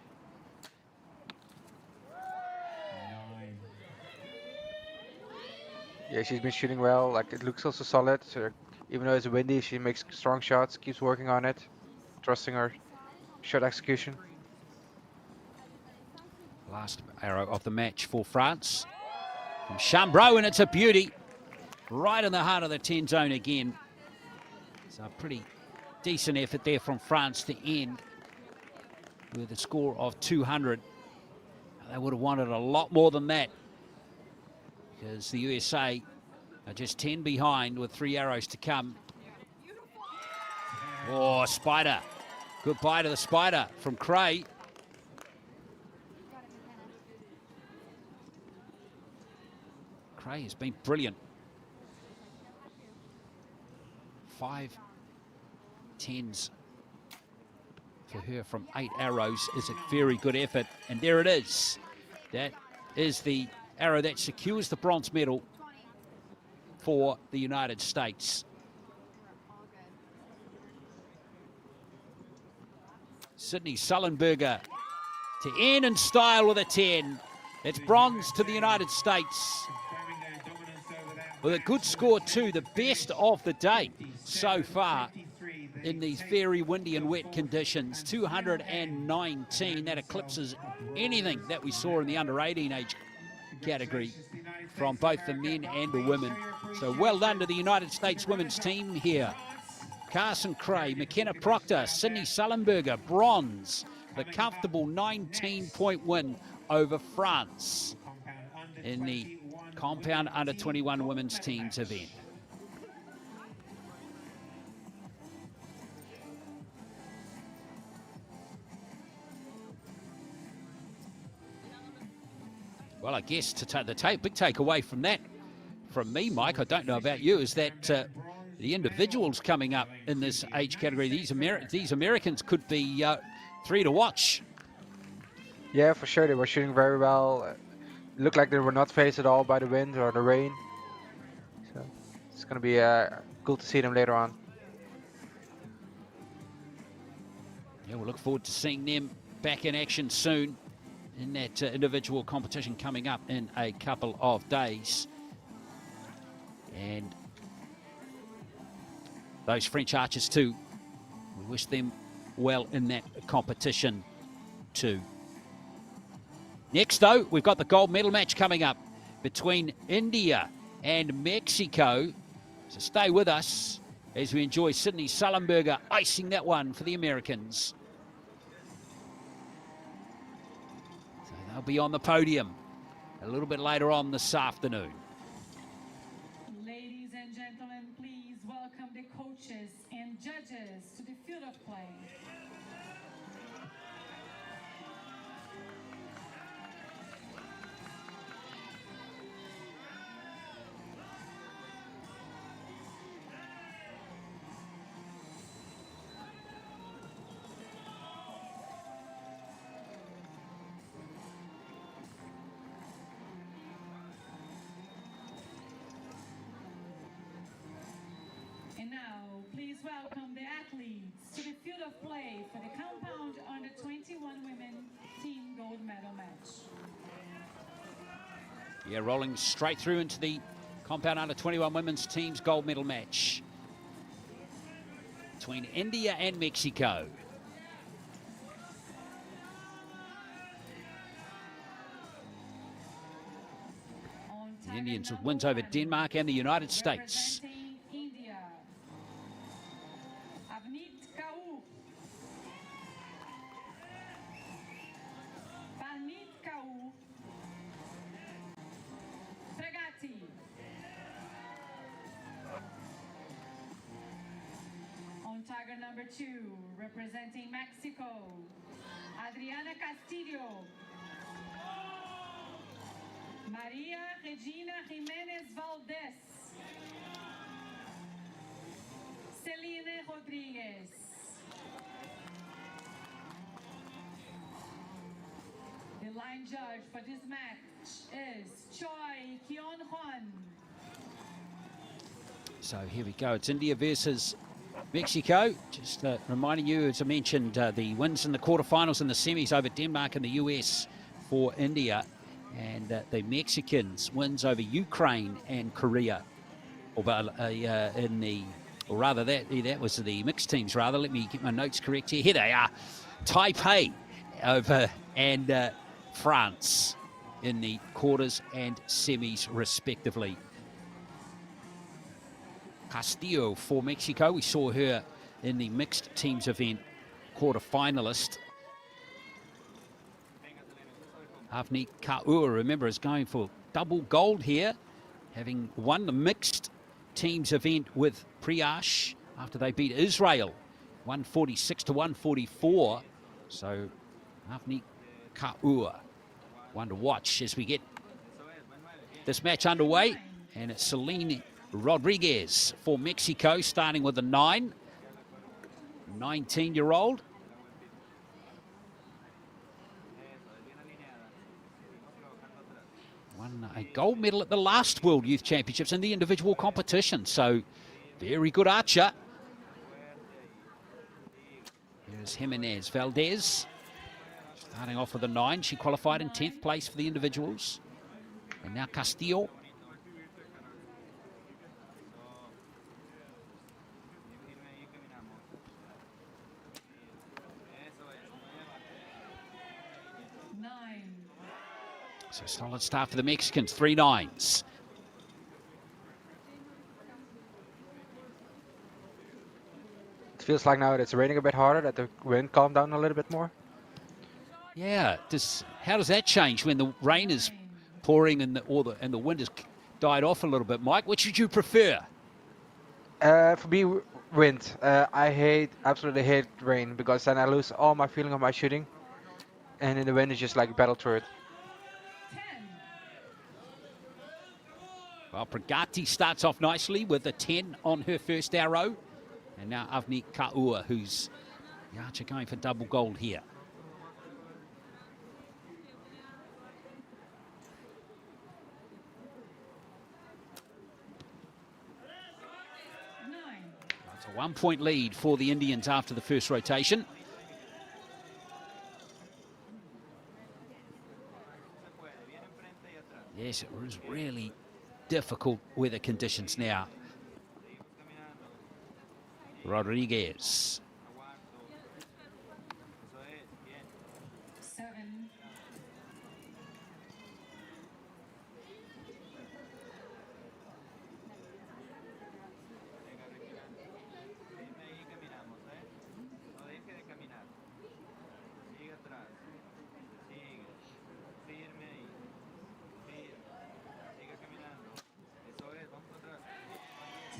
Yeah, she's been shooting well. Like it looks also solid. So even though it's windy, she makes strong shots, keeps working on it, trusting her shot execution. Last arrow of the match for France from Chambro, and it's a beauty. Right in the heart of the 10 zone again. So a pretty decent effort there from France to end with a score of 200. They would have wanted a lot more than that, because the USA are just 10 behind with 3 arrows to come. Oh, Spider. Goodbye to the Spider from Cray. Cray has been brilliant. 5 10s for her from 8 arrows is a very good effort. And there it is. That is the arrow that secures the bronze medal for the United States. Sydney Sullenberger to end in style with a 10. It's bronze to the United States. With a good score too, the best of the day so far in these very windy and wet conditions. 219, that eclipses anything that we saw in the under 18 age category from both the men and the women. So well done to the United States women's team here. Carson Cray, McKenna Proctor, Sydney Sullenberger, bronze. The comfortable 19-point win over France in the compound under 21 women's teams event. Well, I guess to take the big takeaway from that, from me, Mike, I don't know about you, is that the individuals coming up in this age category, these Americans could be three to watch. Yeah, for sure. They were shooting very well. Looked like they were not phased at all by the wind or the rain. So it's going to be cool to see them later on. Yeah, we'll look forward to seeing them back in action soon in that individual competition coming up in a couple of days. And those French archers too, we wish them well in that competition too. Next though, we've got the gold medal match coming up between India and Mexico. So stay with us as we enjoy Sydney Sullenberger icing that one for the Americans. So they'll be on the podium a little bit later on this afternoon. Ladies and gentlemen, please welcome the coaches and judges to the field of play. And now, please welcome the athletes to the field of play for the compound under 21 women team gold medal match. Yeah, rolling straight through into the compound under 21 women's team's gold medal match between India and Mexico. The Indians with wins over Denmark and the United States. On target number 2, representing Mexico, Adriana Castillo, Maria Regina Jimenez Valdez, Celine Rodriguez. The line judge for this match is Choi Kion Hwan. So here we go. It's India versus Mexico. Just reminding you, as I mentioned, the wins in the quarterfinals and the semis over Denmark and the US for India. And the Mexicans wins over Ukraine and Korea. Or rather, that was the mixed teams, rather. Let me get my notes correct here. Here they are. Taipei over and France in the quarters and semis, respectively. Castillo for Mexico. We saw her in the mixed teams event, quarter-finalist. Avni Kaur, remember, is going for double gold here, having won the mixed teams event with Priyash after they beat Israel 146 to 144. So Avni Kaur, one to watch as we get this match underway. And it's Celine Rodriguez for Mexico, starting with a 19-year-old. won a gold medal at the last World Youth Championships in the individual competition. So, very good archer. Here's Jimenez Valdez. Starting off with a 9. She qualified in 10th place for the individuals. And now Castillo. So solid start for the Mexicans, 3 9s. It feels like now that it's raining a bit harder, that the wind calmed down a little bit more. Yeah, how does that change when the rain is pouring and the wind has died off a little bit? Mike, which would you prefer? For me, wind. I absolutely hate rain, because then I lose all my feeling of my shooting. And in the wind, it's just like battle through it. Well, Pragati starts off nicely with a 10 on her first arrow. And now Avni Kaua, who's the archer going for double gold here. It's a 1-point lead for the Indians after the first rotation. Yes, it was really difficult weather conditions now. Rodriguez. 7.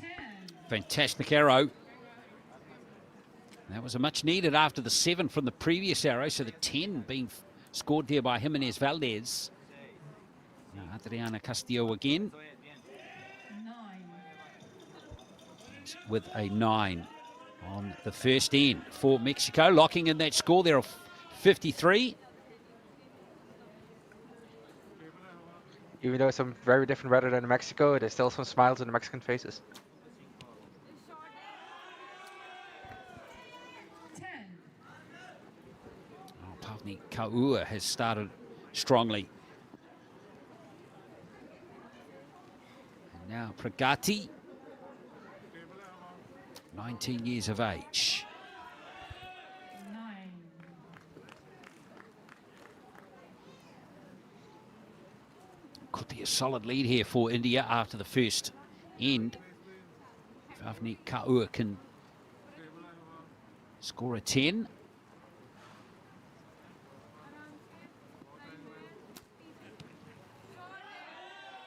10. Fantastic arrow. That was a much needed after the 7 from the previous arrow, so the 10 being scored there by Jimenez Valdez. Now Adriana Castillo again. 9. With a 9 on the first end for Mexico, locking in that score there of 53. Even though it's some very different weather than in Mexico, there's still some smiles on the Mexican faces. 10. Oh, Pavni Kaua has started strongly. And now Pragati, 19 years of age. 9. Could be a solid lead here for India after the first end. If Avni Kaua can score a 10.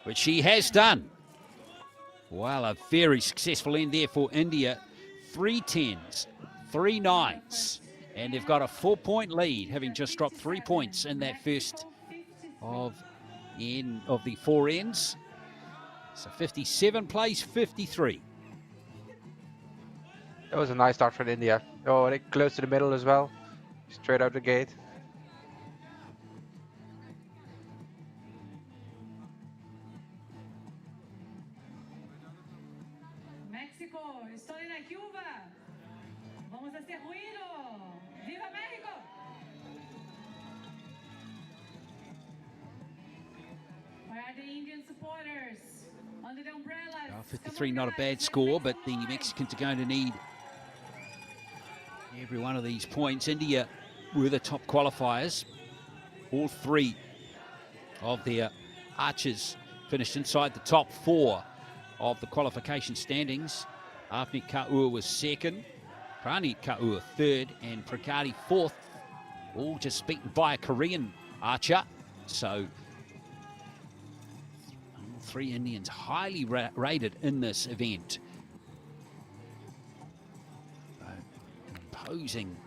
Which she has done. Well, a very successful end there for India. 3 10s, 3 9s, and they've got a 4-point lead, having just dropped 3 points in that first of the 4 ends. So 57 plays 53. That was a nice start for India. Oh, they close to the middle as well. Straight out the gate. México, estoy en la Cuba. Vamos a hacer ruido. ¡Viva México! Where are the Indian supporters? Under the umbrellas. 53, not a bad score, but the Mexicans are going to need every one of these points. India were the top qualifiers. All 3 of their archers finished inside the top 4 of the qualification standings. Avni Kaua was 2nd, Pranit Kaua 3rd, and Pragati 4th. All just beaten by a Korean archer. So all 3 Indians highly rated in this event. Imposing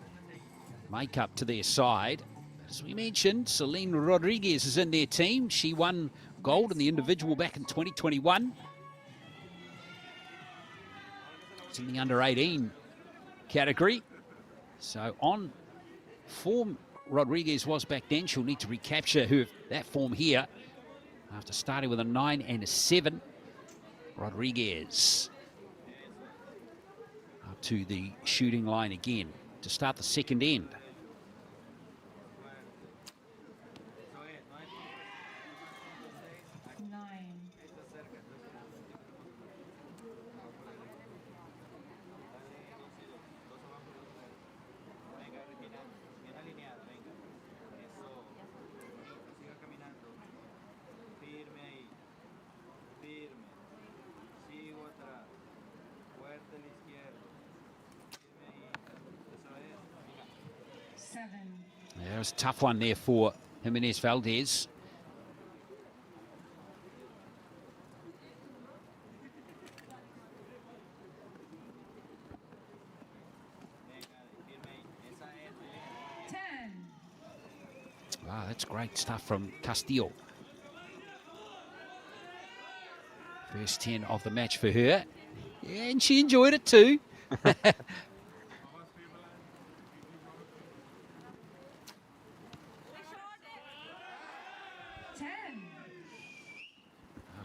makeup to their side. As we mentioned, Celine Rodriguez is in their team. She won gold in the individual back in 2021. It's in the under 18 category. So on form Rodriguez was back then. She'll need to recapture that form here After starting with a 9 and a 7, Rodriguez up to the shooting line again to start the second end. Yeah, it was a tough one there for Jimenez Valdez. Wow, that's great stuff from Castillo. First 10 of the match for her. Yeah, and she enjoyed it too.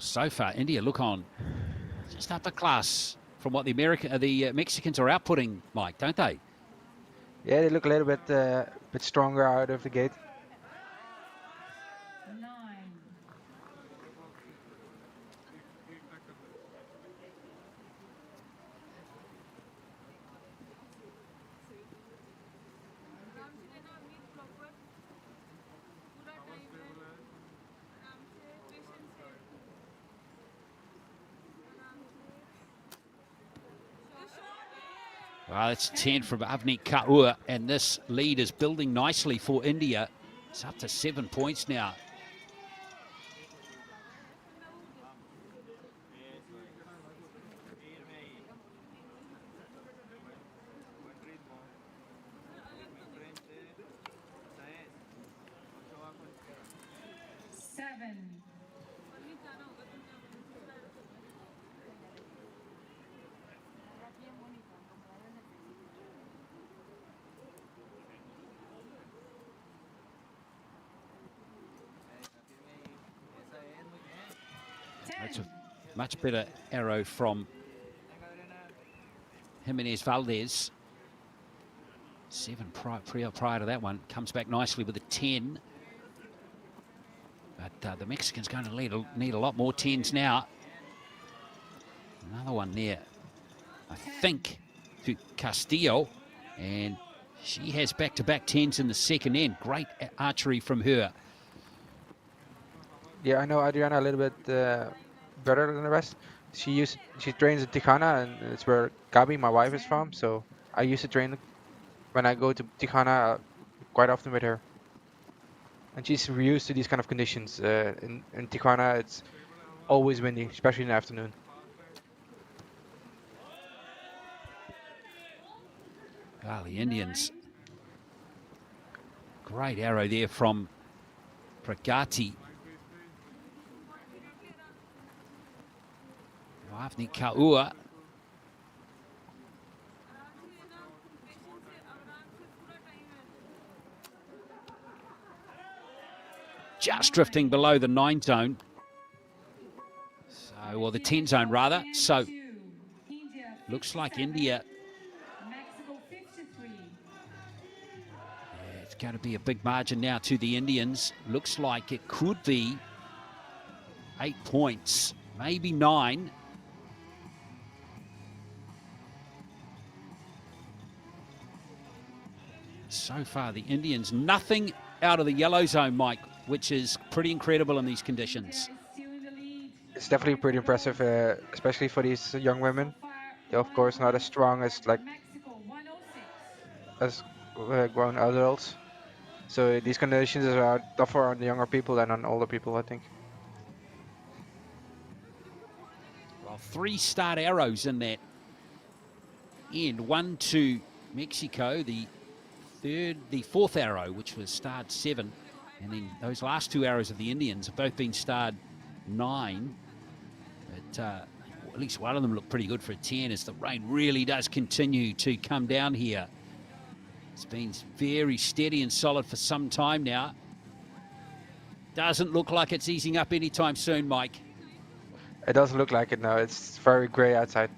So far, India look on just upper class from what the Mexicans are outputting, Mike, don't they? Yeah, they look a little bit stronger out of the gate. Well, it's 10 from Avneet Kaur, and this lead is building nicely for India. It's up to 7 points now. That's a much better arrow from Jimenez Valdez. 7 prior to that one. Comes back nicely with a 10. But the Mexican's going to need a lot more 10s now. Another one there, I think, to Castillo. And she has back-to-back 10s in the second end. Great archery from her. Yeah, I know Adriana a little bit better than the rest. She trains in Tijuana, and it's where Gabi, my wife, is from. So I used to train when I go to Tijuana quite often with her. And she's used to these kind of conditions. In Tijuana, it's always windy, especially in the afternoon. Well, the Indians. Great arrow there from Pragati. Avneet Kaur. Just drifting below the 9 zone. So, well, the 10 zone rather. So, looks like India. Yeah, it's going to be a big margin now to the Indians. Looks like it could be 8 points, maybe 9. So far, the Indians, nothing out of the yellow zone, Mike, which is pretty incredible in these conditions. It's definitely pretty impressive, especially for these young women. They're, of course, not as strong as grown adults. So these conditions are tougher on the younger people than on older people, I think. Well, 3 start arrows in that end. 1 to Mexico, the fourth arrow, which was starred 7, and then those last 2 arrows of the Indians have both been starred 9. But at least one of them looked pretty good for a 10 as the rain really does continue to come down here. It's been very steady and solid for some time now. Doesn't look like it's easing up anytime soon, Mike. It doesn't look like it now. It's very grey outside.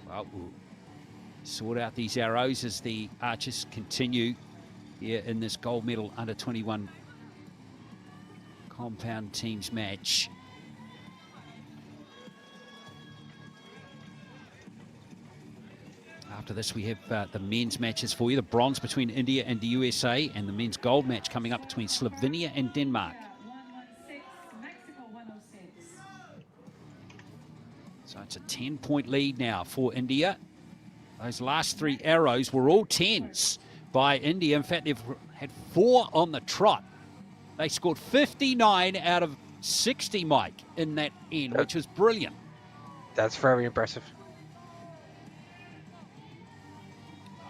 Well, we'll sort out these arrows as the archers continue here in this gold medal under 21 compound teams match. After this, we have the men's matches for you. The bronze between India and the USA, and the men's gold match coming up between Slovenia and Denmark. 116, Mexico 106. So it's a 10-point lead now for India. Those last 3 arrows were all 10s by India. In fact, they've had 4 on the trot. They scored 59 out of 60, Mike, in that end, which was brilliant. That's very impressive.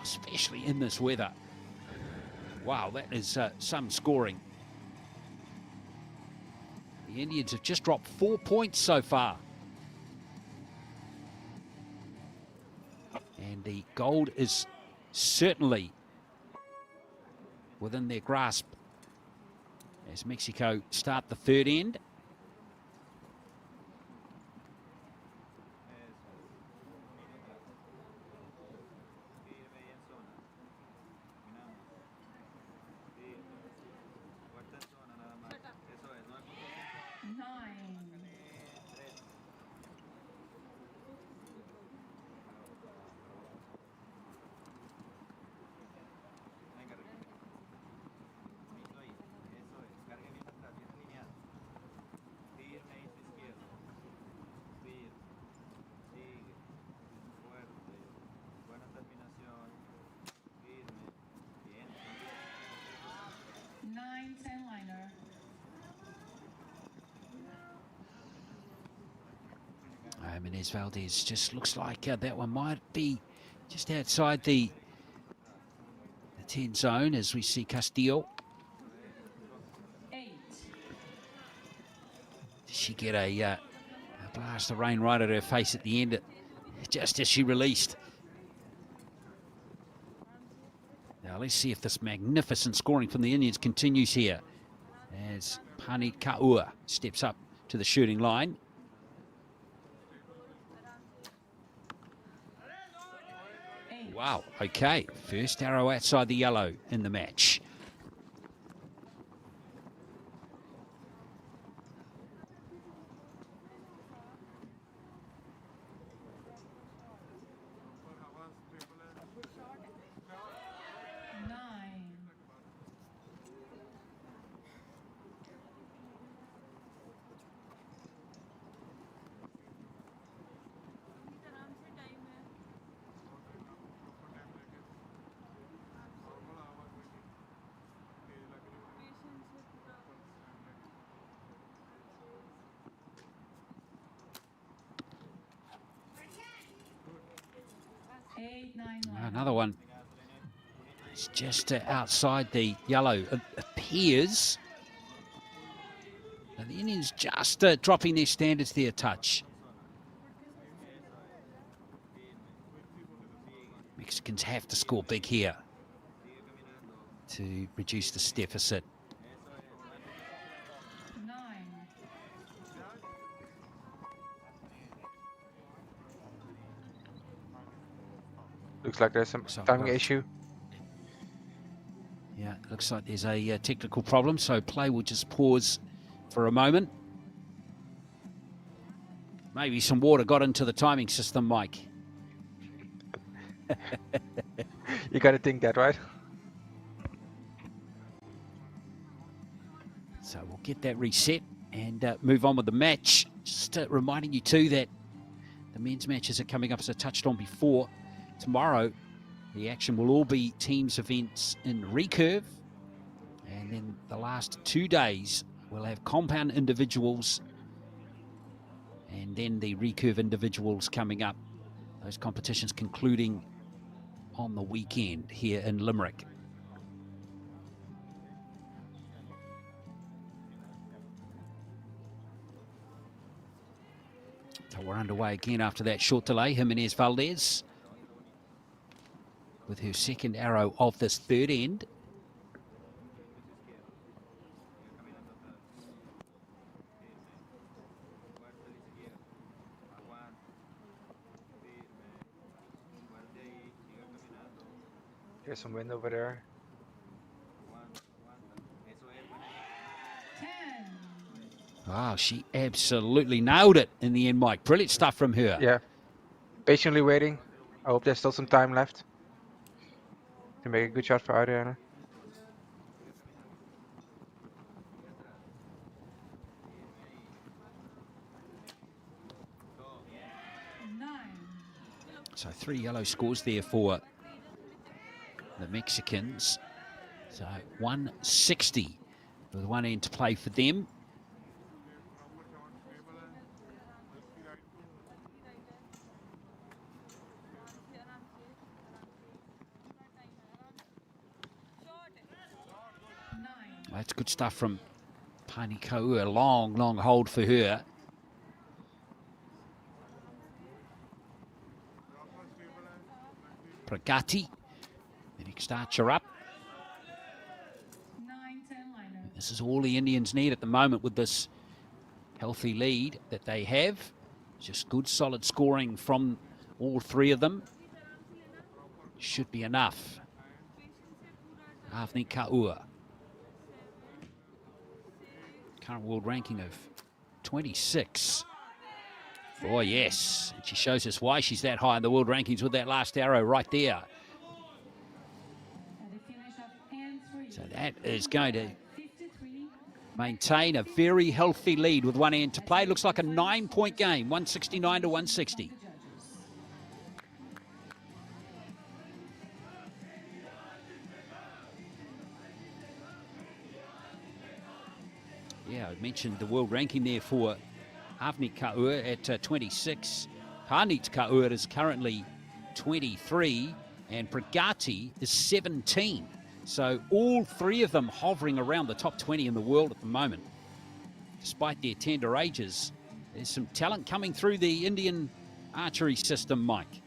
Especially in this weather. Wow, that is some scoring. The Indians have just dropped 4 points so far. And the gold is certainly within their grasp as Mexico start the third end. Menez Valdez just looks like that one might be just outside the 10 zone as we see Castillo. 8. Did she get a blast of rain right at her face at the end, just as she released? Now let's see if this magnificent scoring from the Indians continues here as Panit Kaur steps up to the shooting line. Wow, okay. First arrow outside the yellow in the match. Another one. It's just outside the yellow. It appears. Now the Indians just dropping their standards there a touch. Mexicans have to score big here to reduce this deficit. Looks like there's some timing issue. Yeah, looks like there's a technical problem, so play will just pause for a moment. Maybe some water got into the timing system, Mike. You gotta think that, right? So we'll get that reset and move on with the match. Just reminding you too that the men's matches are coming up, as I touched on before. Tomorrow, the action will all be teams events in recurve. And then the last 2 days, we'll have compound individuals and then the recurve individuals coming up. Those competitions concluding on the weekend here in Limerick. So we're underway again after that short delay. Jimenez Valdez. with her second arrow of this third end. There's some wind over there. 10. Wow, she absolutely nailed it in the end, Mike. Brilliant stuff from her. Yeah. Patiently waiting. I hope there's still some time left to make a good shot for Adriana. So 3 yellow scores there for the Mexicans. So 160 with one end to play for them. That's good stuff from Pani Kaua. Long, long hold for her. Pragati, the next archer up. 9-10 liner. This is all the Indians need at the moment with this healthy lead that they have. Just good, solid scoring from all three of them. Should be enough. Avni Kaua. Current world ranking of 26. Oh, yes. And she shows us why she's that high in the world rankings with that last arrow right there. So that is going to maintain a very healthy lead with one end to play. Looks like a 9-point game, 169 to 160. Yeah, I mentioned the world ranking there for Avni Kaur at 26. Panit Kaur is currently 23, and Pragati is 17. So all three of them hovering around the top 20 in the world at the moment. Despite their tender ages, there's some talent coming through the Indian archery system, Mike.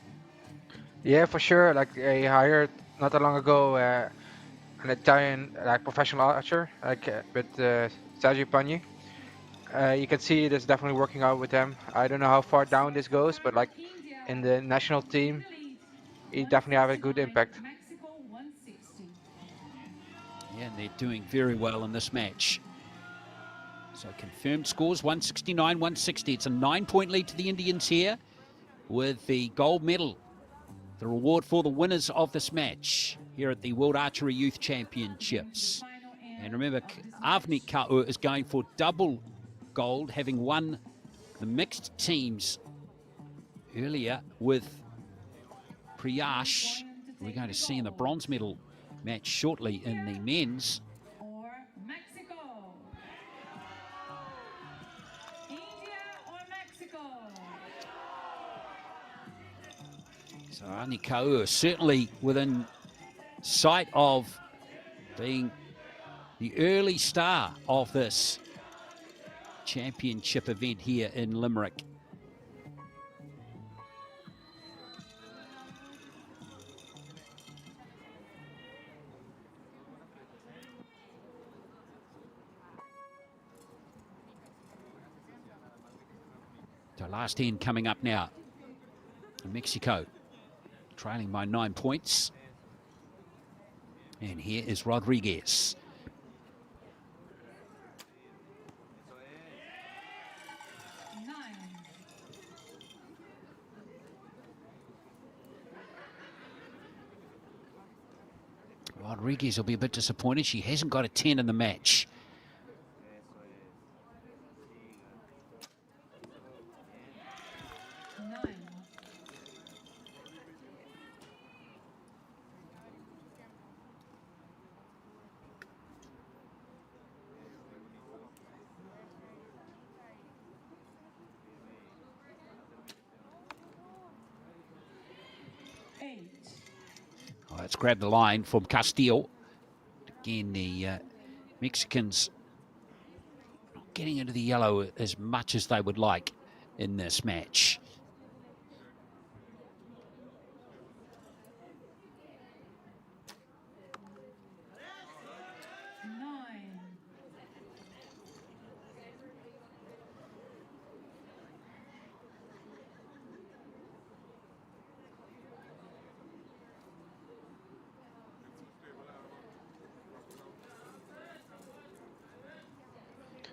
Yeah, for sure. Like I hired not that long ago an Italian professional archer with Sergio Pagni. You can see it is definitely working out with them. I don't know how far down this goes, but like in the national team, he definitely have a good impact. Yeah, and they're doing very well in this match. So confirmed scores, 169, 160. It's a 9-point lead to the Indians here with the gold medal, the reward for the winners of this match here at the World Archery Youth Championships. And remember, Avni Kaur is going for double gold, having won the mixed teams earlier with Priyash. We're going to see in the bronze medal match shortly in the men's. Or Mexico. India or Mexico. So Avni Kaur certainly within sight of being the early star of this championship event here in Limerick. So last end coming up now. Mexico trailing by 9 points. And here is Rodriguez. Rodriguez will be a bit disappointed. She hasn't got a 10 in the match. Let's grab the line from Castillo. Again, the Mexicans not getting into the yellow as much as they would like in this match.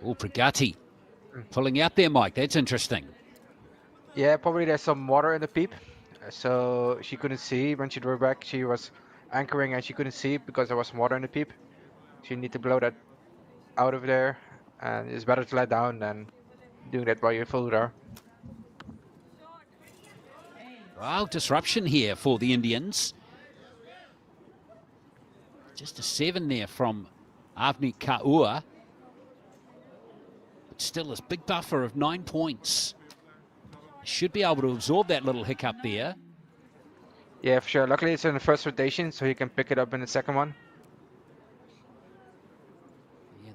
Oh, Pragati pulling out there, Mike. That's interesting. Yeah, probably there's some water in the peep, so she couldn't see when she drew back. She was anchoring and she couldn't see because there was some water in the peep. So you need to blow that out of there, and it's better to let down than doing that while you're full there. Well, disruption here for the Indians. Just a 7 there from Avni Kaur. But still this big buffer of 9 points. Should be able to absorb that little hiccup there. Yeah, for sure. Luckily, it's in the first rotation, so you can pick it up in the second one. Yeah,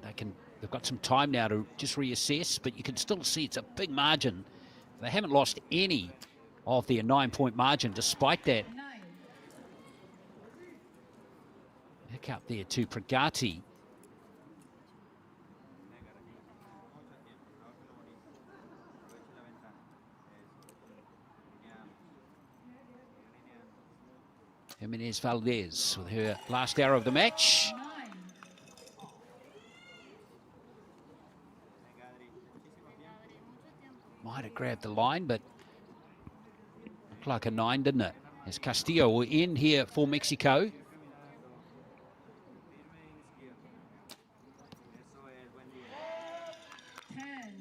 they've got some time now to just reassess, but you can still see it's a big margin. They haven't lost any of their 9-point margin despite that hiccup there to Pragati. Jimenez Valdez with her last arrow of the match. Might have grabbed the line, but looked like a 9, didn't it? As Castillo will end here for Mexico. Again,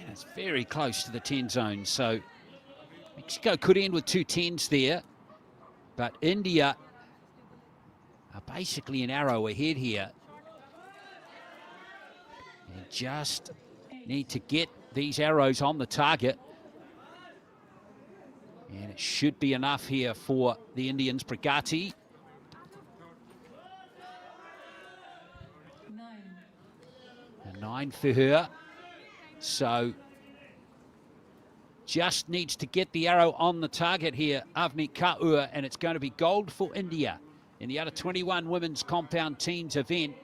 it's very close to the 10 zone, so Mexico could end with 2 10s there. But India are basically an arrow ahead here. And just need to get these arrows on the target. And it should be enough here for the Indians. Pragati. 9 for her. So just needs to get the arrow on the target here, Avni Kaur, and it's going to be gold for India in the under-21 women's compound teams event.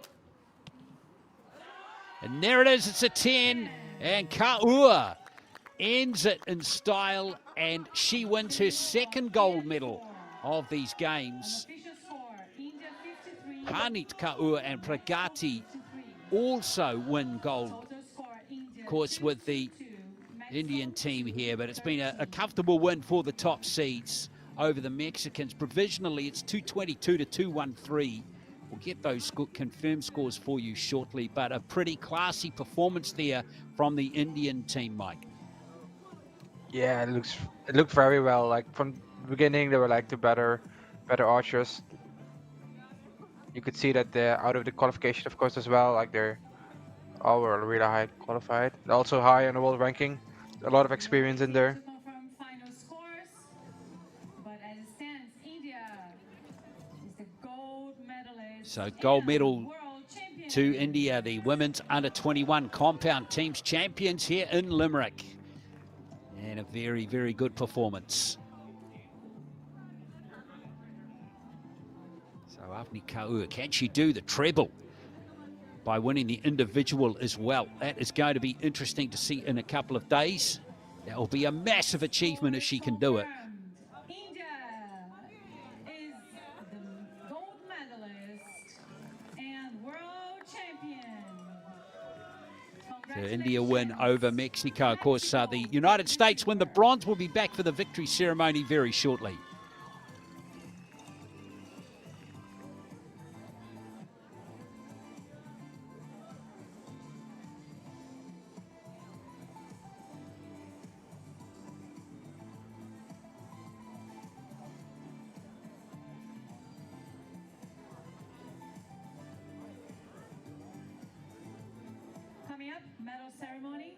And there it is, it's a 10, and Kaur ends it in style, and she wins her second gold medal of these games. Harneet Kaur and Pragati also win gold, of course, with the Indian team here, but it's been a comfortable win for the top seeds over the Mexicans. Provisionally, it's 222 to 213. We'll get those confirmed scores for you shortly, but a pretty classy performance there from the Indian team, Mike. Yeah, it looked very well. Like from the beginning, they were like the better archers. You could see that they're out of the qualification, of course, as well. Like they're all were really high qualified. They're also high on the world ranking. A lot of experience in there. So gold medal to India, the women's under-21 compound teams champions here in Limerick. And a very, very good performance. So Avni Kaur, can she do the treble by winning the individual as well? That is going to be interesting to see in a couple of days. That will be a massive achievement if she can do it. India is the gold medalist and world champion. The India win over Mexico. Of course, the United States win the bronze. Will be back for the victory ceremony very shortly. Coming up, medal ceremony.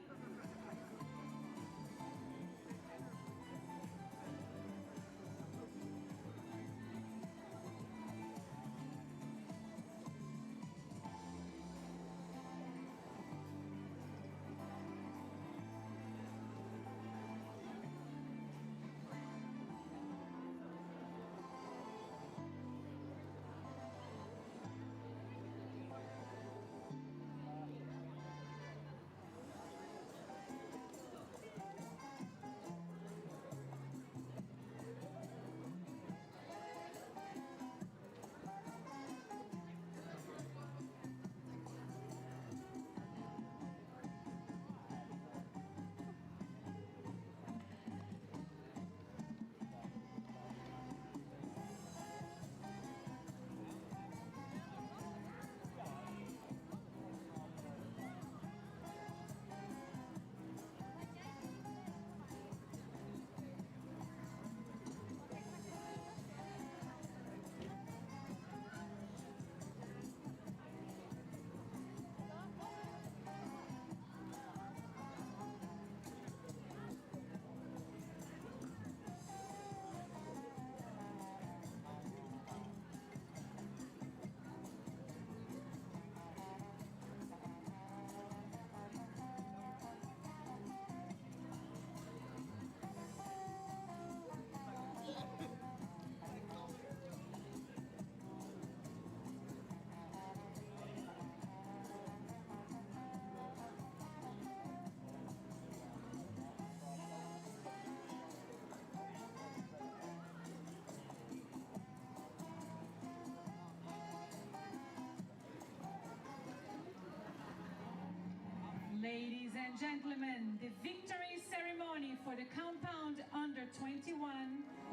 and gentlemen, the victory ceremony for the compound under 21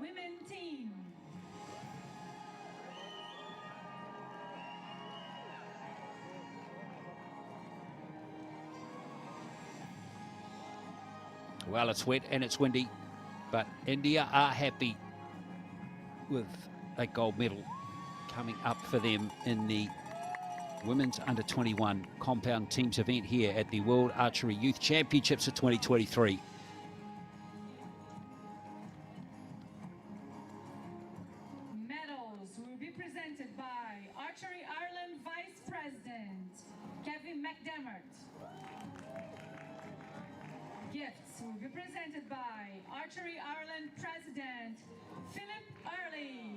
women team. Well, it's wet and it's windy, but India are happy with a gold medal coming up for them in the Women's Under 21 Compound Teams event here at the World Archery Youth Championships of 2023. Medals will be presented by Archery Ireland Vice President Kevin McDermott. Gifts will be presented by Archery Ireland President Philip Early.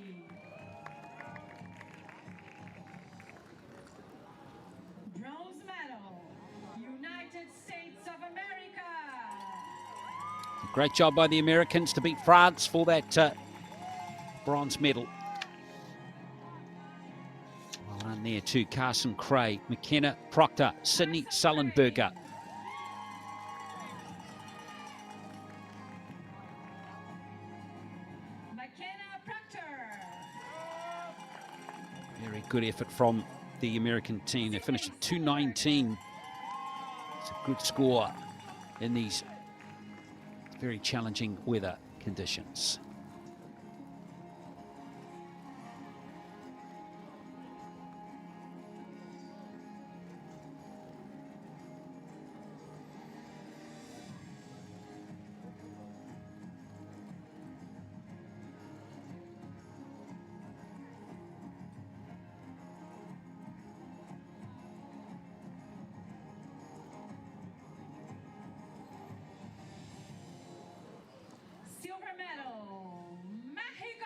Bronze medal, United States of America. Great job by the Americans to beat France for that bronze medal. Well done there to Carson Cray, McKenna Proctor, Sydney Sullenberger. McKenna Proctor. Very good effort from the American team. They finished at 2:19. It's a good score in these very challenging weather conditions. Silver medal, Mexico.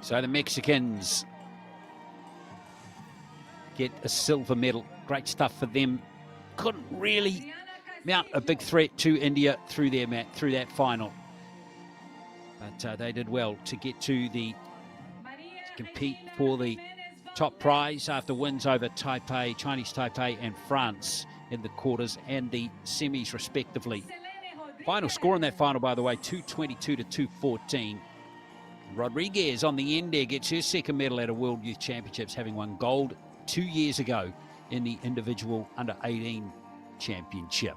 So the Mexicans get a silver medal. Great stuff for them. Couldn't really mount a big threat to India through their through that final, but they did well to get to compete for the top prize after wins over Taipei, Chinese Taipei and France in the quarters and the semis respectively. Final score in that final, by the way, 222 to 214. Rodriguez on the end there gets her second medal at a World Youth Championships, having won gold 2 years ago in the individual under 18 championship.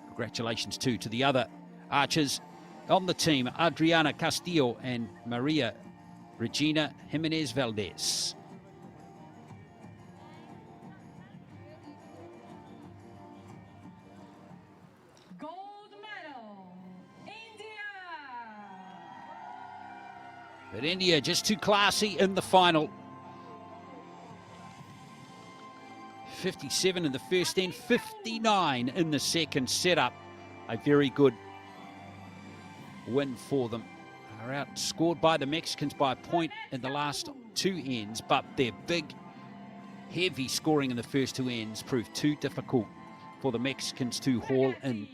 Congratulations too to the other archers on the team, Adriana Castillo and Maria Regina Jimenez Valdez. Gold medal, India. But India just too classy in the final. 57 in the first end, 59 in the second setup. A very good win for them. Are outscored by the Mexicans by a point in the last two ends, but their big, heavy scoring in the first two ends proved too difficult for the Mexicans to haul in.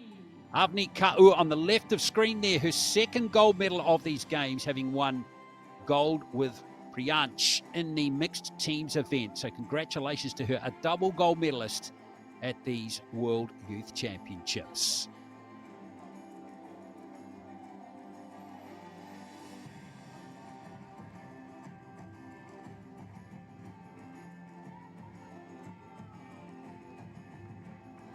Avni Kaur on the left of screen there, her second gold medal of these games, having won gold with Priyansh in the mixed teams event. So congratulations to her, a double gold medalist at these World Youth Championships.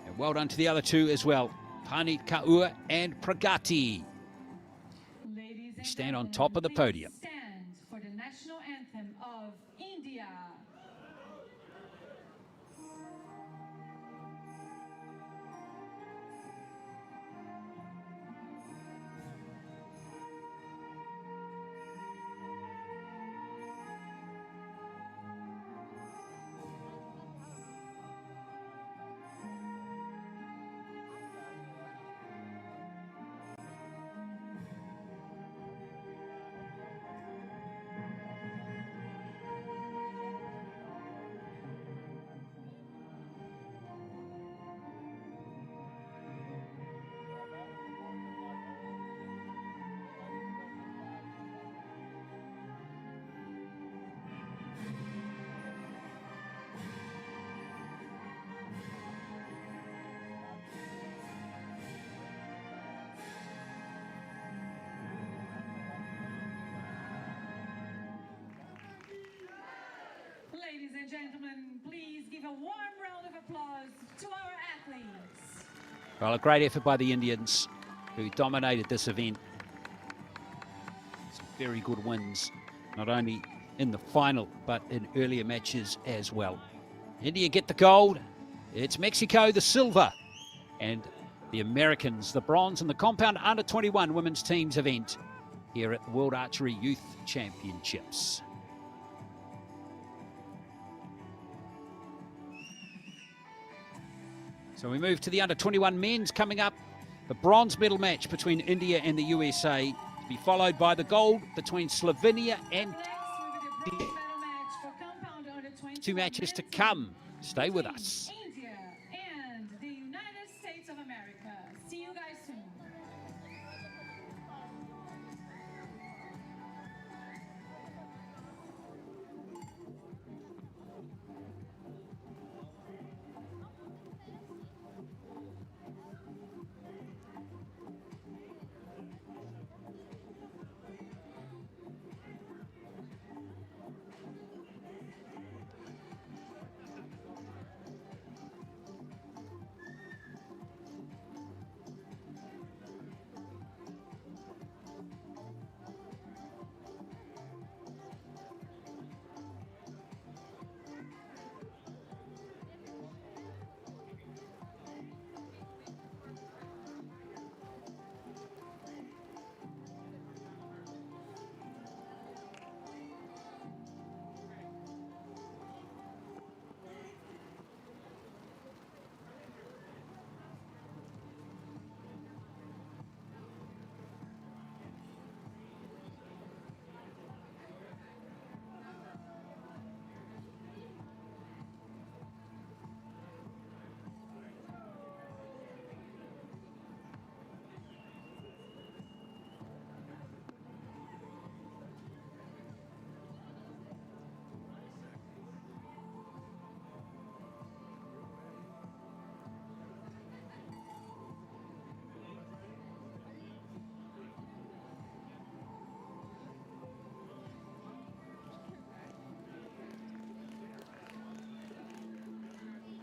And well done to the other two as well, Panit Kaur and Pragati. Ladies They and stand on gentlemen, top of the please podium. Stand for the national anthem of India. and gentlemen, please give a warm round of applause to our athletes. Well, a great effort by the Indians, who dominated this event. Some very good wins, not only in the final, but in earlier matches as well. India get the gold. It's Mexico the silver. And the Americans the bronze in the compound under 21 women's teams event here at the World Archery Youth Championships. So we move to the under 21 men's coming up. The bronze medal match between India and the USA to be followed by the gold between Slovenia and the two matches to come. Stay with us. India and the United States of America. See you guys soon.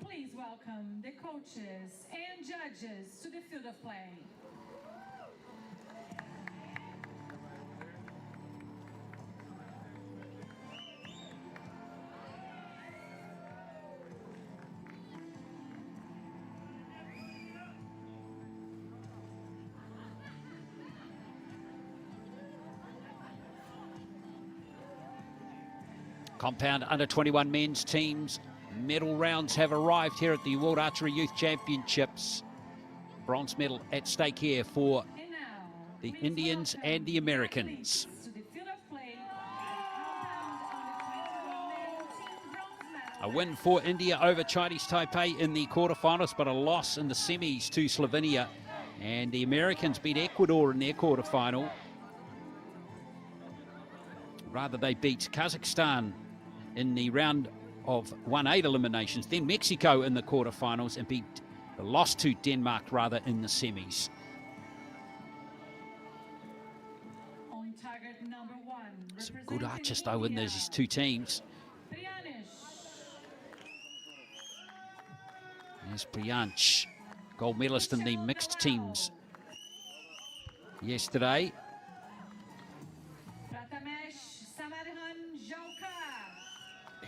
Please welcome the coaches and judges to the field of play. Compound under 21 men's teams. Medal rounds have arrived here at the World Archery Youth Championships. Bronze medal at stake here for And now, the please Indians welcome and the Americans. athletes to the field of play. Compound under 21 men team bronze medal. A win for India over Chinese Taipei in the quarterfinals, but a loss in the semis to Slovenia. And the Americans beat Ecuador in their quarterfinal. Rather, they beat Kazakhstan in the round of 1/8 eliminations, then Mexico in the quarterfinals, and lost to Denmark rather in the semis. On target number 1. Some good archers though in these two teams. There's Priyansh, gold medalist in the mixed teams yesterday.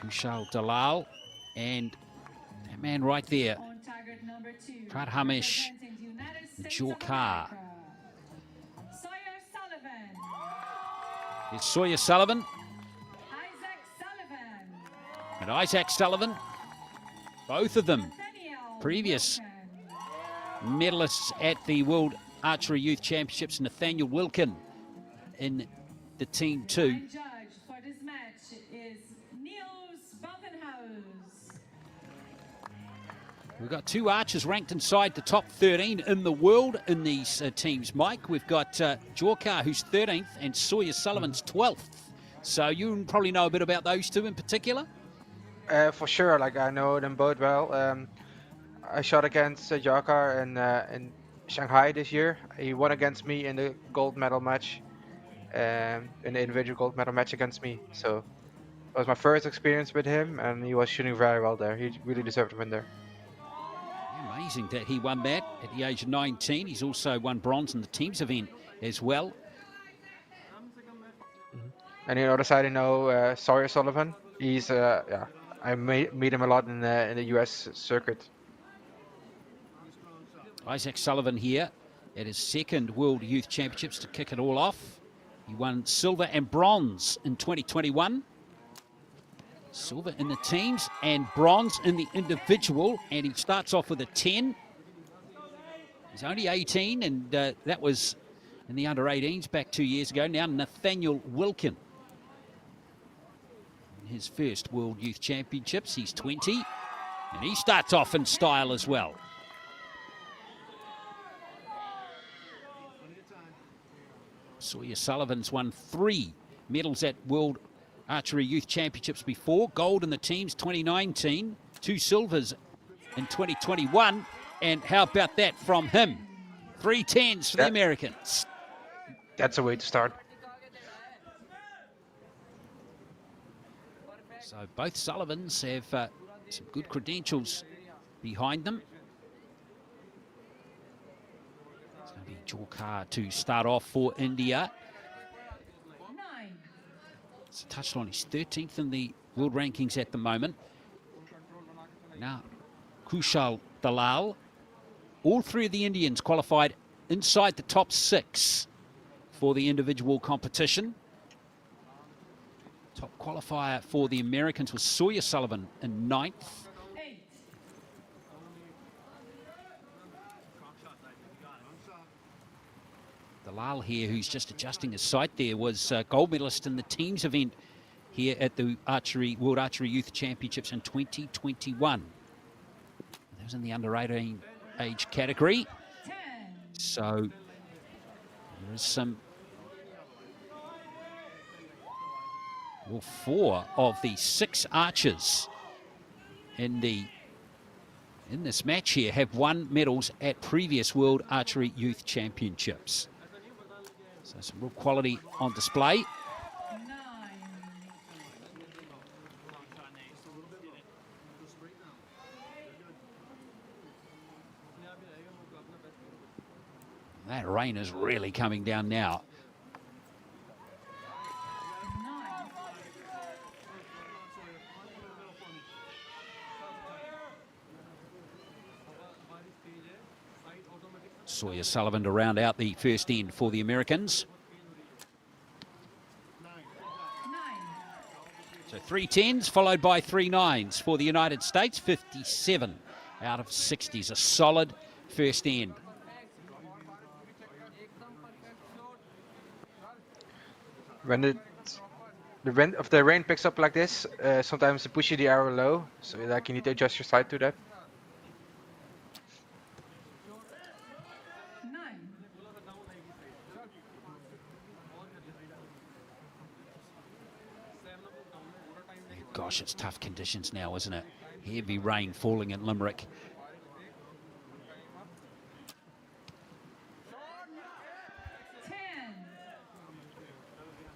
Kushal Dalal, and that man right there, On target number 2. Pradhamesh representing the United States of Jorkar. America. Sawyer Sullivan. There's Sawyer Sullivan Isaac Sullivan. and Isaac Sullivan, both of them Nathaniel previous Wilson. medalists at the World Archery Youth Championships. Nathaniel Wilkin in the team two. And judge for this match is Niels Balkenhaus. We've got two archers ranked inside the top 13 in the world in these teams, Mike. We've got Jorkar, who's 13th, and Sawyer Sullivan's 12th. So you probably know a bit about those two in particular? For sure, like I know them both well. I shot against Jorkar in Shanghai this year. He won against me in the gold medal match, in the individual gold medal match against me. So It was my first experience with him, and he was shooting very well there. He really deserved to win there. Amazing that he won that at the age of 19. He's also won bronze in the teams event as well. And on the other side, Sawyer Sullivan. He's yeah, I meet him a lot in the US circuit. Isaac Sullivan here at his second World Youth Championships to kick it all off. He won silver and bronze in 2021. Silver in the teams and bronze in the individual, and he starts off with a 10. He's only 18, and that was in the under-18s back 2 years ago. Now Nathaniel Wilkin, in his first World Youth Championships. He's 20, and he starts off in style as well. Sawyer Sullivan's won 3 medals at World Archery Youth Championships before. Gold in the teams 2019, 2 silvers in 2021. And how about that from him? 3 10s for the Americans. That's a way to start. So both Sullivans have some good credentials behind them. It's going to be Jorkar to start off for India. It's touched on. He's 13th in the world rankings at the moment. Now, Kushal Dalal. All 3 of the Indians qualified inside the top 6 for the individual competition. Top qualifier for the Americans was Sawyer Sullivan in 9th. Dalal here, who's just adjusting his sight there, was gold medalist in the teams event here at the World Archery Youth Championships in 2021. That was in the under 18 age category. So there is some. Well, 4 of the 6 archers in this match here have won medals at previous World Archery Youth Championships. So some real quality on display. That rain is really coming down now. Sawyer Sullivan to round out the first end for the Americans. So 3 10s followed by 3 9s for the United States. 57 out of 60s. A solid first end. When the rain picks up like this, sometimes it pushes the arrow low, so like you need to adjust your sight to that. Gosh, it's tough conditions now, isn't it? Heavy rain falling in Limerick.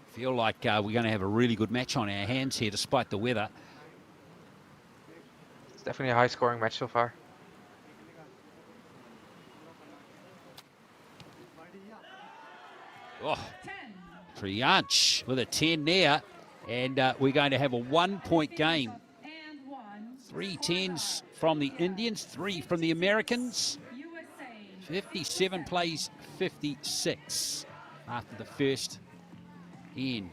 Feel like we're going to have a really good match on our hands here despite the weather. It's definitely a high-scoring match so far. Oh, Priyanch with a 10 there. And we're going to have a 1-point game. 3 10s from the Indians, 3 from the Americans. 57 plays 56 after the first end.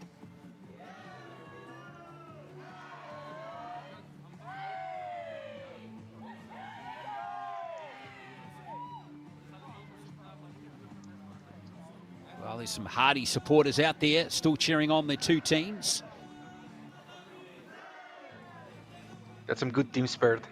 Well, there's some hardy supporters out there still cheering on their 2 teams. That's some good team spirit.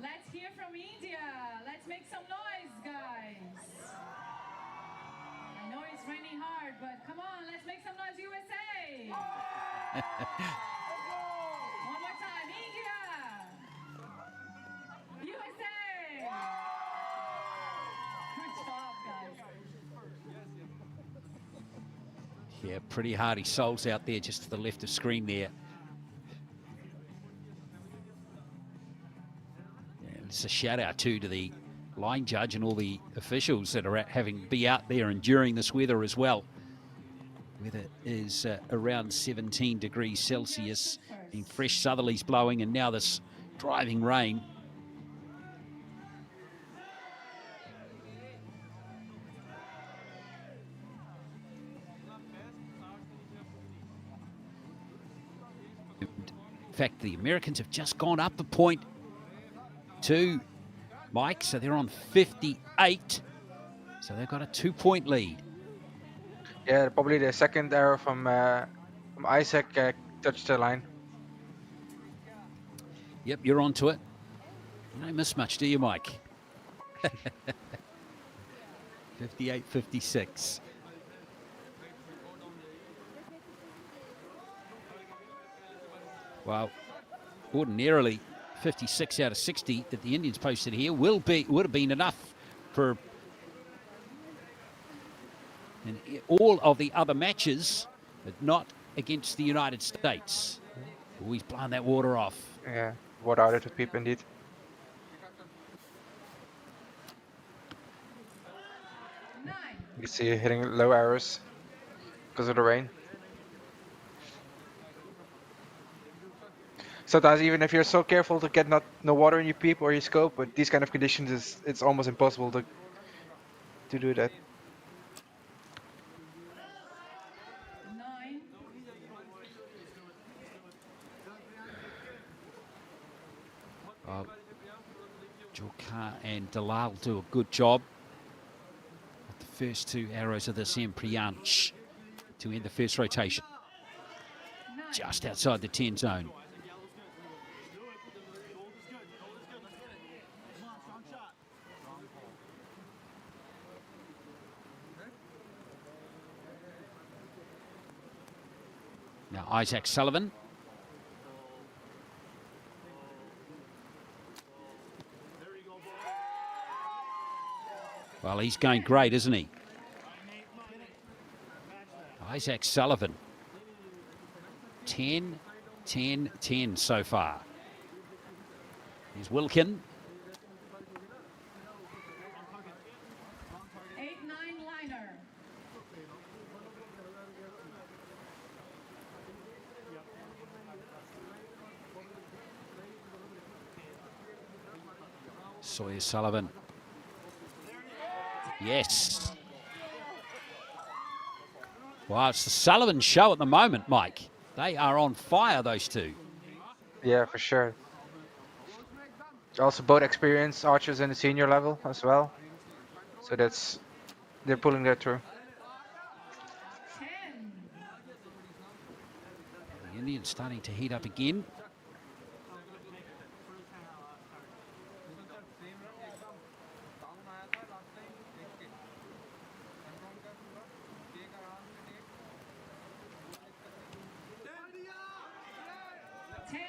Let's hear from India. Let's make some noise, guys. I know it's raining hard, but come on, let's make some noise, USA. Yeah, pretty hardy souls out there just to the left of screen there. Yeah, it's a shout out too to the line judge and all the officials that are be out there enduring this weather as well. Weather is around 17 degrees Celsius, and fresh southerlies blowing, and now this driving rain. In fact, the Americans have just gone up a point to Mike, so they're on 58. So they've got a 2-point lead. Yeah, probably the second arrow from Isaac touched the line. Yep, you're onto it. You don't miss much, do you, Mike? 58-56. Well, ordinarily 56 out of 60 that the Indians posted here would have been enough for all of the other matches, but not against the United States. Oh, he's blown that water off. Yeah, water out of the peep indeed. You see hitting low arrows because of the rain. Sometimes even if you're so careful to get no water in your peep or your scope, with these kind of conditions, it's almost impossible to do that. Jorka and Dalal do a good job with the first two arrows of this Priyansh to end the first rotation. Just outside the 10 zone. Now Isaac Sullivan. Well, he's going great, isn't he? Isaac Sullivan. 10, 10, 10 so far. Here's Wilkin. 8-9 liner. Sawyer Sullivan. Yes. Well, it's the Sullivan show at the moment, Mike. They are on fire, those two. Yeah, for sure. Also both experienced archers in the senior level as well. So they're pulling that through. The Indians starting to heat up again.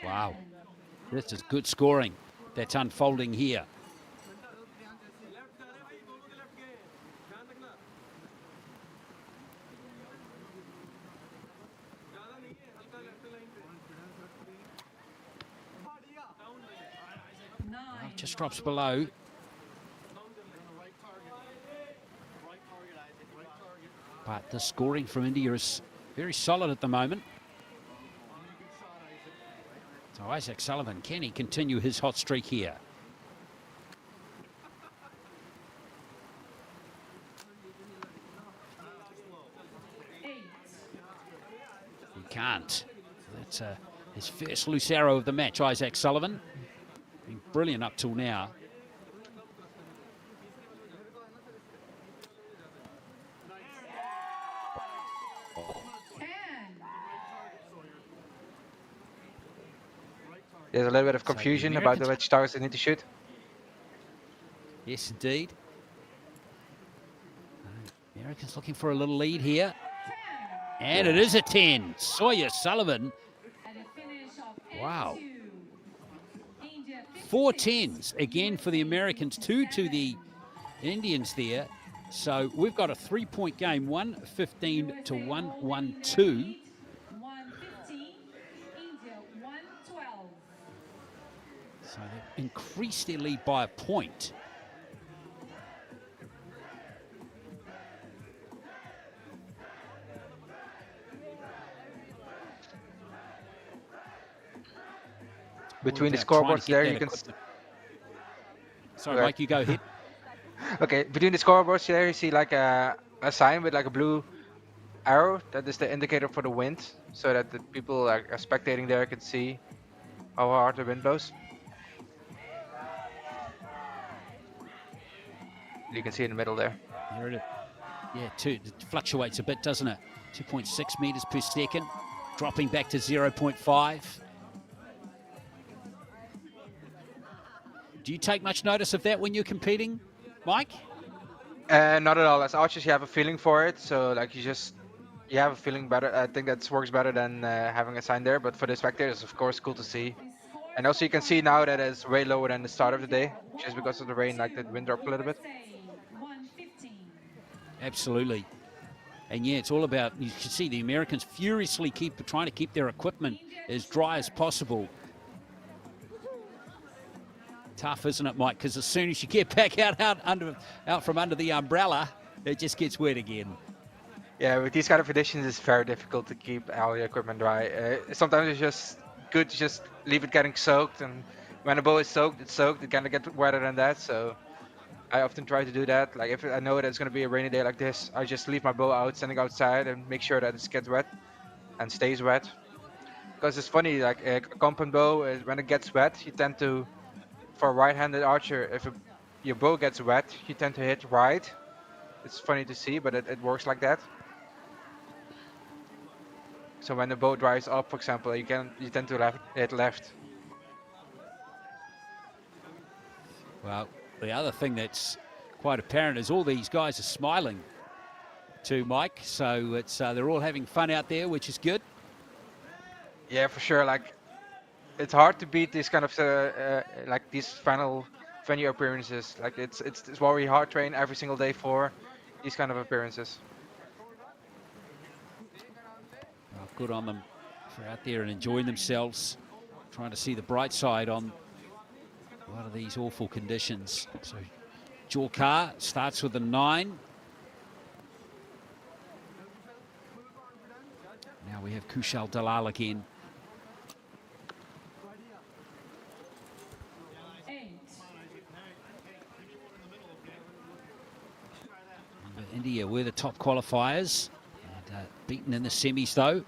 Wow, this is good scoring that's unfolding here. Well, just drops below. But the scoring from India is very solid at the moment. So Isaac Sullivan, can he continue his hot streak here? He can't. That's his first loose arrow of the match, Isaac Sullivan. Been brilliant up till now. There's a little bit of confusion about which targets they need to shoot. Yes, indeed. Americans looking for a little lead here. And it is a 10. Sawyer Sullivan. Wow. 4 10s again for the Americans, 2 to the Indians there. So we've got a 3-point game, 1-15 to 1-1-2. 115, India 112. So they've increased their lead by a point. Between the All about trying scoreboards to get there, that you can. equipment. Sorry, Right. Mike, you go ahead. Okay, between the scoreboards there, you see like a sign with like a blue arrow. That is the indicator for the wind, so that the people like are spectating there can see how hard the wind blows. You can see in the middle there. There it is. Yeah, it fluctuates a bit, doesn't it? 2.6 meters per second, dropping back to 0.5. Do you take much notice of that when you're competing, Mike? Not at all. As archers, you have a feeling for it, so like you have a feeling better. I think that works better than having a sign there. But for the spectators, of course, cool to see. And also, you can see now that it's way lower than the start of the day, just because of the rain. Like the wind dropped a little bit. USA 115. Absolutely. And yeah, it's all about, you can see the Americans furiously trying to keep their equipment as dry as possible. Tough, isn't it, Mike? Because as soon as you get back out from under the umbrella, it just gets wet again. Yeah, with these kind of conditions, it's very difficult to keep all your equipment dry. Sometimes it's just good to just leave it getting soaked, and when the bow is soaked, it's soaked. It kind of gets wetter than that, so I often try to do that. Like if I know that it's going to be a rainy day like this, I just leave my bow out, standing outside, and make sure that it gets wet and stays wet. Because it's funny, like a compound bow, when it gets wet, you tend to, for a right-handed archer, if your bow gets wet, you tend to hit right. It's funny to see, but it works like that. So when the bow dries up, for example, you tend to hit left. Well, the other thing that's quite apparent is all these guys are smiling to Mike, so it's they're all having fun out there, which is good. Yeah, for sure. Like it's hard to beat these kind of like these final venue appearances. Like it's what we hard train every single day for these kind of appearances. Well, good on them for out there and enjoying themselves, trying to see the bright side on a lot of these awful conditions. So Jorkar starts with a 9. Now we have Kushal Dalal again. 8. India were the top qualifiers, and beaten in the semis though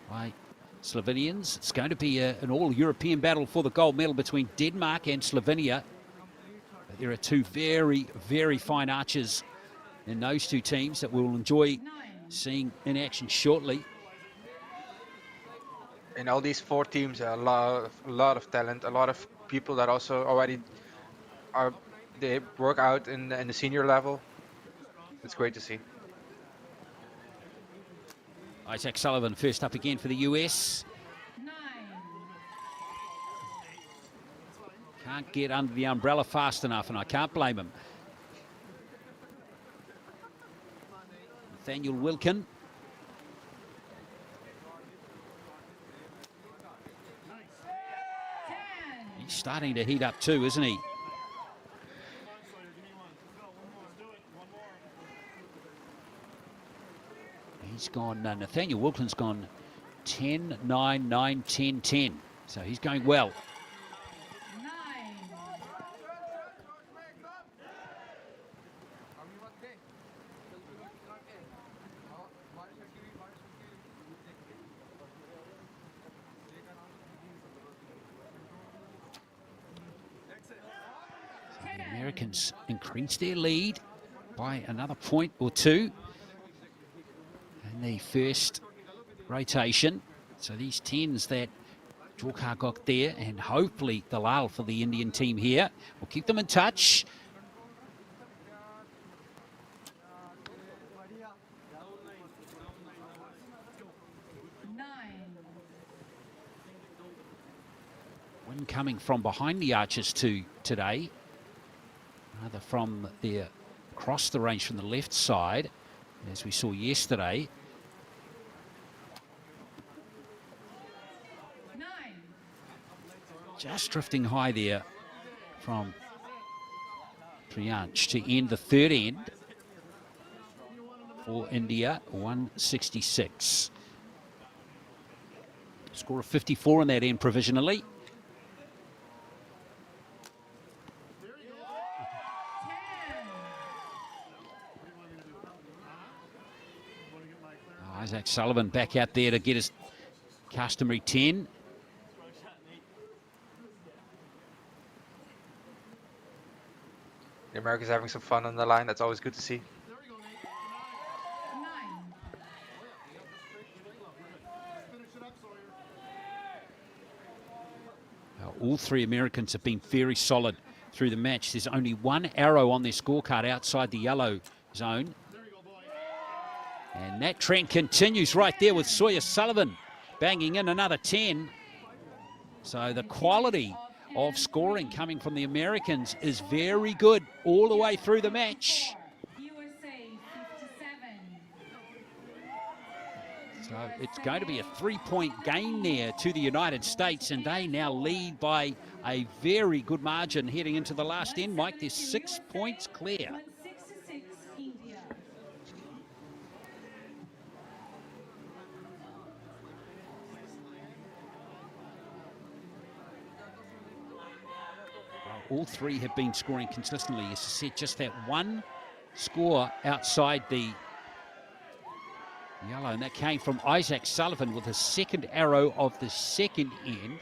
by Slovenians. It's going to be an all-European battle for the gold medal between Denmark and Slovenia. But there are two very, very fine archers in those two teams that we'll enjoy seeing in action shortly. In all these 4 teams, a lot of talent, a lot of people that also already they work out in the senior level. It's great to see. Isaac Sullivan first up again for the US. 9. Can't get under the umbrella fast enough, and I can't blame him. Nathaniel Wilkin. He's starting to heat up too, isn't he? He's gone, Nathaniel Wilkin's gone 10, 9, 9, 10, 10. So he's going well. 9. The Americans increased their lead by another point or two in the first rotation. So these 10s that Jorkar got there, and hopefully Dalal for the Indian team here, will keep them in touch. Wind coming from behind the archers too today, rather from their across the range from the left side, as we saw yesterday. Just drifting high there from Priyansh to end the third end for India, 166. Score of 54 in that end provisionally. Isaac Sullivan back out there to get his customary 10. The Americans having some fun on the line. That's always good to see. All three Americans have been very solid through the match. There's only one arrow on their scorecard outside the yellow zone. And that trend continues right there with Sawyer Sullivan banging in another 10. So the quality of scoring coming from the Americans is very good all the way through the match. So it's going to be a 3-point gain there to the United States, and they now lead by a very good margin heading into the last end. Mike, there's 6 points clear. All three have been scoring consistently. As I said, just that one score outside the yellow, and that came from Isaac Sullivan with his second arrow of the second end.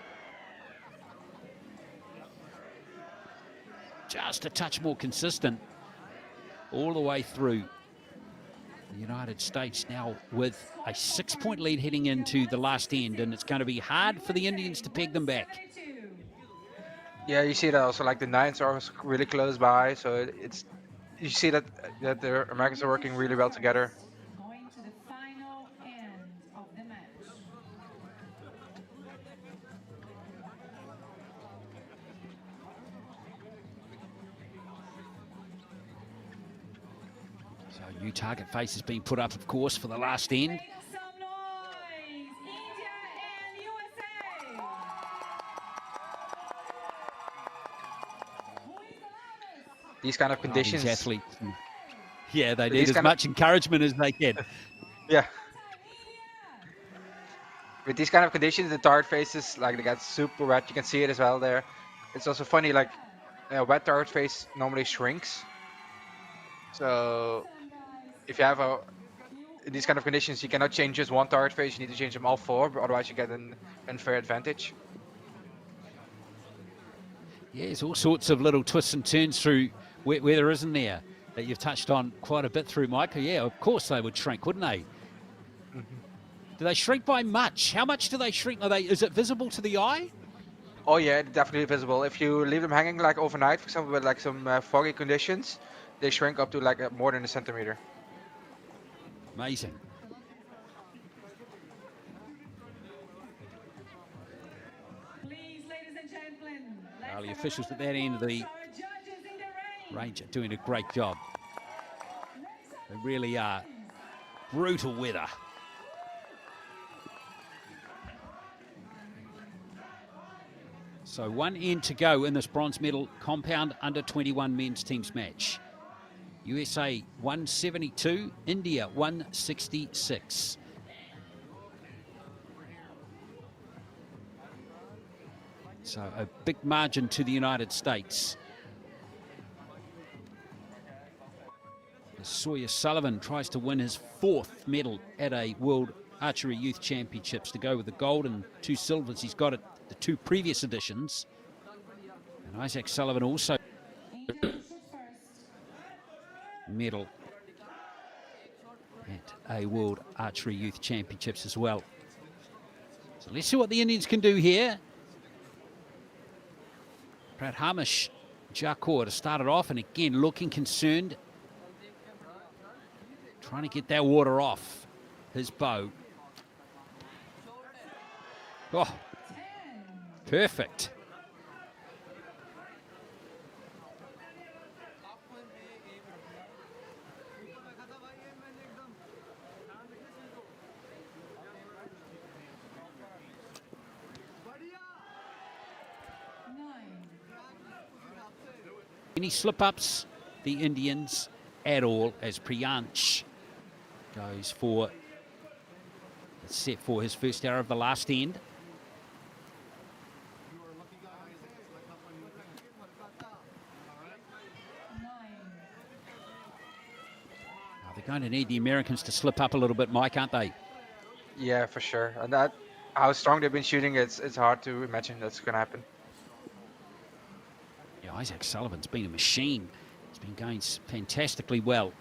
Just a touch more consistent all the way through. The United States now with a 6-point lead heading into the last end, and it's going to be hard for the Indians to peg them back. Yeah, you see that also, like the nines are really close by, so you see that the Americans are working really well together. Going to the final end of the match. So a new target face has been put up, of course, for the last end. Make some noise, India and USA. Who is the loudest? These kind of conditions. These athletes, yeah, they These need as kind of- much encouragement as they can. Yeah. With these kind of conditions, the target faces, like, they get super wet. You can see it as well there. It's also funny, like, a wet target face normally shrinks. So if you have in these kind of conditions, you cannot change just one target face. You need to change them all four, but otherwise you get an unfair advantage. Yeah, there's all sorts of little twists and turns through where there isn't there that you've touched on quite a bit through, Mike. Yeah, of course they would shrink, wouldn't they? Do they shrink by much? How much do they shrink? Is it visible to the eye? Oh yeah, definitely visible. If you leave them hanging like overnight, for example, with like some foggy conditions, they shrink up to like more than a centimeter. Amazing. Please, ladies and gentlemen, Well, the officials at that end of the range are doing a great job. They really are. Brutal weather. So one end to go in this bronze medal compound under 21 men's teams match. USA 172, India 166. So a big margin to the United States. Sawyer Sullivan tries to win his 4th medal at a World Archery Youth Championships to go with the gold and 2 silvers. He's got it the 2 previous editions. And Isaac Sullivan also medal at a World Archery Youth Championships as well. So let's see what the Indians can do here. Pradhamish Jakor to start it off, and again looking concerned. Trying to get that water off his bow. Oh, perfect. any slip-ups, the Indians, at all, as Priyansh goes for set for his first arrow of the last end. They're going to need the Americans to slip up a little bit, Mike, aren't they? Yeah, for sure. And that, how strong they've been shooting, it's hard to imagine that's going to happen. Yeah, Isaac Sullivan's been a machine. He's been going fantastically well.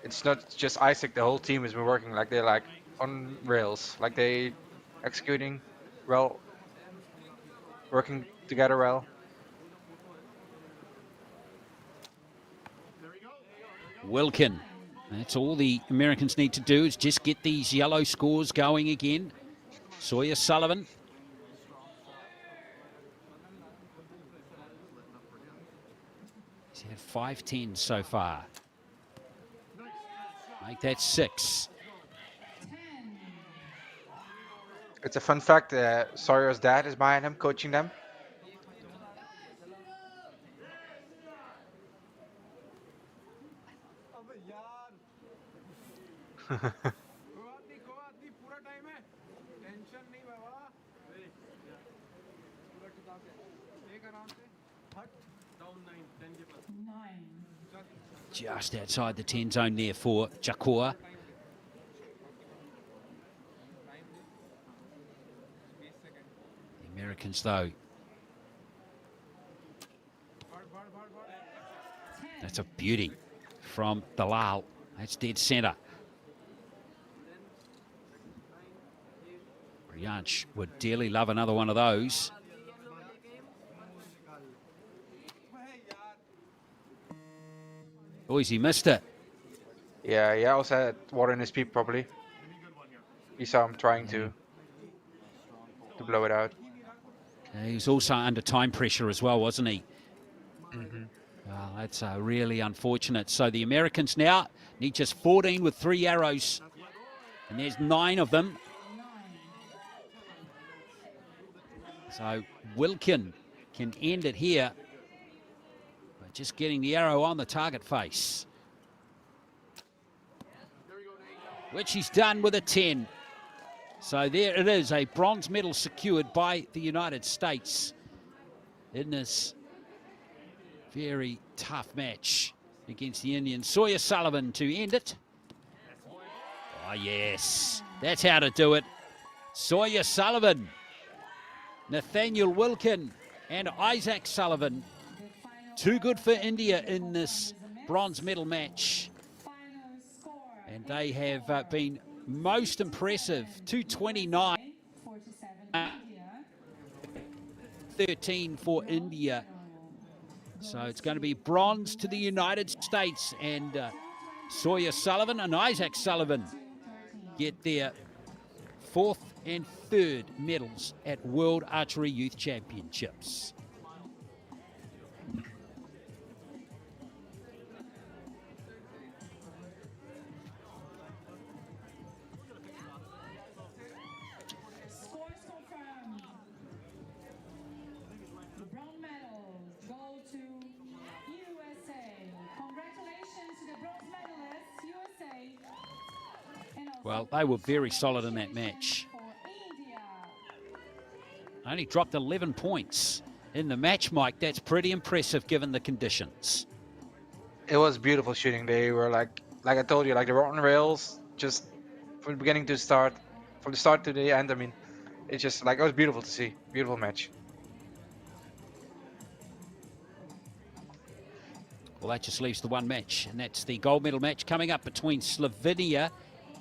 It's not just Isaac, the whole team has been working like they're like on rails, like they executing well, working together well. Wilkin. That's all the Americans need to do, is just get these yellow scores going again. Sawyer Sullivan. He's had 5-10 so far. Make that 6. It's a fun fact, Sawyer's dad is behind him, coaching them. Just outside the 10 zone there for Jakor. The Americans, though. That's a beauty from Dalal. That's dead centre. Priyansh would dearly love another one of those. Boys, he missed it. Yeah, he also had water in his peep probably. He saw him trying to blow it out. He was also under time pressure as well, wasn't he? Mm-hmm. Well, that's really unfortunate. So the Americans now need just 14 with 3 arrows. And there's 9 of them. So Wilkin can end it here by just getting the arrow on the target face. Which he's done with a 10. So there it is, a bronze medal secured by the United States in this very tough match against the Indians. Sawyer Sullivan to end it. Oh, yes. That's how to do it. Sawyer Sullivan, Nathaniel Wilkin, and Isaac Sullivan. Too good for India in this bronze medal match. And they have been most impressive. 229. 13 for India. So it's going to be bronze to the United States, and Sawyer Sullivan and Isaac Sullivan get their 4th and 3rd medals at World Archery Youth Championships. Scores confirmed. The bronze medals go to USA. Congratulations to the bronze medalists, USA. And also Well, they were very solid in that match. for India. Only dropped 11 points in the match, Mike. That's pretty impressive given the conditions. It was beautiful shooting. They were like I told you, like they were on rails, just from the beginning to start, from the start to the end. I mean, it's just like, it was beautiful to see. Beautiful match. Well, that just leaves the one match, and that's the gold medal match coming up between Slovenia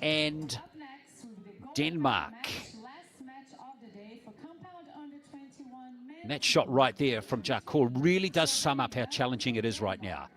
and Up next will be the gold Denmark. match, last match of the day for compound under 21 men. And that shot right there from Jakor really does sum up how challenging it is right now.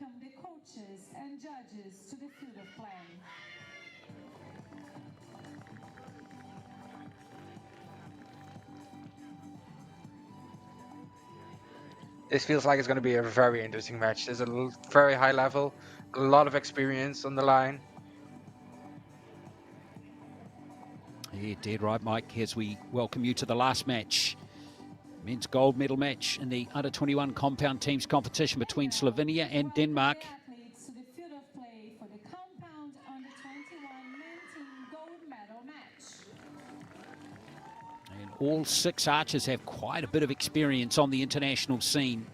welcome the coaches and judges to the field of play. This feels like it's going to be a very interesting match. There's a very high level, a lot of experience on the line. Yeah, dead right, Mike, as we welcome you to the last match. Men's gold medal match in the under-21 compound teams competition between Slovenia and Denmark. Athletes to the field of play for the compound under-21 men's team gold medal match. And all 6 archers have quite a bit of experience on the international scene,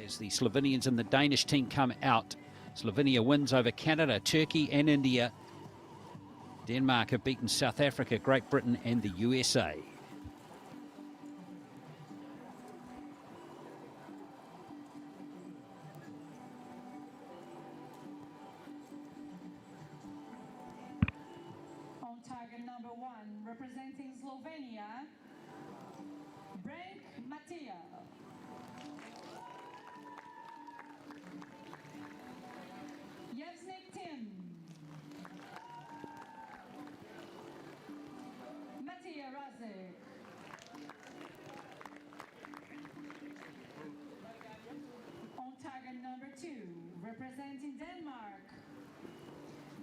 as the Slovenians and the Danish team come out. Slovenia wins over Canada, Turkey and India. Denmark have beaten South Africa, Great Britain and the USA. On target number 1, representing Slovenia, Brank Matija. Yevznik Tim. Matija Razek. On target number 2, representing Denmark,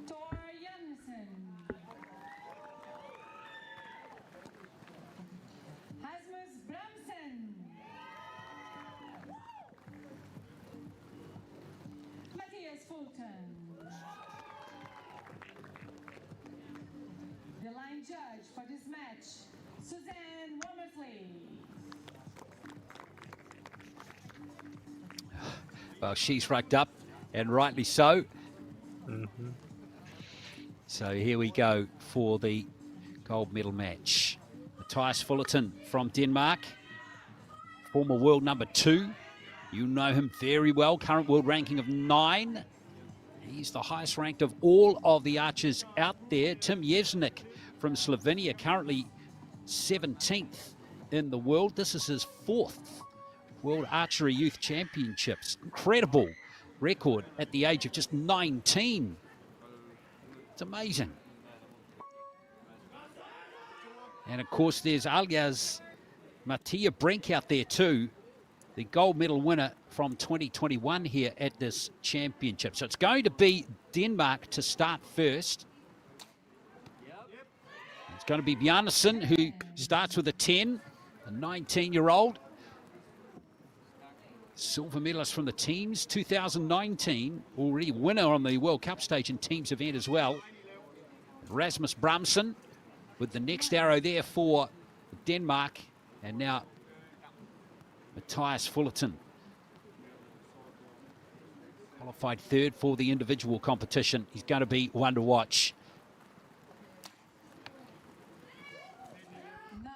Thor Jansen. Hasmus Bramsen. Matthias Fulton. The line judge for this match, Suzanne Womersley. Well, she's rucked up, and rightly so. So here we go for the gold medal match. Matthias Fullerton from Denmark, former world number 2. You know him very well, current world ranking of 9. He's the highest ranked of all of the archers out there. Tim Yevznik from Slovenia, currently 17th in the world. This is his 4th World Archery Youth Championships. Incredible record at the age of just 19. It's amazing. And of course, there's Alias Matija Brink out there too, the gold medal winner from 2021 here at this championship. So it's going to be Denmark to start first. It's going to be Bjarnason, who starts with a 10, a 19-year-old. Silver medalist from the teams, 2019, already winner on the World Cup stage and teams event as well. Rasmus Bramsen with the next arrow there for Denmark, and now Matthias Fullerton. Qualified 3rd for the individual competition. He's going to be one to watch. 9.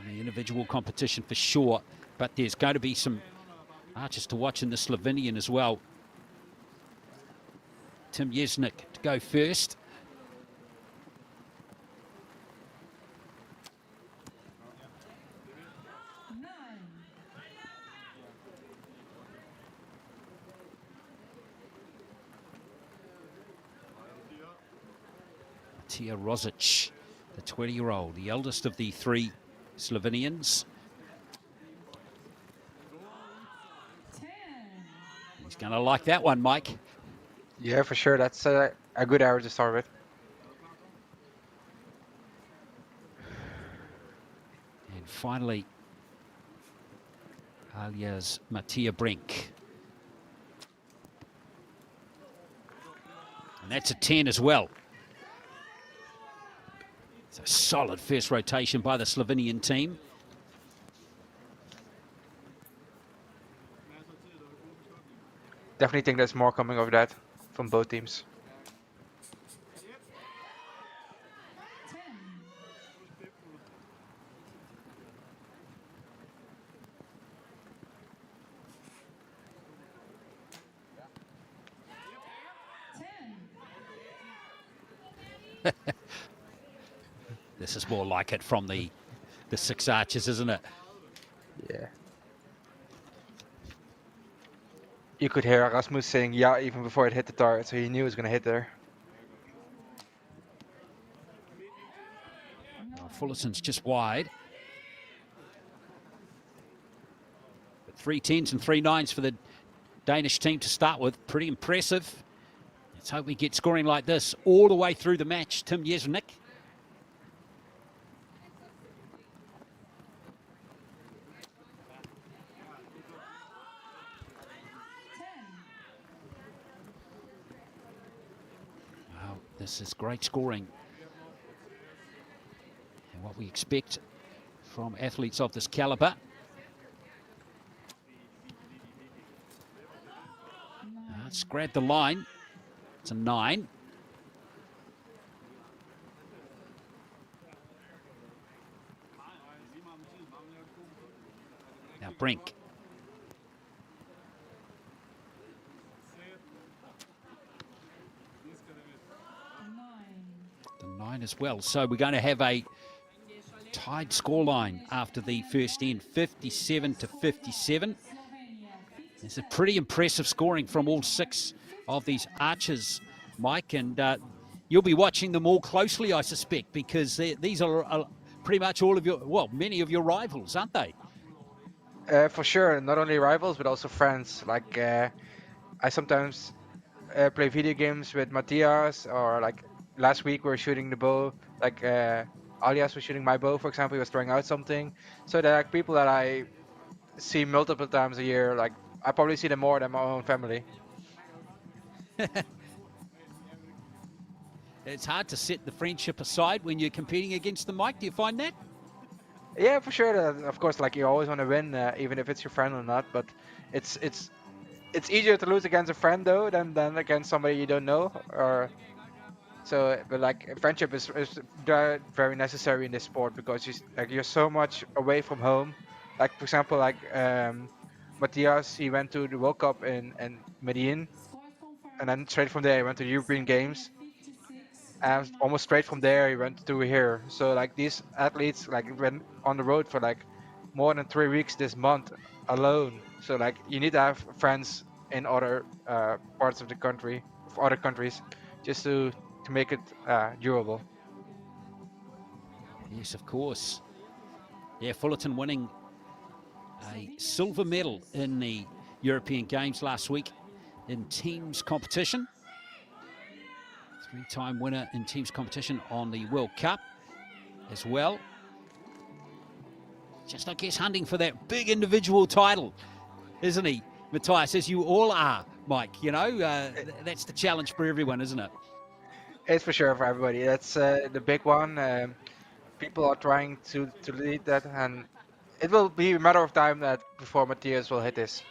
In the individual competition for sure, but there's going to be some archers to watch in the Slovenian as well. Tim Yevznik to go first. Matija Rozic, the 20-year-old, the eldest of the 3 Slovenians. 10. He's going to like that one, Mike. Yeah, for sure. That's a good arrow to start with. And finally, Alias Matija Brink. And that's a 10 as well. It's a solid first rotation by the Slovenian team. Definitely think there's more coming of that from both teams. 10. This is more like it from the 6 archers, isn't it? Yeah. You could hear Rasmus saying yeah even before it hit the target, so he knew it was going to hit there. Fullerton's just wide. But 3 10s and 3 9s for the Danish team to start with. Pretty impressive. Let's hope we get scoring like this all the way through the match. Tim Jesnik. Wow, this is great scoring. And what we expect from athletes of this caliber. Let's grab the line. It's a 9. Now Brink. The 9 as well. So we're going to have a tied scoreline after the first end, 57 to 57. It's a pretty impressive scoring from all 6 of these archers, Mike, and you'll be watching them all closely, I suspect, because these are pretty much all of your, well, many of your rivals, aren't they? For sure, not only rivals but also friends. Like I sometimes play video games with Matthias, or like last week we were shooting the bow. Like Alias was shooting my bow, for example. He was throwing out something. So they're like people that I see multiple times a year. Like I probably see them more than my own family. It's hard to set the friendship aside when you're competing against them, Mike. Do you find that? Yeah, for sure. Of course, like you always want to win, even if it's your friend or not. But it's easier to lose against a friend though than against somebody you don't know. Or so, but like friendship is very necessary in this sport, because you're so much away from home. Like for example, like Matthias, he went to the World Cup in Medellin, and then straight from there he went to the European Games. And almost straight from there he went to here. So like these athletes like went on the road for like more than 3 weeks this month alone. So like you need to have friends in other parts of the country, of other countries, just to make it durable. Yes, of course. Yeah, Fullerton winning a silver medal in the European Games last week in teams competition. 3-time winner in teams competition on the World Cup as well. Just, I guess, hunting for that big individual title, isn't he, Matthias, as you all are, Mike? You know, that's the challenge for everyone, isn't it? It's for sure for everybody. That's the big one. People are trying to lead that, and it will be a matter of time that before Matthias will hit this.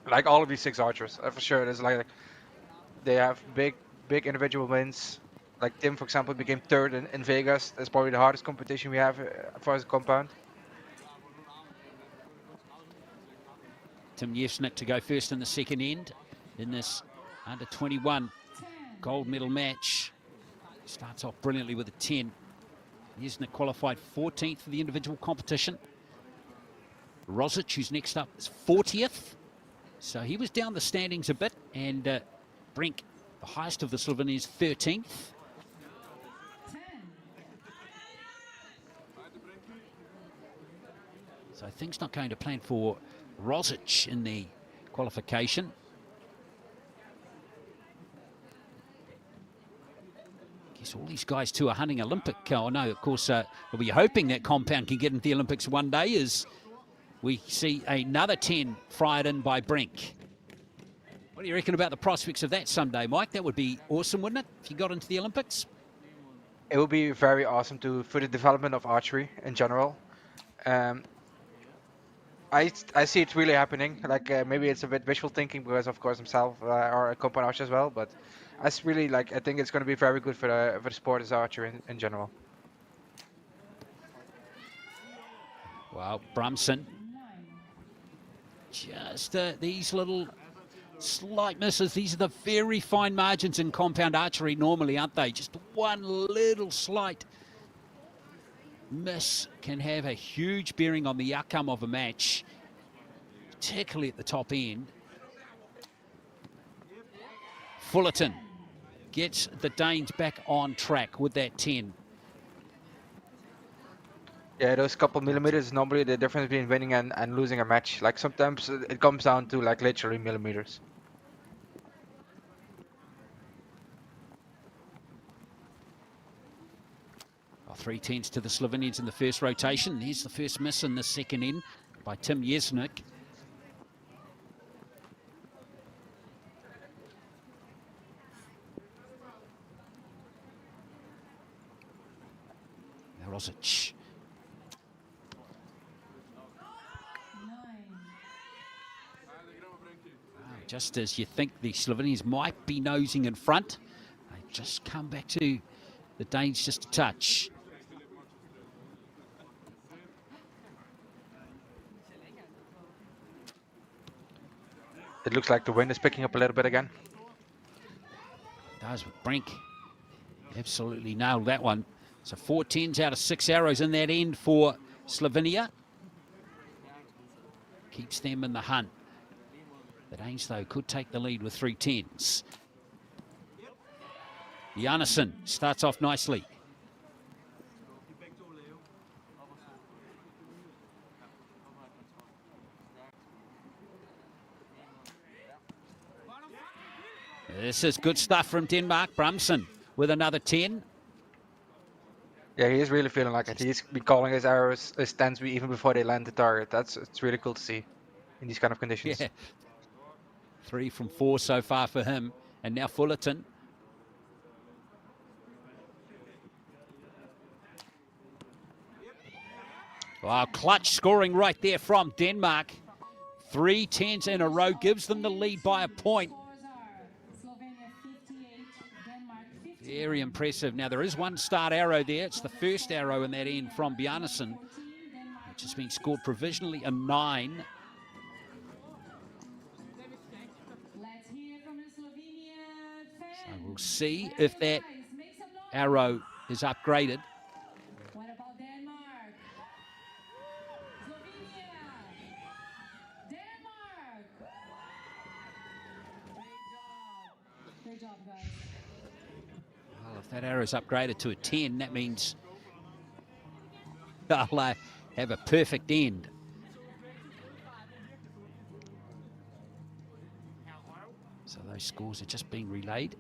Like all of these 6 archers, for sure. There's like they have big individual wins. Like Tim, for example, became 3rd in Vegas. That's probably the hardest competition we have for as a compound. Tim Jesnik to go first in the second end in this under 21 gold medal match. Starts off brilliantly with a 10. Jesnik qualified 14th for the individual competition. Rosic, who's next up, is 40th. So he was down the standings a bit, and Brink, the highest of the Slovenians, 13th. So things not going to plan for Rosic in the qualification. I guess all these guys too are hunting Olympic. Oh no, of course, we'll be hoping that compound can get into the Olympics one day as we see another 10 fired in by Brink. What do you reckon about the prospects of that someday, Mike? That would be awesome, wouldn't it, if you got into the Olympics? It would be very awesome for the development of archery in general. I see it really happening. Like maybe it's a bit wishful thinking because, of course, himself are a compound archer as well. But I really I think it's going to be very good for the sport as archery in general. Wow, Brumson. Just these little slight misses. These are the very fine margins in compound archery normally, aren't they? Just one little slight miss can have a huge bearing on the outcome of a match, particularly at the top end. Fullerton gets the Danes back on track with that 10. Yeah, those couple millimeters is normally the difference between winning and losing a match. Like sometimes it comes down to like literally millimeters. Oh, 3 10s to the Slovenians in the first rotation. Here's the first miss in the second in by Tim Jesnik. Rosic. Just as you think the Slovenians might be nosing in front, they just come back to the Danes just a touch. It looks like the wind is picking up a little bit again. Does Brink absolutely nailed that one. So 4 10s out of 6 arrows in that end for Slovenia. Keeps them in the hunt. The Danes, though, could take the lead with 3 10s. Janssen starts off nicely. This is good stuff from Denmark. Bramson with another 10. Yeah, he is really feeling like it. He's been calling his arrows, his stands even before they land the target. It's really cool to see in these kind of conditions. Yeah. 3 from 4 so far for him. And now Fullerton. Wow, clutch scoring right there from Denmark. 3 10s in a row gives them the lead by a point. Very impressive. Now, there is one start arrow there. It's the first arrow in that end from Bjarnason, which has been scored provisionally a 9. So we'll see if that arrow is upgraded. What about Denmark? Slovenia! Denmark! Great job, guys. Well, if that arrow's upgraded to a 10, that means they'll have a perfect end. So those scores are just being relayed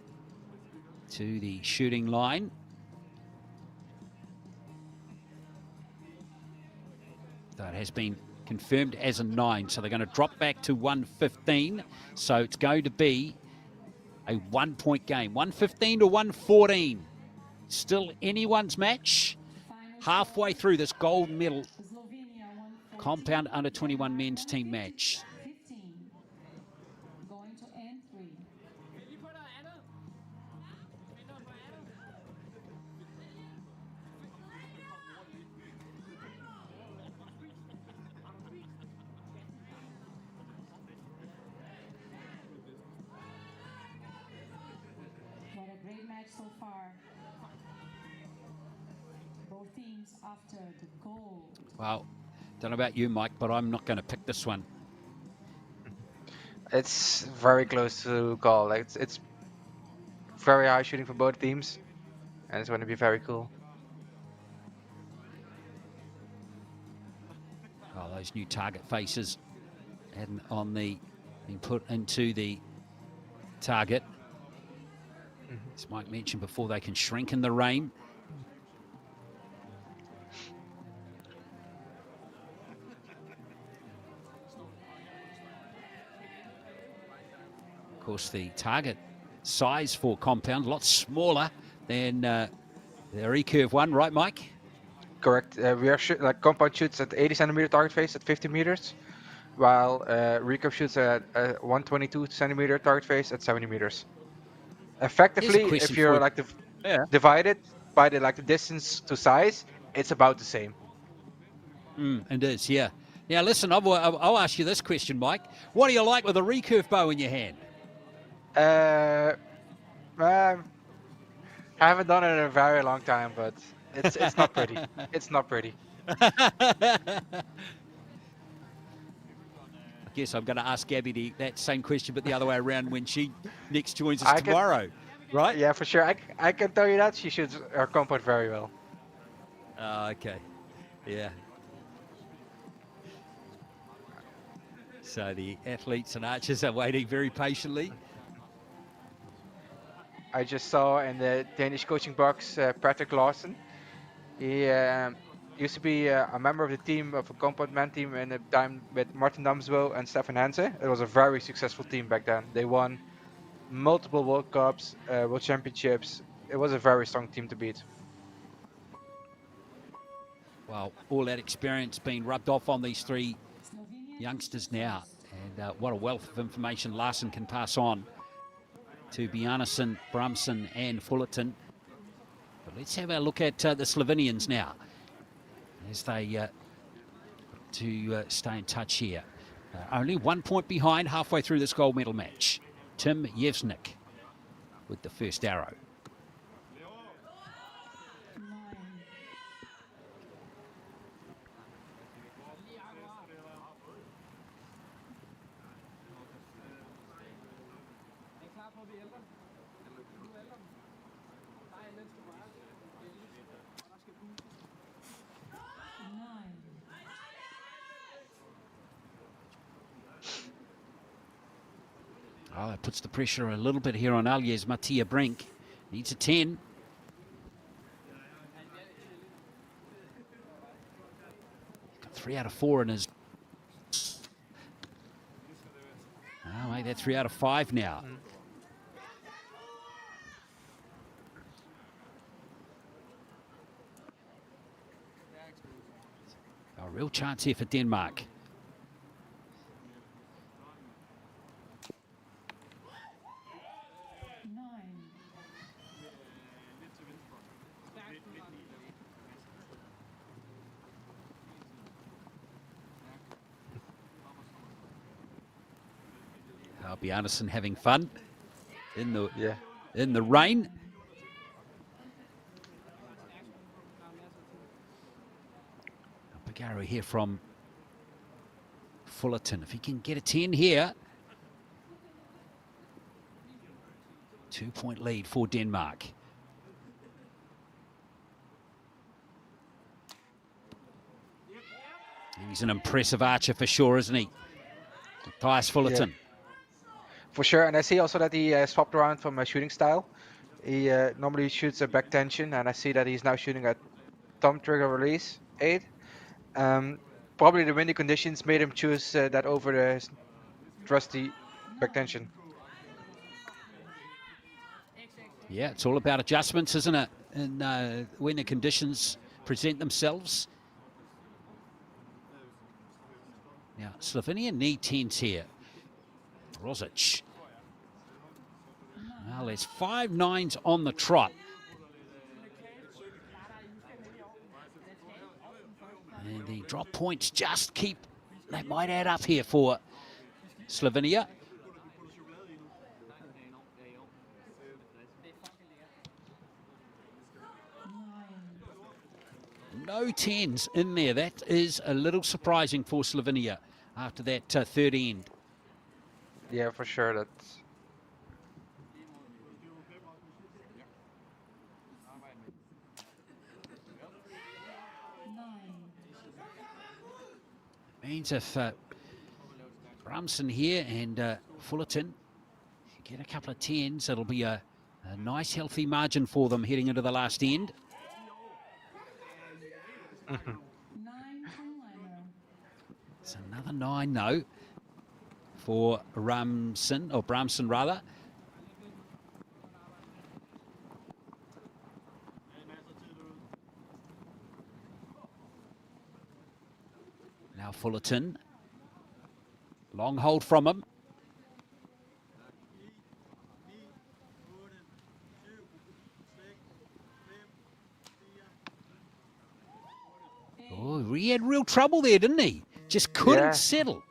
to the shooting line. So it has been confirmed as a 9. So they're going to drop back to 115. So it's going to be a 1-point game. 115 to 114. Still anyone's match. Halfway through this gold medal compound under 21 men's team match. Going to end 3. What a great match so far. Both teams after the goal. Well, don't know about you, Mike, but I'm not going to pick this one. It's very close to call. Like it's very high shooting for both teams, and it's going to be very cool. Oh, those new target faces and on the being put into the target. As Mike mentioned before, they can shrink in the rain. Of course, the target size for compound a lot smaller than the recurve one, right, Mike? Correct. We are like compound shoots at 80 centimeter target face at 50 meters, while recurve shoots at 122 centimeter target face at 70 meters. Effectively, if you're like divided by the distance to size, it's about the same. It is, yeah. Now, listen, I'll ask you this question, Mike. What do you like with a recurve bow in your hand? I haven't done it in a very long time, but it's not pretty. It's not pretty. guess I'm going to ask Gabby that same question, but the other way around when she next joins us tomorrow, right? Yeah, for sure. I can tell you that she shoots her compound very well. Okay. Yeah. So the athletes and archers are waiting very patiently. I just saw in the Danish coaching box Patrick Lawson. He used to be a member of the team of a compound man team in a time with Martin Damsbo and Stefan Hanse. It was a very successful team back then. They won multiple World Cups, World Championships. It was a very strong team to beat. Well, all that experience being rubbed off on these three youngsters now. And what a wealth of information Larson can pass on to Bjarnason, Bramson and Fullerton. But let's have a look at the Slovenians now as they stay in touch here. Only 1 point behind halfway through this gold medal match. Tim Jevsnik with the first arrow. Oh, that puts the pressure a little bit here on Aljes Mattia Brink. Needs a 10. Got 3 out of 4 in his... Oh, mate, that's 3 out of 5 now. A real chance here for Denmark. Bjarnason having fun in the rain. A big arrow here from Fullerton. If he can get a 10 here, 2-point lead for Denmark. He's an impressive archer for sure, isn't he? Mathias Fullerton. Yeah. For sure, and I see also that he swapped around from a shooting style. He normally shoots a back tension, and I see that he's now shooting a thumb trigger release 8. Probably the windy conditions made him choose that over the trusty back tension. Yeah, it's all about adjustments, isn't it? And when the conditions present themselves. Now, Slovenia need 10s here. Rosic. Well, there's 5 9s on the trot. And the drop points just keep, they might add up here for Slovenia. No 10s in there. That is a little surprising for Slovenia after that third end. Yeah, for sure. That's... Means if Bramson here and Fullerton get a couple of 10s, it'll be a nice healthy margin for them heading into the last end. It's another 9 though for Bramson rather. Now Fullerton, long hold from him. Oh, he had real trouble there, didn't he? Just couldn't settle.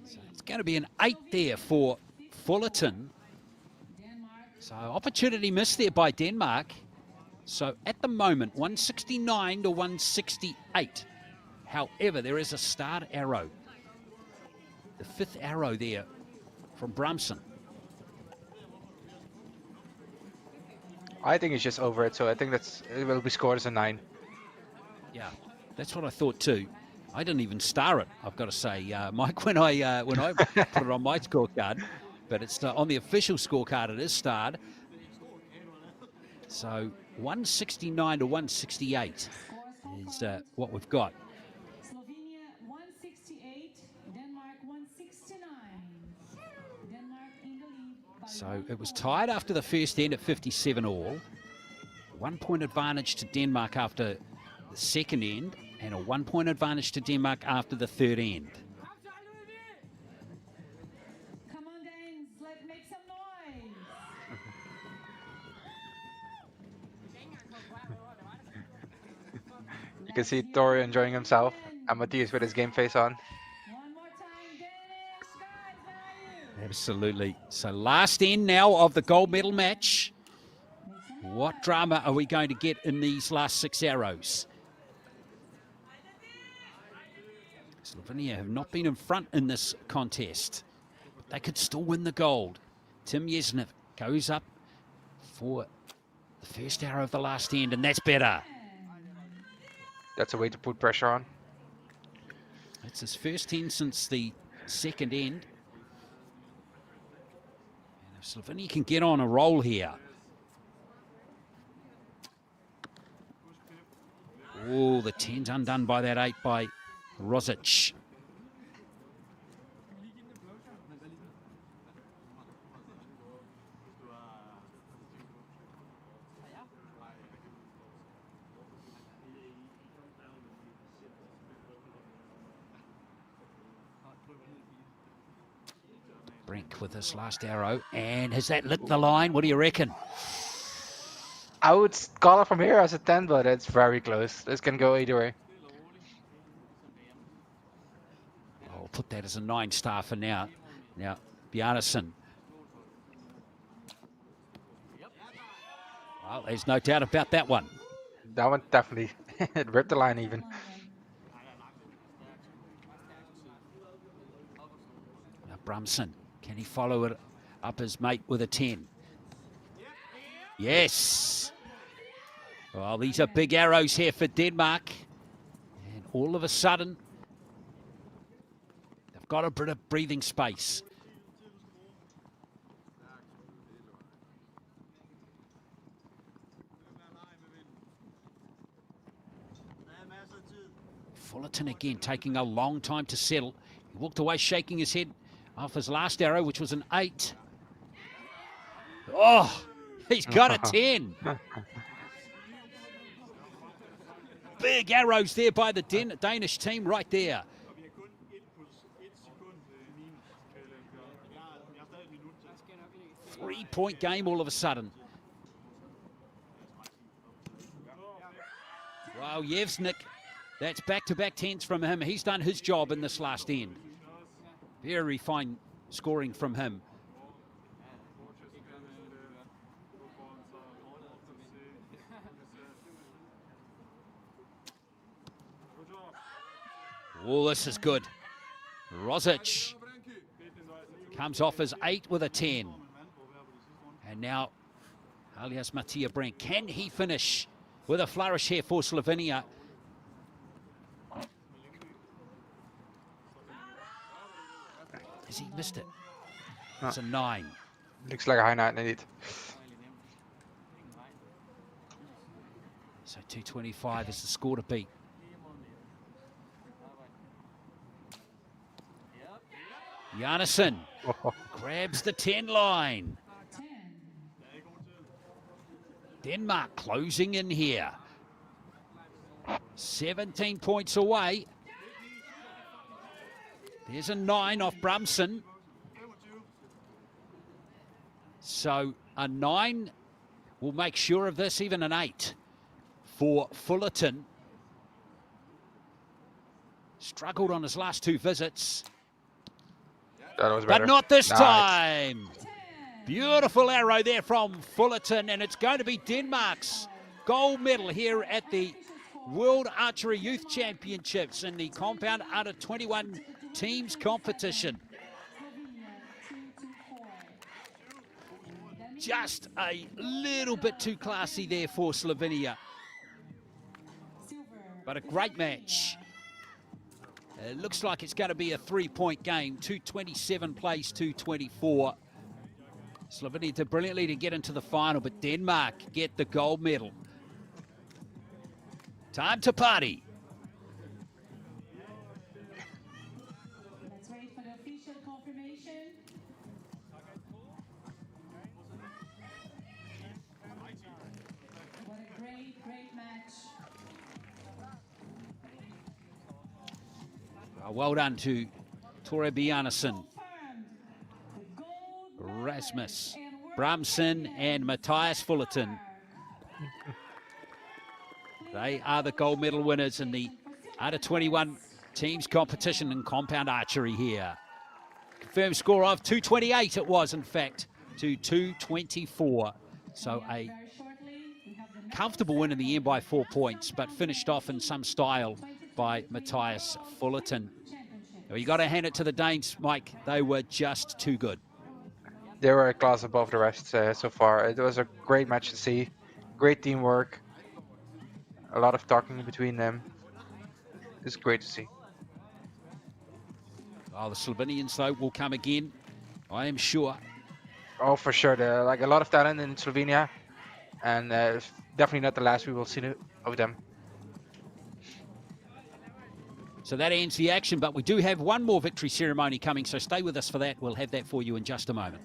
So it's going to be an 8 there for Fullerton. So opportunity missed there by Denmark. So at the moment, 169 to 168. However, there is a start arrow. The 5th arrow there from Brumson. I think he's just over it, so I think it will be scored as a 9. Yeah, that's what I thought too. I didn't even star it, I've got to say, Mike, when I put it on my scorecard. But it's on the official scorecard, it is starred. So 169 to 168 is what we've got. Slovenia 168, Denmark 169. Denmark in the lead by So 1 it was point. tied after the first end at 57 all. 1 point advantage to Denmark after the second end, and a 1 point advantage to Denmark after the third end. Come on, Danes, let's make some noise. You can see Tori enjoying himself, and Matthias with his game face on. One more time, Danish guys, where are you? Absolutely. So last end now of the gold medal match. What drama are we going to get in these last 6 arrows? Slovenia have not been in front in this contest. But they could still win the gold. Tim Yesnev goes up for the first arrow of the last end, and that's better. That's a way to put pressure on. It's his first end since the second end. And if Slovenia can get on a roll here. Oh, the 10's undone by that 8 by Rosic. Brink with his last arrow, and has that lit the line? What do you reckon? I would call it from here as a 10, but it's very close. This can go either way. I'll put that as a 9-star for now. Now, Bjarnason. Well, there's no doubt about that one. That one definitely it ripped the line even. Now, Brumson, can he follow it up his mate with a 10? Yes. Well, these are big arrows here for Denmark. And all of a sudden, they've got a bit of breathing space. Fullerton again taking a long time to settle. He walked away shaking his head off his last arrow, which was an 8. Oh, he's got a 10. Big arrows there by the Danish team right there. 3-point game all of a sudden. Well, Yevsnik, that's back-to-back 10s from him. He's done his job in this last end. Very fine scoring from him. Oh, this is good. Rosic comes off as 8 with a 10. And now, alias Matija Brink. Can he finish with a flourish here for Slovenia? Has he missed it? It's a 9. Looks like a high 9 indeed. So 225 is the score to beat. Bjarnason grabs the 10 line. Denmark closing in here. 17 points away. There's a 9 off Brumson. So a 9 will make sure of this, even an 8 for Fullerton. Struggled on his last 2 visits. That was better. But not this Nice. time. Beautiful arrow there from Fullerton, and it's going to be Denmark's gold medal here at the World Archery Youth Championships in the compound under 21 teams competition. Just a little bit too classy there for Slovenia. But a great match. It looks like it's going to be a 3-point game. 227 plays 224. Slovenia did brilliantly to get into the final, but Denmark get the gold medal. Time to party. Let's wait for the official confirmation. What a great match. Well done to Tore Bjarnason, Rasmus Bramson, and Matthias Fullerton. They are the gold medal winners in the under 21 teams competition in compound archery here. Confirmed score of 228 it was, in fact, to 224. So a comfortable win in the end by 4 points, but finished off in some style by Matthias Fullerton. Well, you got to hand it to the Danes, Mike. They were just too good. They were a class above the rest so far. It was a great match to see. Great teamwork. A lot of talking between them. It's great to see. Oh, the Slovenians, though, will come again, I am sure. Oh, for sure. There are like a lot of talent in Slovenia, and definitely not the last we will see of them. So that ends the action, but we do have one more victory ceremony coming, so stay with us for that. We'll have that for you in just a moment.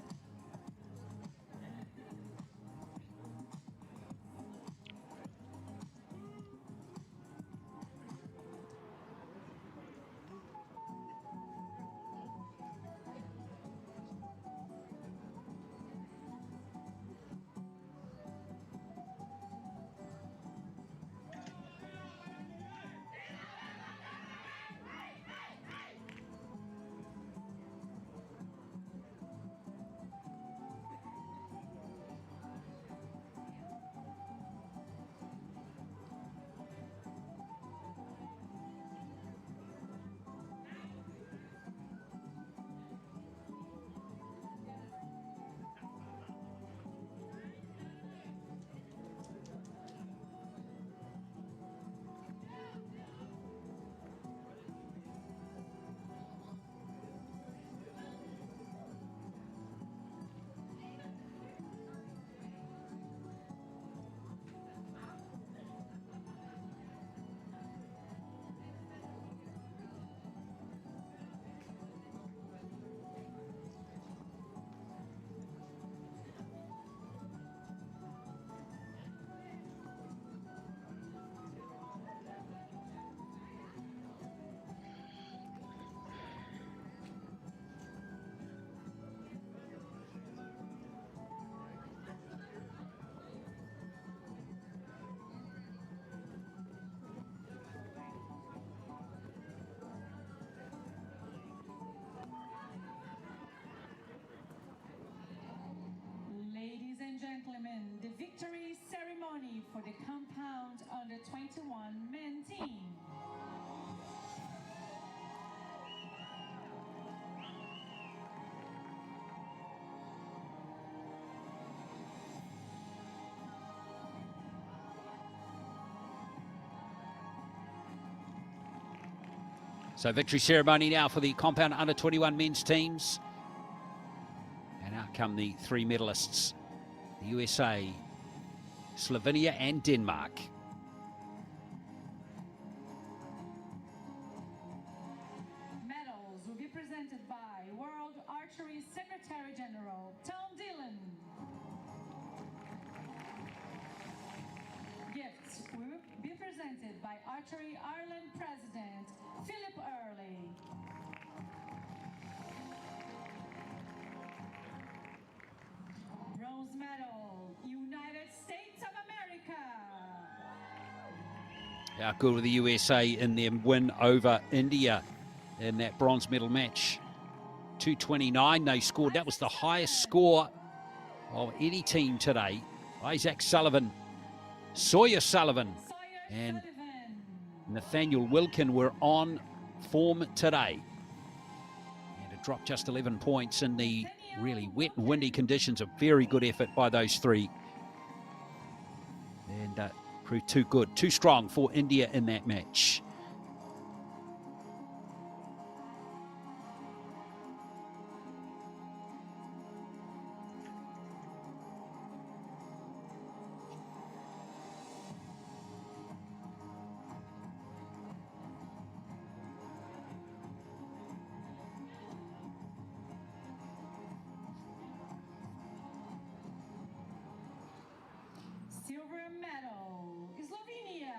Ladies and gentlemen, the victory ceremony for the compound under 21 men team. So victory ceremony now for the compound under 21 men's teams. And out come the three medalists, the USA, Slovenia and Denmark. Medals will be presented by World Archery Secretary General Tom Dillon. Gifts will be presented by Archery Ireland President Philip Early. Bronze medal, United States of America. How good were the USA in their win over India in that bronze medal match? 229 they scored. That was the highest score of any team today. Isaac Sullivan, Sawyer Sullivan, and Nathaniel Wilkin were on form today. And it dropped just 11 points in the really wet and windy conditions. A very good effort by those three. And proved too good, too strong for India in that match. Silver medal, Slovenia.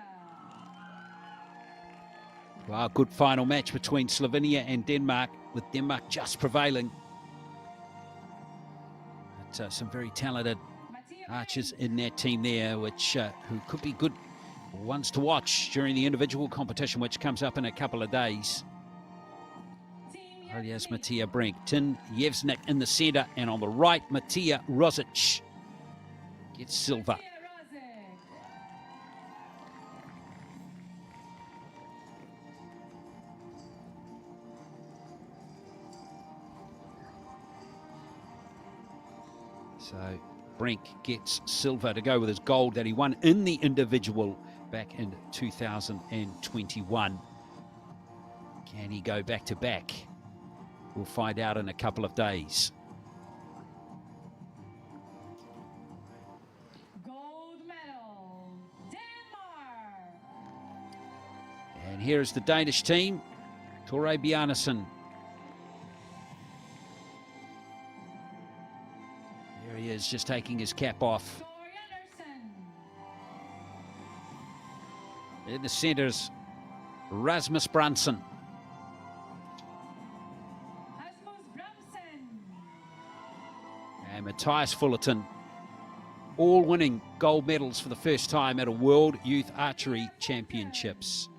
Well, good final match between Slovenia and Denmark, with Denmark just prevailing. But, some very talented archers in that team there, which who could be good ones to watch during the individual competition, which comes up in a couple of days. Alias Matija Brink, Tin Jevsnik in the centre, and on the right, Matija Rosic gets silver. So Brink gets silver to go with his gold that he won in the individual back in 2021. Can he go back to back? We'll find out in a couple of days. Gold medal, Denmark. And here is the Danish team. Tore Bjarnason. There he is, just taking his cap off. In the centres, Rasmus Brunson. And Matthias Fullerton, all winning gold medals for the first time at a World Youth Archery Championships.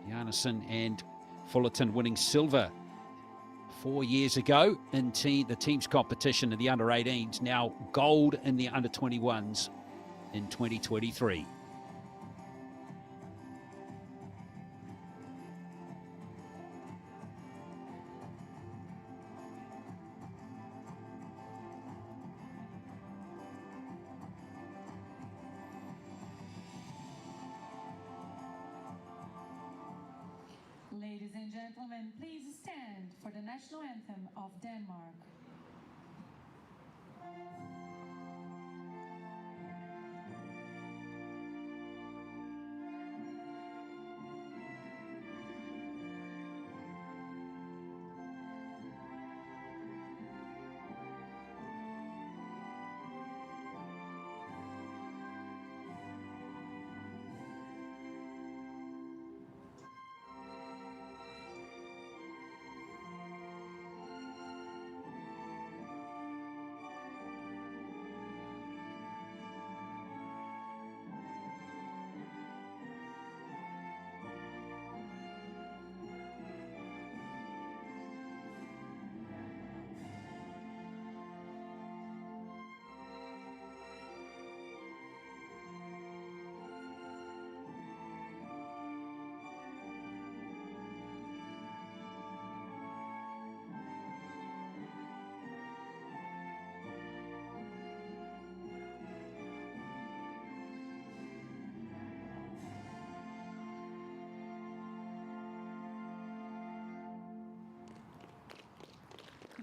Bjarnason and Fullerton winning silver 4 years ago in the team's competition in the under-18s, now gold in the under-21s in 2023. Ladies and gentlemen, please stand for the national anthem of Denmark.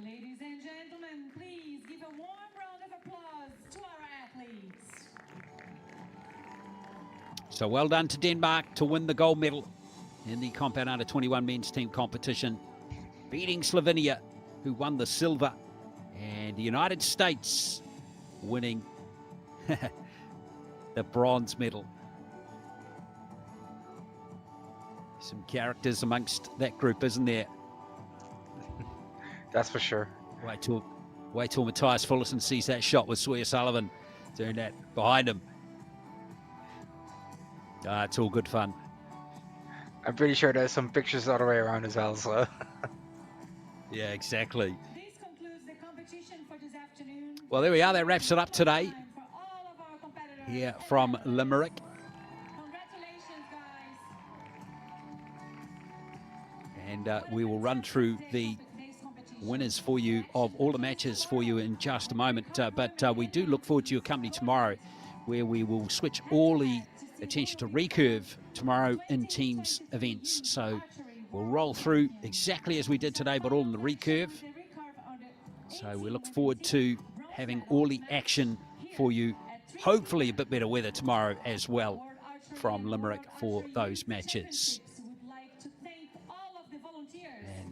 Ladies and gentlemen, please give a warm round of applause to our athletes. So well done to Denmark to win the gold medal in the compound under-21 men's team competition, beating Slovenia, who won the silver, and the United States winning the bronze medal. Some characters amongst that group, isn't there? That's for sure. Wait till Matthias Fullerton sees that shot with Sawyer Sullivan doing that behind him. It's all good fun. I'm pretty sure there's some pictures the other way around as well. So. Yeah, exactly. This concludes the competition for this afternoon. Well, there we are. That wraps it up today. For all of our competitors here from Limerick. Congratulations, guys. And we will run through the winners for you of all the matches for you in just a moment. But we do look forward to your company tomorrow, where we will switch all the attention to recurve tomorrow in teams events. So we'll roll through exactly as we did today, but all in the recurve. So we look forward to having all the action for you. Hopefully a bit better weather tomorrow as well from Limerick for those matches.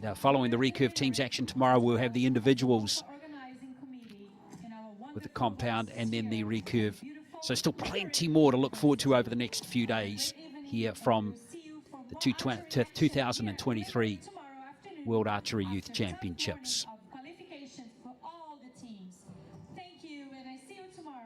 And following the recurve teams action tomorrow, we'll have the individuals with the compound and then the recurve. So still plenty more to look forward to over the next few days here from the 2023 World Archery Youth Championships. Qualifications for all the teams. Thank you, and I see you tomorrow.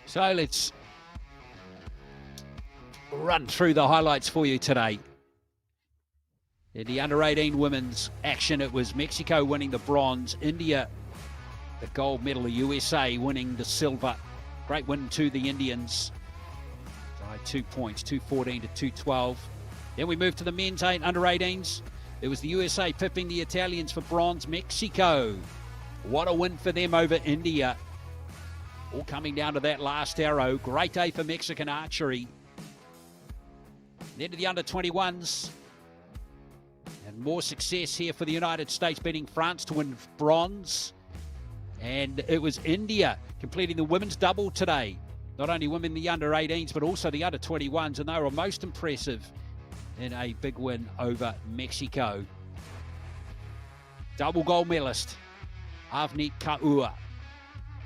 So let's run through the highlights for you today. In the under-18 women's action, it was Mexico winning the bronze, India the gold medal, the USA winning the silver. Great win to the Indians by 2 points, 214 to 212. Then we moved to the men's under-18s. It was the USA pipping the Italians for bronze. Mexico, what a win for them over India. All coming down to that last arrow. Great day for Mexican archery. Then to the under-21s. And more success here for the United States, beating France to win bronze. And it was India completing the women's double today. Not only women the under-18s, but also the under-21s. And they were most impressive in a big win over Mexico. Double gold medalist, Avneet Kaur.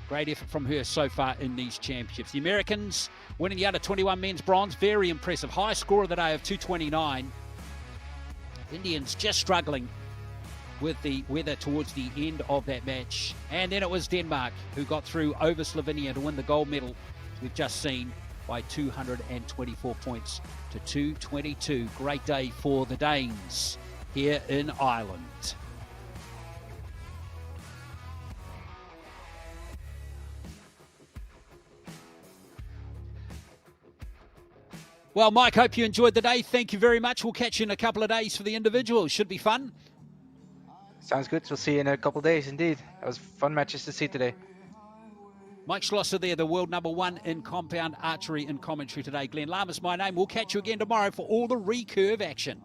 Great effort from her so far in these championships. The Americans winning the under-21 men's bronze. Very impressive. High score of the day of 229. Indians just struggling with the weather towards the end of that match. And then it was Denmark who got through over Slovenia to win the gold medal, as we've just seen, by 224 points to 222. Great day for the Danes here in Ireland. Well, Mike, hope you enjoyed the day. Thank you very much. We'll catch you in a couple of days for the individuals. Should be fun. Sounds good. We'll see you in a couple of days, indeed. That was fun matches to see today. Mike Schlosser there, the world #1 in compound archery and commentary today. Glenn Lamas, my name. We'll catch you again tomorrow for all the recurve action.